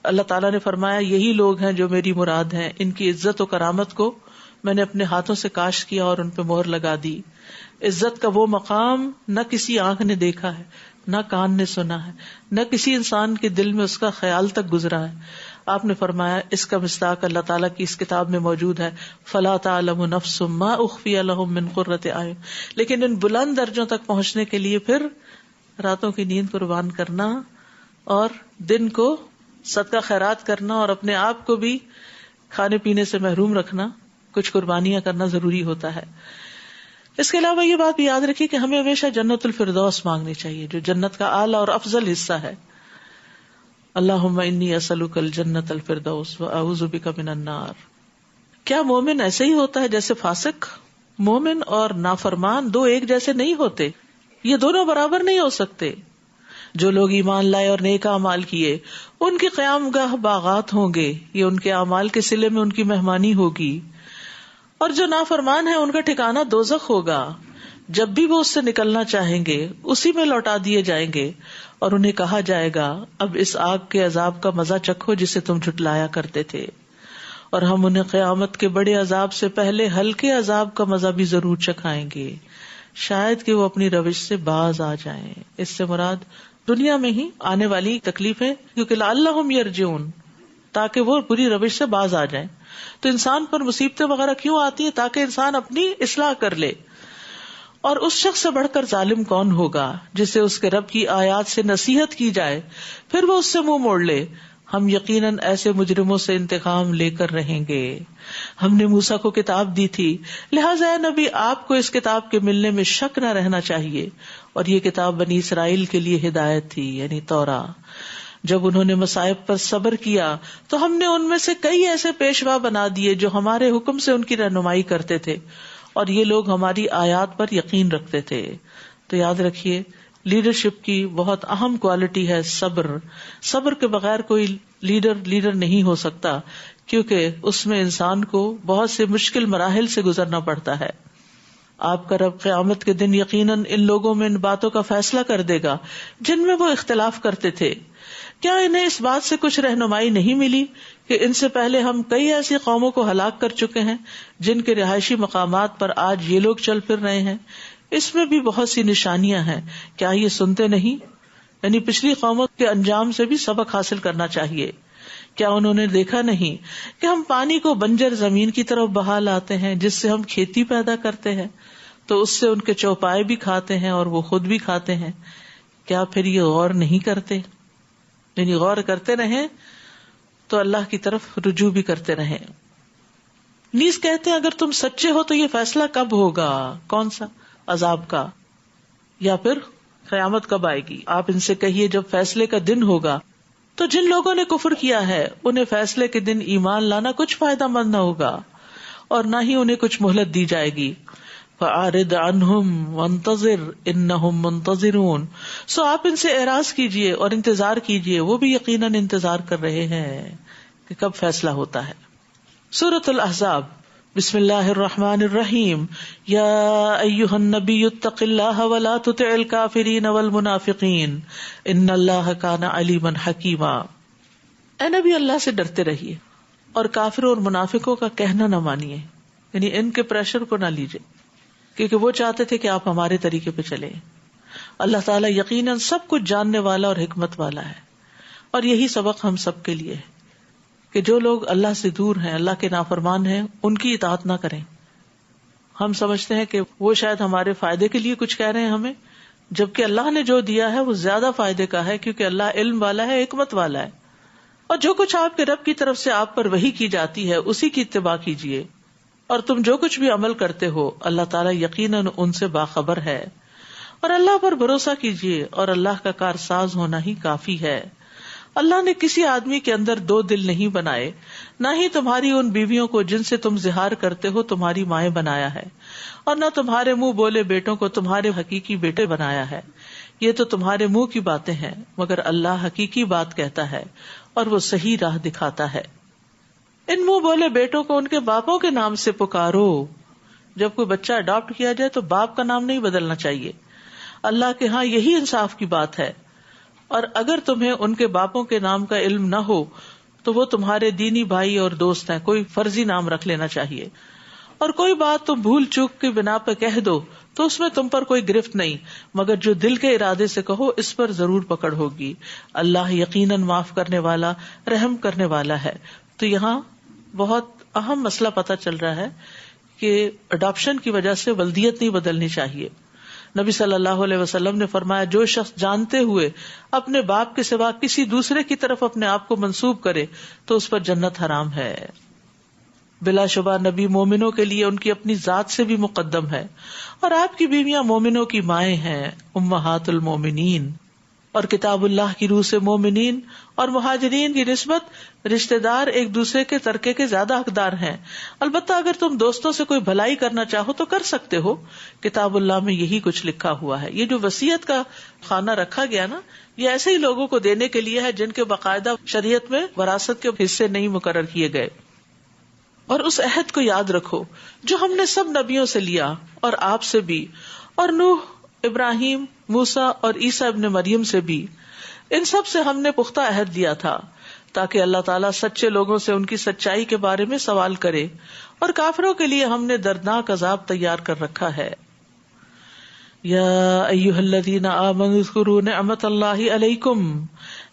اللہ تعالیٰ نے فرمایا یہی لوگ ہیں جو میری مراد ہیں, ان کی عزت و کرامت کو میں نے اپنے ہاتھوں سے کاشت کیا اور ان پہ مہر لگا دی. عزت کا وہ مقام نہ کسی آنکھ نے دیکھا ہے, نہ کان نے سنا ہے, نہ کسی انسان کے دل میں اس کا خیال تک گزرا ہے. آپ نے فرمایا اس کا مصداق اللہ تعالیٰ کی اس کتاب میں موجود ہے, فلا تعلم نفس ما اخفی لہم من قرۃ اعین. لیکن ان بلند درجوں تک پہنچنے کے لیے پھر راتوں کی نیند قربان کرنا اور دن کو صدقہ خیرات کرنا اور اپنے آپ کو بھی کھانے پینے سے محروم رکھنا, کچھ قربانیاں کرنا ضروری ہوتا ہے. اس کے علاوہ یہ بات بھی یاد رکھیے کہ ہمیں ہمیشہ جنت الفردوس مانگنی چاہیے, جو جنت کا اعلیٰ اور افضل حصہ ہے. اللہم انی اسألک الجنت الفردوس واعوذ بک من النار. کیا مومن ایسے ہی ہوتا ہے جیسے فاسق؟ مومن اور نافرمان دو ایک جیسے نہیں ہوتے, یہ دونوں برابر نہیں ہو سکتے. جو لوگ ایمان لائے اور نیک اعمال کیے ان کی قیام گاہ باغات ہوں گے, یہ ان کے اعمال کے صلے میں ان کی مہمانی ہوگی. اور جو نافرمان ہیں ان کا ٹھکانہ دوزخ ہوگا, جب بھی وہ اس سے نکلنا چاہیں گے اسی میں لوٹا دیے جائیں گے, اور انہیں کہا جائے گا اب اس آگ کے عذاب کا مزہ چکھو جسے تم جھٹلایا کرتے تھے, اور ہم انہیں قیامت کے بڑے عذاب سے پہلے ہلکے عذاب کا مزہ بھی ضرور چکھائیں گے, شاید کہ وہ اپنی روش سے باز آ جائیں. اس سے مراد دنیا میں ہی آنے والی تکلیفیں, کیونکہ لعلہم یرجعون, تاکہ وہ بری روش سے باز آ جائیں. تو انسان پر مصیبتیں وغیرہ کیوں آتی ہیں؟ تاکہ انسان اپنی اصلاح کر لے. اور اس شخص سے بڑھ کر ظالم کون ہوگا جسے اس کے رب کی آیات سے نصیحت کی جائے پھر وہ اس سے منہ موڑ لے. ہم یقیناً ایسے مجرموں سے انتقام لے کر رہیں گے. ہم نے موسیٰ کو کتاب دی تھی, لہٰذا اے نبی آپ کو اس کتاب کے ملنے میں شک نہ رہنا چاہیے, اور یہ کتاب بنی اسرائیل کے لیے ہدایت تھی, یعنی توراہ. جب انہوں نے مصائب پر صبر کیا تو ہم نے ان میں سے کئی ایسے پیشوا بنا دیے جو ہمارے حکم سے ان کی رہنمائی کرتے تھے, اور یہ لوگ ہماری آیات پر یقین رکھتے تھے. تو یاد رکھیے لیڈرشپ کی بہت اہم کوالٹی ہے صبر. صبر کے بغیر کوئی لیڈر نہیں ہو سکتا, کیونکہ اس میں انسان کو بہت سے مشکل مراحل سے گزرنا پڑتا ہے. آپ کا رب قیامت کے دن یقیناً ان لوگوں میں ان باتوں کا فیصلہ کر دے گا جن میں وہ اختلاف کرتے تھے. کیا انہیں اس بات سے کچھ رہنمائی نہیں ملی کہ ان سے پہلے ہم کئی ایسی قوموں کو ہلاک کر چکے ہیں جن کے رہائشی مقامات پر آج یہ لوگ چل پھر رہے ہیں؟ اس میں بھی بہت سی نشانیاں ہیں, کیا یہ سنتے نہیں؟ یعنی پچھلی قوموں کے انجام سے بھی سبق حاصل کرنا چاہیے. کیا انہوں نے دیکھا نہیں کہ ہم پانی کو بنجر زمین کی طرف بہا لاتے ہیں جس سے ہم کھیتی پیدا کرتے ہیں، تو اس سے ان کے چوپائے بھی کھاتے ہیں اور وہ خود بھی کھاتے ہیں، کیا پھر یہ غور نہیں کرتے؟ یعنی غور کرتے رہیں تو اللہ کی طرف رجوع بھی کرتے رہیں. نیز کہتے ہیں اگر تم سچے ہو تو یہ فیصلہ کب ہوگا؟ کون سا؟ عذاب کا، یا پھر قیامت کب آئے گی؟ آپ ان سے کہیے جب فیصلے کا دن ہوگا. تو جن لوگوں نے کفر کیا ہے انہیں فیصلے کے دن ایمان لانا کچھ فائدہ مند نہ ہوگا اور نہ ہی انہیں کچھ مہلت دی جائے گی. فَأَعْرِضْ عَنْهُمْ وَانْتَظِرْ إِنَّهُمْ مُنْتَظِرُونَ. سو آپ ان سے اعراض کیجئے اور انتظار کیجئے، وہ بھی یقیناً انتظار کر رہے ہیں کہ کب فیصلہ ہوتا ہے. سورۃ الاحزاب. بسم اللہ الرحمن الرحیم. یا ایھا النبی اتق اللہ ولا تطع الکافرین والمنافقین ان اللہ کان علیما حکیما. اے نبی، اللہ سے ڈرتے رہیے اور کافروں اور منافقوں کا کہنا نہ مانیے، یعنی ان کے پریشر کو نہ لیجیے، کیونکہ وہ چاہتے تھے کہ آپ ہمارے طریقے پہ چلیں. اللہ تعالیٰ یقیناً سب کچھ جاننے والا اور حکمت والا ہے. اور یہی سبق ہم سب کے لیے ہے کہ جو لوگ اللہ سے دور ہیں، اللہ کے نافرمان ہیں، ان کی اطاعت نہ کریں. ہم سمجھتے ہیں کہ وہ شاید ہمارے فائدے کے لیے کچھ کہہ رہے ہیں ہمیں، جبکہ اللہ نے جو دیا ہے وہ زیادہ فائدے کا ہے، کیونکہ اللہ علم والا ہے، حکمت والا ہے. اور جو کچھ آپ کے رب کی طرف سے آپ پر وحی کی جاتی ہے اسی کی اتباع کیجیے. اور تم جو کچھ بھی عمل کرتے ہو اللہ تعالیٰ یقیناً ان سے باخبر ہے. اور اللہ پر بھروسہ کیجیے اور اللہ کا کارساز ہونا ہی کافی ہے. اللہ نے کسی آدمی کے اندر دو دل نہیں بنائے، نہ ہی تمہاری ان بیویوں کو جن سے تم زہار کرتے ہو تمہاری مائیں بنایا ہے، اور نہ تمہارے منہ بولے بیٹوں کو تمہارے حقیقی بیٹے بنایا ہے. یہ تو تمہارے منہ کی باتیں ہیں، مگر اللہ حقیقی بات کہتا ہے اور وہ صحیح راہ دکھاتا ہے. ان منہ بولے بیٹوں کو ان کے باپوں کے نام سے پکارو. جب کوئی بچہ اڈاپٹ کیا جائے تو باپ کا نام نہیں بدلنا چاہیے. اللہ کے ہاں یہی انصاف کی بات ہے. اور اگر تمہیں ان کے باپوں کے نام کا علم نہ ہو تو وہ تمہارے دینی بھائی اور دوست ہیں، کوئی فرضی نام رکھ لینا چاہیے. اور کوئی بات تم بھول چوک کی بنا پہ کہہ دو تو اس میں تم پر کوئی گرفت نہیں، مگر جو دل کے ارادے سے کہو اس پر ضرور پکڑ ہوگی. اللہ یقیناً معاف کرنے والا، رحم کرنے والا ہے. تو یہاں بہت اہم مسئلہ پتہ چل رہا ہے کہ اڈاپشن کی وجہ سے ولدیت نہیں بدلنی چاہیے. نبی صلی اللہ علیہ وسلم نے فرمایا جو شخص جانتے ہوئے اپنے باپ کے سوا کسی دوسرے کی طرف اپنے آپ کو منسوب کرے تو اس پر جنت حرام ہے. بلا شبہ نبی مومنوں کے لیے ان کی اپنی ذات سے بھی مقدم ہے، اور آپ کی بیویاں مومنوں کی مائیں ہیں، امہات المومنین. اور کتاب اللہ کی روح سے مومنین اور مہاجرین کی نسبت رشتہ دار ایک دوسرے کے ترکے کے زیادہ حقدار ہیں. البتہ اگر تم دوستوں سے کوئی بھلائی کرنا چاہو تو کر سکتے ہو، کتاب اللہ میں یہی کچھ لکھا ہوا ہے. یہ جو وصیت کا خانہ رکھا گیا نا، یہ ایسے ہی لوگوں کو دینے کے لیے ہے جن کے باقاعدہ شریعت میں وراثت کے حصے نہیں مقرر کیے گئے. اور اس عہد کو یاد رکھو جو ہم نے سب نبیوں سے لیا اور آپ سے بھی، اور نوح، ابراہیم، موسیٰ اور عیسیٰ ابن مریم سے بھی. ان سب سے ہم نے پختہ عہد لیا تھا تاکہ اللہ تعالیٰ سچے لوگوں سے ان کی سچائی کے بارے میں سوال کرے، اور کافروں کے لیے ہم نے دردناک عذاب تیار کر رکھا ہے. یا ایھا الذین آمنوا اذکروا نعمت اللہ علیکم.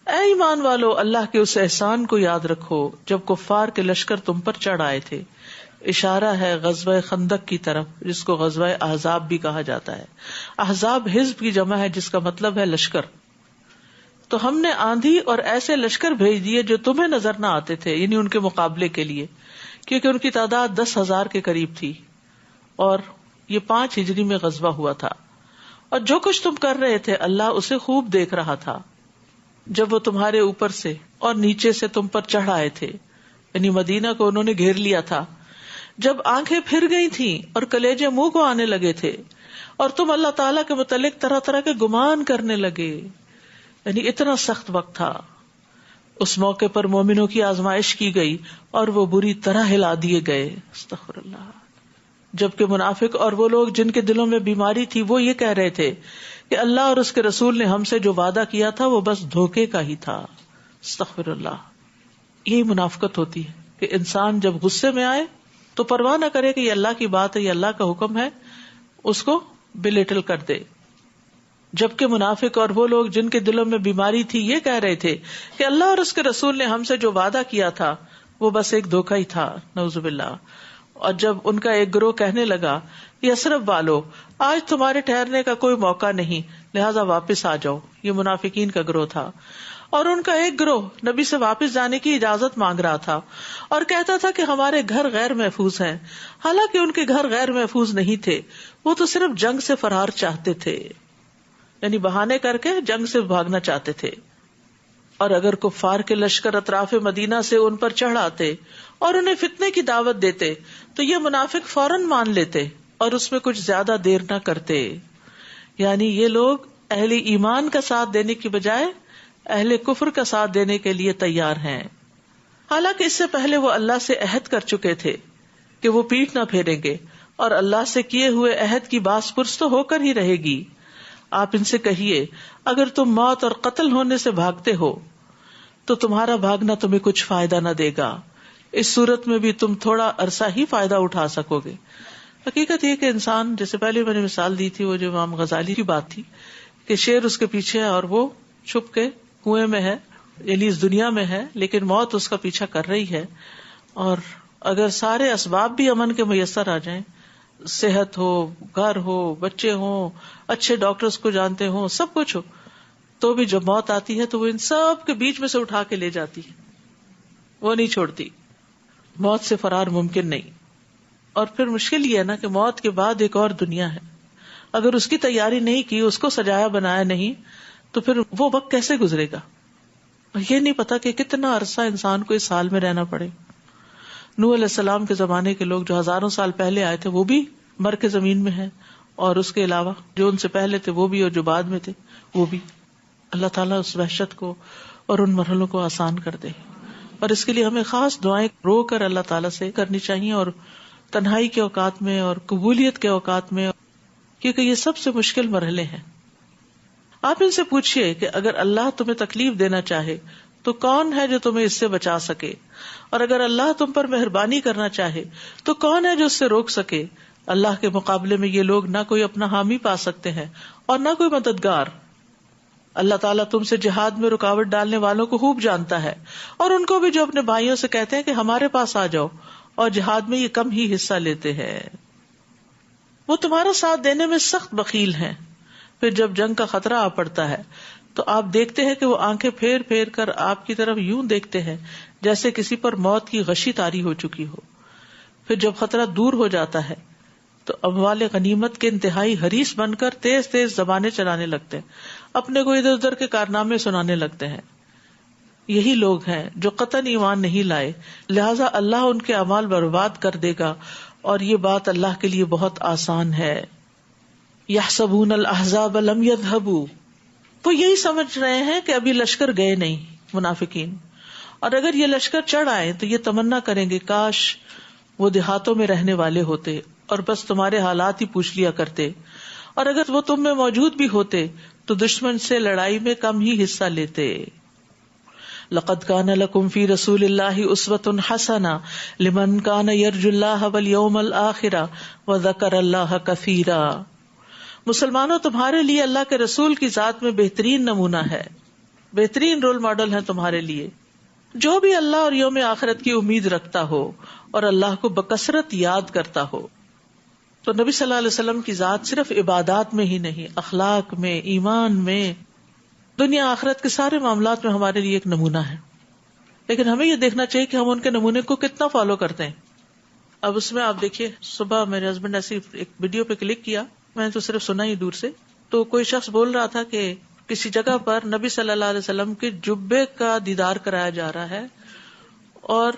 اے ایمان والو، اللہ کے اس احسان کو یاد رکھو جب کفار کے لشکر تم پر چڑھ آئے تھے. اشارہ ہے غزوہ خندق کی طرف، جس کو غزوہ احزاب بھی کہا جاتا ہے. احزاب حزب کی جمع ہے جس کا مطلب ہے لشکر. تو ہم نے آندھی اور ایسے لشکر بھیج دیے جو تمہیں نظر نہ آتے تھے، یعنی ان کے مقابلے کے لیے، کیونکہ ان کی تعداد 10,000 کے قریب تھی، اور یہ 5 ہجری میں غزوہ ہوا تھا. اور جو کچھ تم کر رہے تھے اللہ اسے خوب دیکھ رہا تھا جب وہ تمہارے اوپر سے اور نیچے سے تم پر چڑھ آئے تھے، یعنی مدینہ کو انہوں نے گھیر لیا تھا. جب آنکھیں پھر گئی تھیں اور کلیجے منہ کو آنے لگے تھے، اور تم اللہ تعالیٰ کے متعلق طرح طرح کے گمان کرنے لگے، یعنی اتنا سخت وقت تھا. اس موقع پر مومنوں کی آزمائش کی گئی اور وہ بری طرح ہلا دیے گئے. استغفر اللہ. جبکہ منافق اور وہ لوگ جن کے دلوں میں بیماری تھی وہ یہ کہہ رہے تھے کہ اللہ اور اس کے رسول نے ہم سے جو وعدہ کیا تھا وہ بس دھوکے کا ہی تھا. استغفر اللہ. یہی منافقت ہوتی ہے کہ انسان جب غصے میں آئے تو پرواہ نہ کرے کہ یہ اللہ کی بات ہے، یہ اللہ کا حکم ہے، اس کو بلیٹل کر دے. جبکہ منافق اور وہ لوگ جن کے دلوں میں بیماری تھی یہ کہہ رہے تھے کہ اللہ اور اس کے رسول نے ہم سے جو وعدہ کیا تھا وہ بس ایک دھوکہ ہی تھا، نعوذ باللہ۔ اور جب ان کا ایک گروہ کہنے لگا یثرب والو آج تمہارے ٹھہرنے کا کوئی موقع نہیں، لہذا واپس آ جاؤ، یہ منافقین کا گروہ تھا، اور ان کا ایک گروہ نبی سے واپس جانے کی اجازت مانگ رہا تھا اور کہتا تھا کہ ہمارے گھر غیر محفوظ ہیں، حالانکہ ان کے گھر غیر محفوظ نہیں تھے، وہ تو صرف جنگ سے فرار چاہتے تھے، یعنی بہانے کر کے جنگ سے بھاگنا چاہتے تھے۔ اور اگر کفار کے لشکر اطراف مدینہ سے ان پر چڑھ آتے اور انہیں فتنے کی دعوت دیتے تو یہ منافق فوراً مان لیتے اور اس میں کچھ زیادہ دیر نہ کرتے، یعنی یہ لوگ اہل ایمان کا ساتھ دینے کی بجائے اہل کفر کا ساتھ دینے کے لیے تیار ہیں، حالانکہ اس سے پہلے وہ اللہ سے عہد کر چکے تھے کہ وہ پیٹھ نہ پھیریں گے اور اللہ سے کیے ہوئے عہد کی باز پرس تو ہو کر ہی رہے گی۔ آپ ان سے کہیے اگر تم موت اور قتل ہونے سے بھاگتے ہو تو تمہارا بھاگنا تمہیں کچھ فائدہ نہ دے گا، اس صورت میں بھی تم تھوڑا عرصہ ہی فائدہ اٹھا سکو گے۔ حقیقت یہ کہ انسان، جیسے پہلے میں نے مثال دی تھی وہ جو امام غزالی کی بات تھی کہ شیر اس کے پیچھے ہے اور وہ چھپ کے کنویں میں ہے، یعنی اس دنیا میں ہے، لیکن موت اس کا پیچھا کر رہی ہے، اور اگر سارے اسباب بھی امن کے میسر آ جائیں، صحت ہو، گھر ہو، بچے ہوں، اچھے ڈاکٹرز کو جانتے ہوں، سب کچھ ہو، تو بھی جب موت آتی ہے تو وہ ان سب کے بیچ میں سے اٹھا کے لے جاتی ہے، وہ نہیں چھوڑتی۔ موت سے فرار ممکن نہیں۔ اور پھر مشکل یہ ہے نا کہ موت کے بعد ایک اور دنیا ہے، اگر اس کی تیاری نہیں کی، اس کو سجایا بنایا نہیں تو پھر وہ وقت کیسے گزرے گا؟ یہ نہیں پتا کہ کتنا عرصہ انسان کو اس حال میں رہنا پڑے۔ نوح علیہ السلام کے زمانے کے لوگ جو ہزاروں سال پہلے آئے تھے وہ بھی مر کے زمین میں ہیں، اور اس کے علاوہ جو ان سے پہلے تھے وہ بھی اور جو بعد میں تھے وہ بھی۔ اللہ تعالیٰ اس وحشت کو اور ان مرحلوں کو آسان کر دے، اور اس کے لیے ہمیں خاص دعائیں رو کر اللہ تعالیٰ سے کرنی چاہیے، اور تنہائی کے اوقات میں اور قبولیت کے اوقات میں، کیونکہ یہ سب سے مشکل مرحلے ہیں۔ آپ ان سے پوچھئے کہ اگر اللہ تمہیں تکلیف دینا چاہے تو کون ہے جو تمہیں اس سے بچا سکے، اور اگر اللہ تم پر مہربانی کرنا چاہے تو کون ہے جو اس سے روک سکے؟ اللہ کے مقابلے میں یہ لوگ نہ کوئی اپنا حامی پا سکتے ہیں اور نہ کوئی مددگار۔ اللہ تعالیٰ تم سے جہاد میں رکاوٹ ڈالنے والوں کو خوب جانتا ہے، اور ان کو بھی جو اپنے بھائیوں سے کہتے ہیں کہ ہمارے پاس آ جاؤ، اور جہاد میں یہ کم ہی حصہ لیتے ہیں۔ وہ تمہارا ساتھ دینے میں سخت بخیل ہیں، پھر جب جنگ کا خطرہ آ پڑتا ہے تو آپ دیکھتے ہیں کہ وہ آنکھیں پھیر پھیر کر آپ کی طرف یوں دیکھتے ہیں جیسے کسی پر موت کی غشی طاری ہو چکی ہو۔ پھر جب خطرہ دور ہو جاتا ہے تو اموال غنیمت کے انتہائی حریص بن کر تیز تیز زبانیں چلانے لگتے ہیں، اپنے کو ادھر ادھر کے کارنامے سنانے لگتے ہیں۔ یہی لوگ ہیں جو قطعاً ایمان نہیں لائے، لہٰذا اللہ ان کے اعمال برباد کر دے گا، اور یہ بات اللہ کے لیے بہت آسان ہے۔ یحسبون الاحزاب لم یذهبوا، وہ یہی سمجھ رہے ہیں کہ ابھی لشکر گئے نہیں، منافقین، اور اگر یہ لشکر چڑھ آئے تو یہ تمنا کریں گے کاش وہ دیہاتوں میں رہنے والے ہوتے اور بس تمہارے حالات ہی پوچھ لیا کرتے، اور اگر وہ تم میں موجود بھی ہوتے تو دشمن سے لڑائی میں کم ہی حصہ لیتے۔ لقد كان لكم في رسول الله اسوة حسنة لمن كان يرجو الله واليوم الآخر وذكر الله كثيرا۔ مسلمانوں تمہارے لیے اللہ کے رسول کی ذات میں بہترین نمونہ ہے، بہترین رول ماڈل ہے تمہارے لیے، جو بھی اللہ اور یوم آخرت کی امید رکھتا ہو اور اللہ کو بکثرت یاد کرتا ہو۔ تو نبی صلی اللہ علیہ وسلم کی ذات صرف عبادات میں ہی نہیں، اخلاق میں، ایمان میں، دنیا آخرت کے سارے معاملات میں ہمارے لیے ایک نمونہ ہے، لیکن ہمیں یہ دیکھنا چاہیے کہ ہم ان کے نمونے کو کتنا فالو کرتے ہیں۔ اب اس میں آپ دیکھیے، صبح میرے ہسبینڈ ایسی ایک ویڈیو پہ کلک کیا، میں نے تو صرف سنا ہی دور سے، تو کوئی شخص بول رہا تھا کہ کسی جگہ پر نبی صلی اللہ علیہ وسلم کے جبے کا دیدار کرایا جا رہا ہے، اور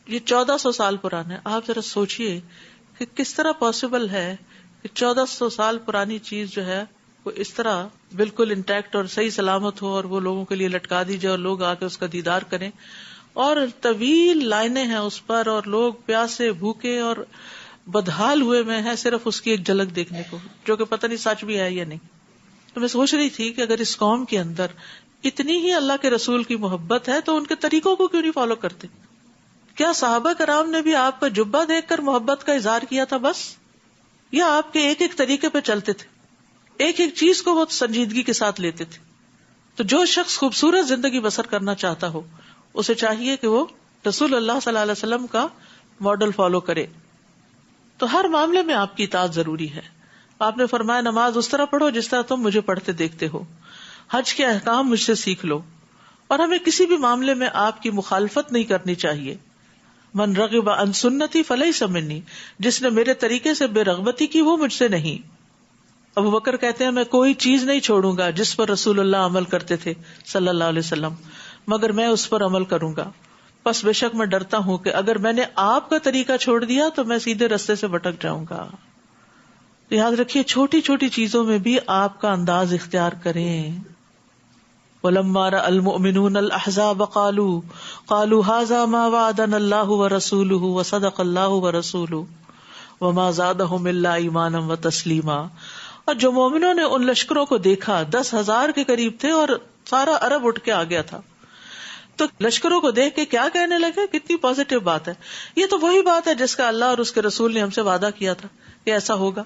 یہ 1400 سال پرانا ہے۔ آپ ذرا سوچئے کہ کس طرح پاسبل ہے کہ 1400 سال پرانی چیز جو ہے وہ اس طرح بالکل انٹیکٹ اور صحیح سلامت ہو، اور وہ لوگوں کے لیے لٹکا دی جائے اور لوگ آ کے اس کا دیدار کریں، اور طویل لائنیں ہیں اس پر، اور لوگ پیاسے بھوکے اور بدحال ہوئے میں ہیں صرف اس کی ایک جھلک دیکھنے کو، جو کہ پتہ نہیں سچ بھی ہے یا نہیں۔ تو میں سوچ رہی تھی کہ اگر اس قوم کے اندر اتنی ہی اللہ کے رسول کی محبت ہے تو ان کے طریقوں کو کیوں نہیں فالو کرتے؟ کیا صحابہ کرام نے بھی آپ کا جبہ دیکھ کر محبت کا اظہار کیا تھا بس، یا آپ کے ایک ایک طریقے پہ چلتے تھے؟ ایک ایک چیز کو بہت سنجیدگی کے ساتھ لیتے تھے. تو جو شخص خوبصورت زندگی بسر کرنا چاہتا ہو اسے چاہیے کہ وہ رسول اللہ صلی اللہ علیہ وسلم کا ماڈل فالو کرے. تو ہر معاملے میں آپ کی اطاعت ضروری ہے. آپ نے فرمایا نماز اس طرح پڑھو جس طرح تم مجھے پڑھتے دیکھتے ہو. حج کے احکام مجھ سے سیکھ لو. اور ہمیں کسی بھی معاملے میں آپ کی مخالفت نہیں کرنی چاہیے. من رغب عن سنتی فلیس منی، جس نے میرے طریقے سے بے رغبتی کی وہ مجھ سے نہیں. ابو بکر کہتے ہیں میں کوئی چیز نہیں چھوڑوں گا جس پر رسول اللہ عمل کرتے تھے صلی اللہ علیہ وسلم، مگر میں اس پر عمل کروں گا. پس بے شک میں ڈرتا ہوں کہ اگر میں نے آپ کا طریقہ چھوڑ دیا تو میں سیدھے رستے سے بھٹک جاؤں گا. یاد رکھیے چھوٹی چھوٹی چیزوں میں بھی آپ کا انداز اختیار کریں. وَلَمَّا رَأَى الْمُؤْمِنُونَ الْأَحْزَابَ قَالُوا هَذَا مَا وَعَدَنَا اللَّهُ وَرَسُولُهُ وَصَدَقَ اللَّهُ وَرَسُولُهُ وَمَا زَادَهُمْ إِلَّا إِيمَانًا وَتَسْلِيمًا. اور جو مومنوں نے ان لشکروں کو دیکھا 10,000 کے قریب تھے اور سارا عرب اٹھ کے آ گیا تھا، تو لشکروں کو دیکھ کے کیا کہنے لگے؟ کتنی پازیٹیو بات ہے. یہ تو وہی بات ہے جس کا اللہ اور اس کے رسول نے ہم سے وعدہ کیا تھا کہ ایسا ہوگا.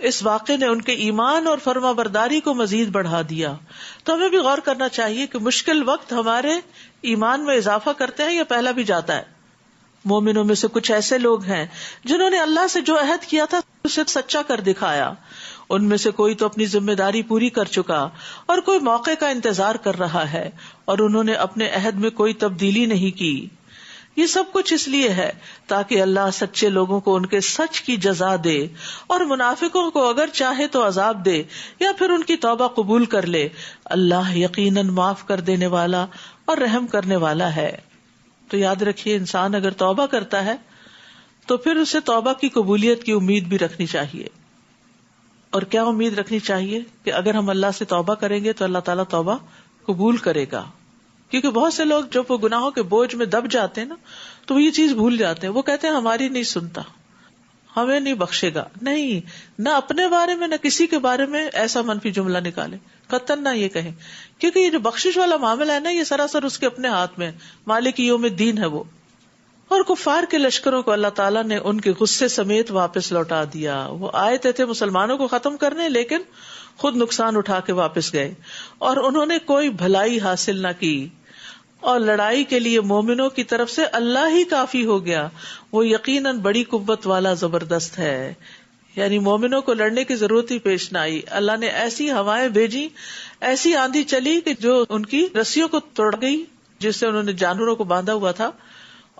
اس واقعے نے ان کے ایمان اور فرما برداری کو مزید بڑھا دیا. تو ہمیں بھی غور کرنا چاہیے کہ مشکل وقت ہمارے ایمان میں اضافہ کرتے ہیں یا پہلا بھی جاتا ہے. مومنوں میں سے کچھ ایسے لوگ ہیں جنہوں نے اللہ سے جو عہد کیا تھا اسے سچا کر دکھایا. ان میں سے کوئی تو اپنی ذمہ داری پوری کر چکا اور کوئی موقع کا انتظار کر رہا ہے، اور انہوں نے اپنے عہد میں کوئی تبدیلی نہیں کی. یہ سب کچھ اس لیے ہے تاکہ اللہ سچے لوگوں کو ان کے سچ کی جزا دے، اور منافقوں کو اگر چاہے تو عذاب دے یا پھر ان کی توبہ قبول کر لے. اللہ یقیناً معاف کر دینے والا اور رحم کرنے والا ہے. تو یاد رکھیے انسان اگر توبہ کرتا ہے تو پھر اسے توبہ کی قبولیت کی امید بھی رکھنی چاہیے. اور کیا امید رکھنی چاہیے؟ کہ اگر ہم اللہ سے توبہ کریں گے تو اللہ تعالیٰ توبہ قبول کرے گا. کیونکہ بہت سے لوگ جب وہ گناہوں کے بوجھ میں دب جاتے ہیں نا تو وہ یہ چیز بھول جاتے ہیں. وہ کہتے ہیں ہماری نہیں سنتا، ہمیں نہیں بخشے گا. نہیں، نہ اپنے بارے میں نہ کسی کے بارے میں ایسا منفی جملہ نکالے، قطعاً نہ یہ کہیں. کیونکہ یہ جو بخشش والا معاملہ ہے نا یہ سراسر اس کے اپنے ہاتھ میں، مالک یوم الدین ہے وہ. اور کفار کے لشکروں کو اللہ تعالیٰ نے ان کے غصے سمیت واپس لوٹا دیا. وہ آئے تھے مسلمانوں کو ختم کرنے، لیکن خود نقصان اٹھا کے واپس گئے، اور انہوں نے کوئی بھلائی حاصل نہ کی. اور لڑائی کے لیے مومنوں کی طرف سے اللہ ہی کافی ہو گیا، وہ یقیناً بڑی قوت والا زبردست ہے. یعنی مومنوں کو لڑنے کی ضرورت ہی پیش نہ آئی. اللہ نے ایسی ہوائیں بھیجی، ایسی آندھی چلی کہ جو ان کی رسیوں کو توڑ گئی جس سے انہوں نے جانوروں کو باندھا ہوا تھا،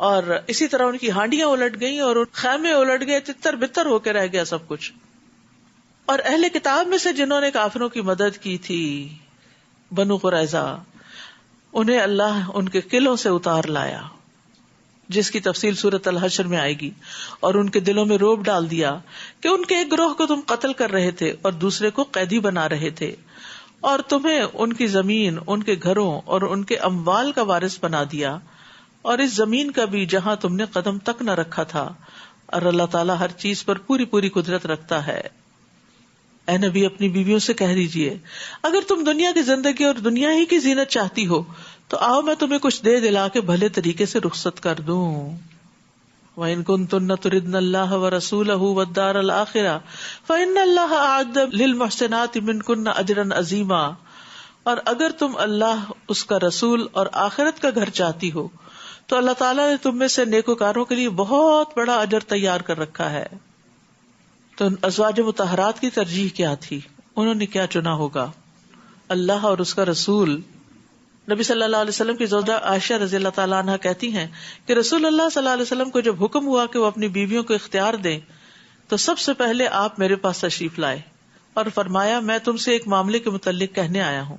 اور اسی طرح ان کی ہانڈیاں الٹ گئیں اور خیمے الٹ گئے، تتر بتر ہو کے رہ گیا سب کچھ. اور اہل کتاب میں سے جنہوں نے کافروں کی مدد کی تھی، بنو قریظہ، انہیں اللہ ان کے قلعوں سے اتار لایا، جس کی تفصیل سورۃ الحشر میں آئے گی. اور ان کے دلوں میں رعب ڈال دیا کہ ان کے ایک گروہ کو تم قتل کر رہے تھے اور دوسرے کو قیدی بنا رہے تھے، اور تمہیں ان کی زمین، ان کے گھروں اور ان کے اموال کا وارث بنا دیا، اور اس زمین کا بھی جہاں تم نے قدم تک نہ رکھا تھا. اور اللہ تعالیٰ ہر چیز پر پوری پوری قدرت رکھتا ہے. اے نبی اپنی بیویوں سے کہہ دیجئے اگر تم دنیا کی زندگی اور دنیا ہی کی زینت چاہتی ہو تو آؤ میں تمہیں کچھ دے دلا کے بھلے طریقے سے رخصت کر دوں. وَإِن كُنتُنَّ تُرِدْنَ اللَّهَ وَرَسُولَهُ وَالدَّارَ الْآخِرَةَ فَإِنَّ اللَّهَ أَعَدَّ لِلْمُحْسِنَاتِ مِنكُنَّ أَجْرًا عَظِيمًا. اور اگر تم اللہ، اس کا رسول اور آخرت کا گھر چاہتی ہو تو اللہ تعالیٰ نے تم میں سے نیکوکاروں کے لیے بہت بڑا اجر تیار کر رکھا ہے. تو ازواج مطہرات کی ترجیح کیا تھی؟ انہوں نے کیا چنا ہوگا؟ اللہ اور اس کا رسول. نبی صلی اللہ علیہ وسلم کی زوجہ عائشہ رضی اللہ تعالیٰ عنہ کہتی ہیں کہ رسول اللہ صلی اللہ علیہ وسلم کو جب حکم ہوا کہ وہ اپنی بیویوں کو اختیار دیں تو سب سے پہلے آپ میرے پاس تشریف لائے اور فرمایا میں تم سے ایک معاملے کے متعلق کہنے آیا ہوں.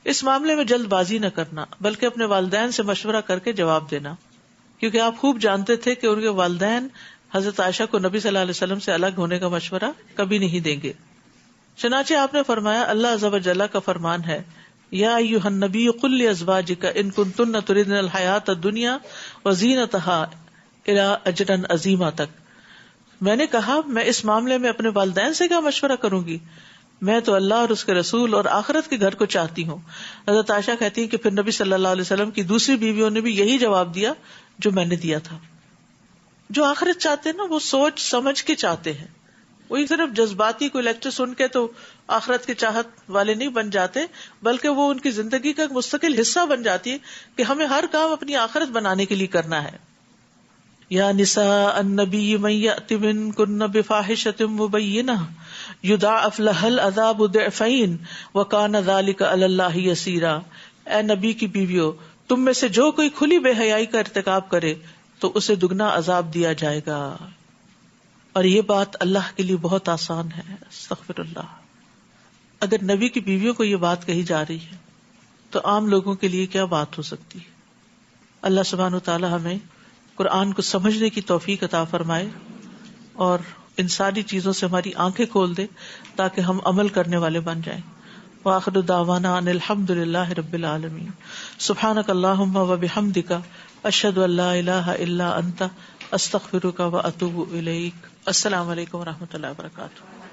اس معاملے میں جلد بازی نہ کرنا بلکہ اپنے والدین سے مشورہ کر کے جواب دینا، کیونکہ آپ خوب جانتے تھے کہ ان کے والدین حضرت عائشہ کو نبی صلی اللہ علیہ وسلم سے الگ ہونے کا مشورہ کبھی نہیں دیں گے. چنانچہ آپ نے فرمایا اللہ عز و جل کا فرمان ہے یا ایھا النبی قل لازواجک ان کنتن تردن الحیات الدنیا وزینتها الی اجرا عظیما تک. میں نے کہا میں اس معاملے میں اپنے والدین سے کیا مشورہ کروں گی، میں تو اللہ اور اس کے رسول اور آخرت کے گھر کو چاہتی ہوں. حضرت عائشہ کہتی ہیں کہ پھر نبی صلی اللہ علیہ وسلم کی دوسری بیویوں نے بھی یہی جواب دیا جو میں نے دیا تھا. جو آخرت چاہتے ہیں نا وہ سوچ سمجھ کے چاہتے ہیں. وہی صرف جذباتی کوئی لیکچر سن کے تو آخرت کے چاہت والے نہیں بن جاتے، بلکہ وہ ان کی زندگی کا ایک مستقل حصہ بن جاتی ہے کہ ہمیں ہر کام اپنی آخرت بنانے کے لیے کرنا ہے. یا نساء النبی من یأت منکن بفاحشۃ مبینہ یضاعف لها العذاب ضعفین وکان ذلک علی اللہ یسیرا. اے نبی کی بیویوں، تم میں سے جو کوئی کھلی بے حیائی کا ارتکاب کرے تو اسے دگنا عذاب دیا جائے گا، اور یہ بات اللہ کے لیے بہت آسان ہے. استغفر اللہ. اگر نبی کی بیویوں کو یہ بات کہی جا رہی ہے تو عام لوگوں کے لیے کیا بات ہو سکتی ہے. اللہ سبحانہ وتعالی ہمیں قرآن کو سمجھنے کی توفیق عطا فرمائے اور ان ساری چیزوں سے ہماری آنکھیں کھول دے تاکہ ہم عمل کرنے والے بن جائیں. وآخر دعوانا ان الحمد للہ رب العالمین. سبحانک اللہم وبحمدک اشہد ان لا الہ الا انت استغفرک واتوب الیک. السلام علیکم ورحمۃ اللہ وبرکاتہ.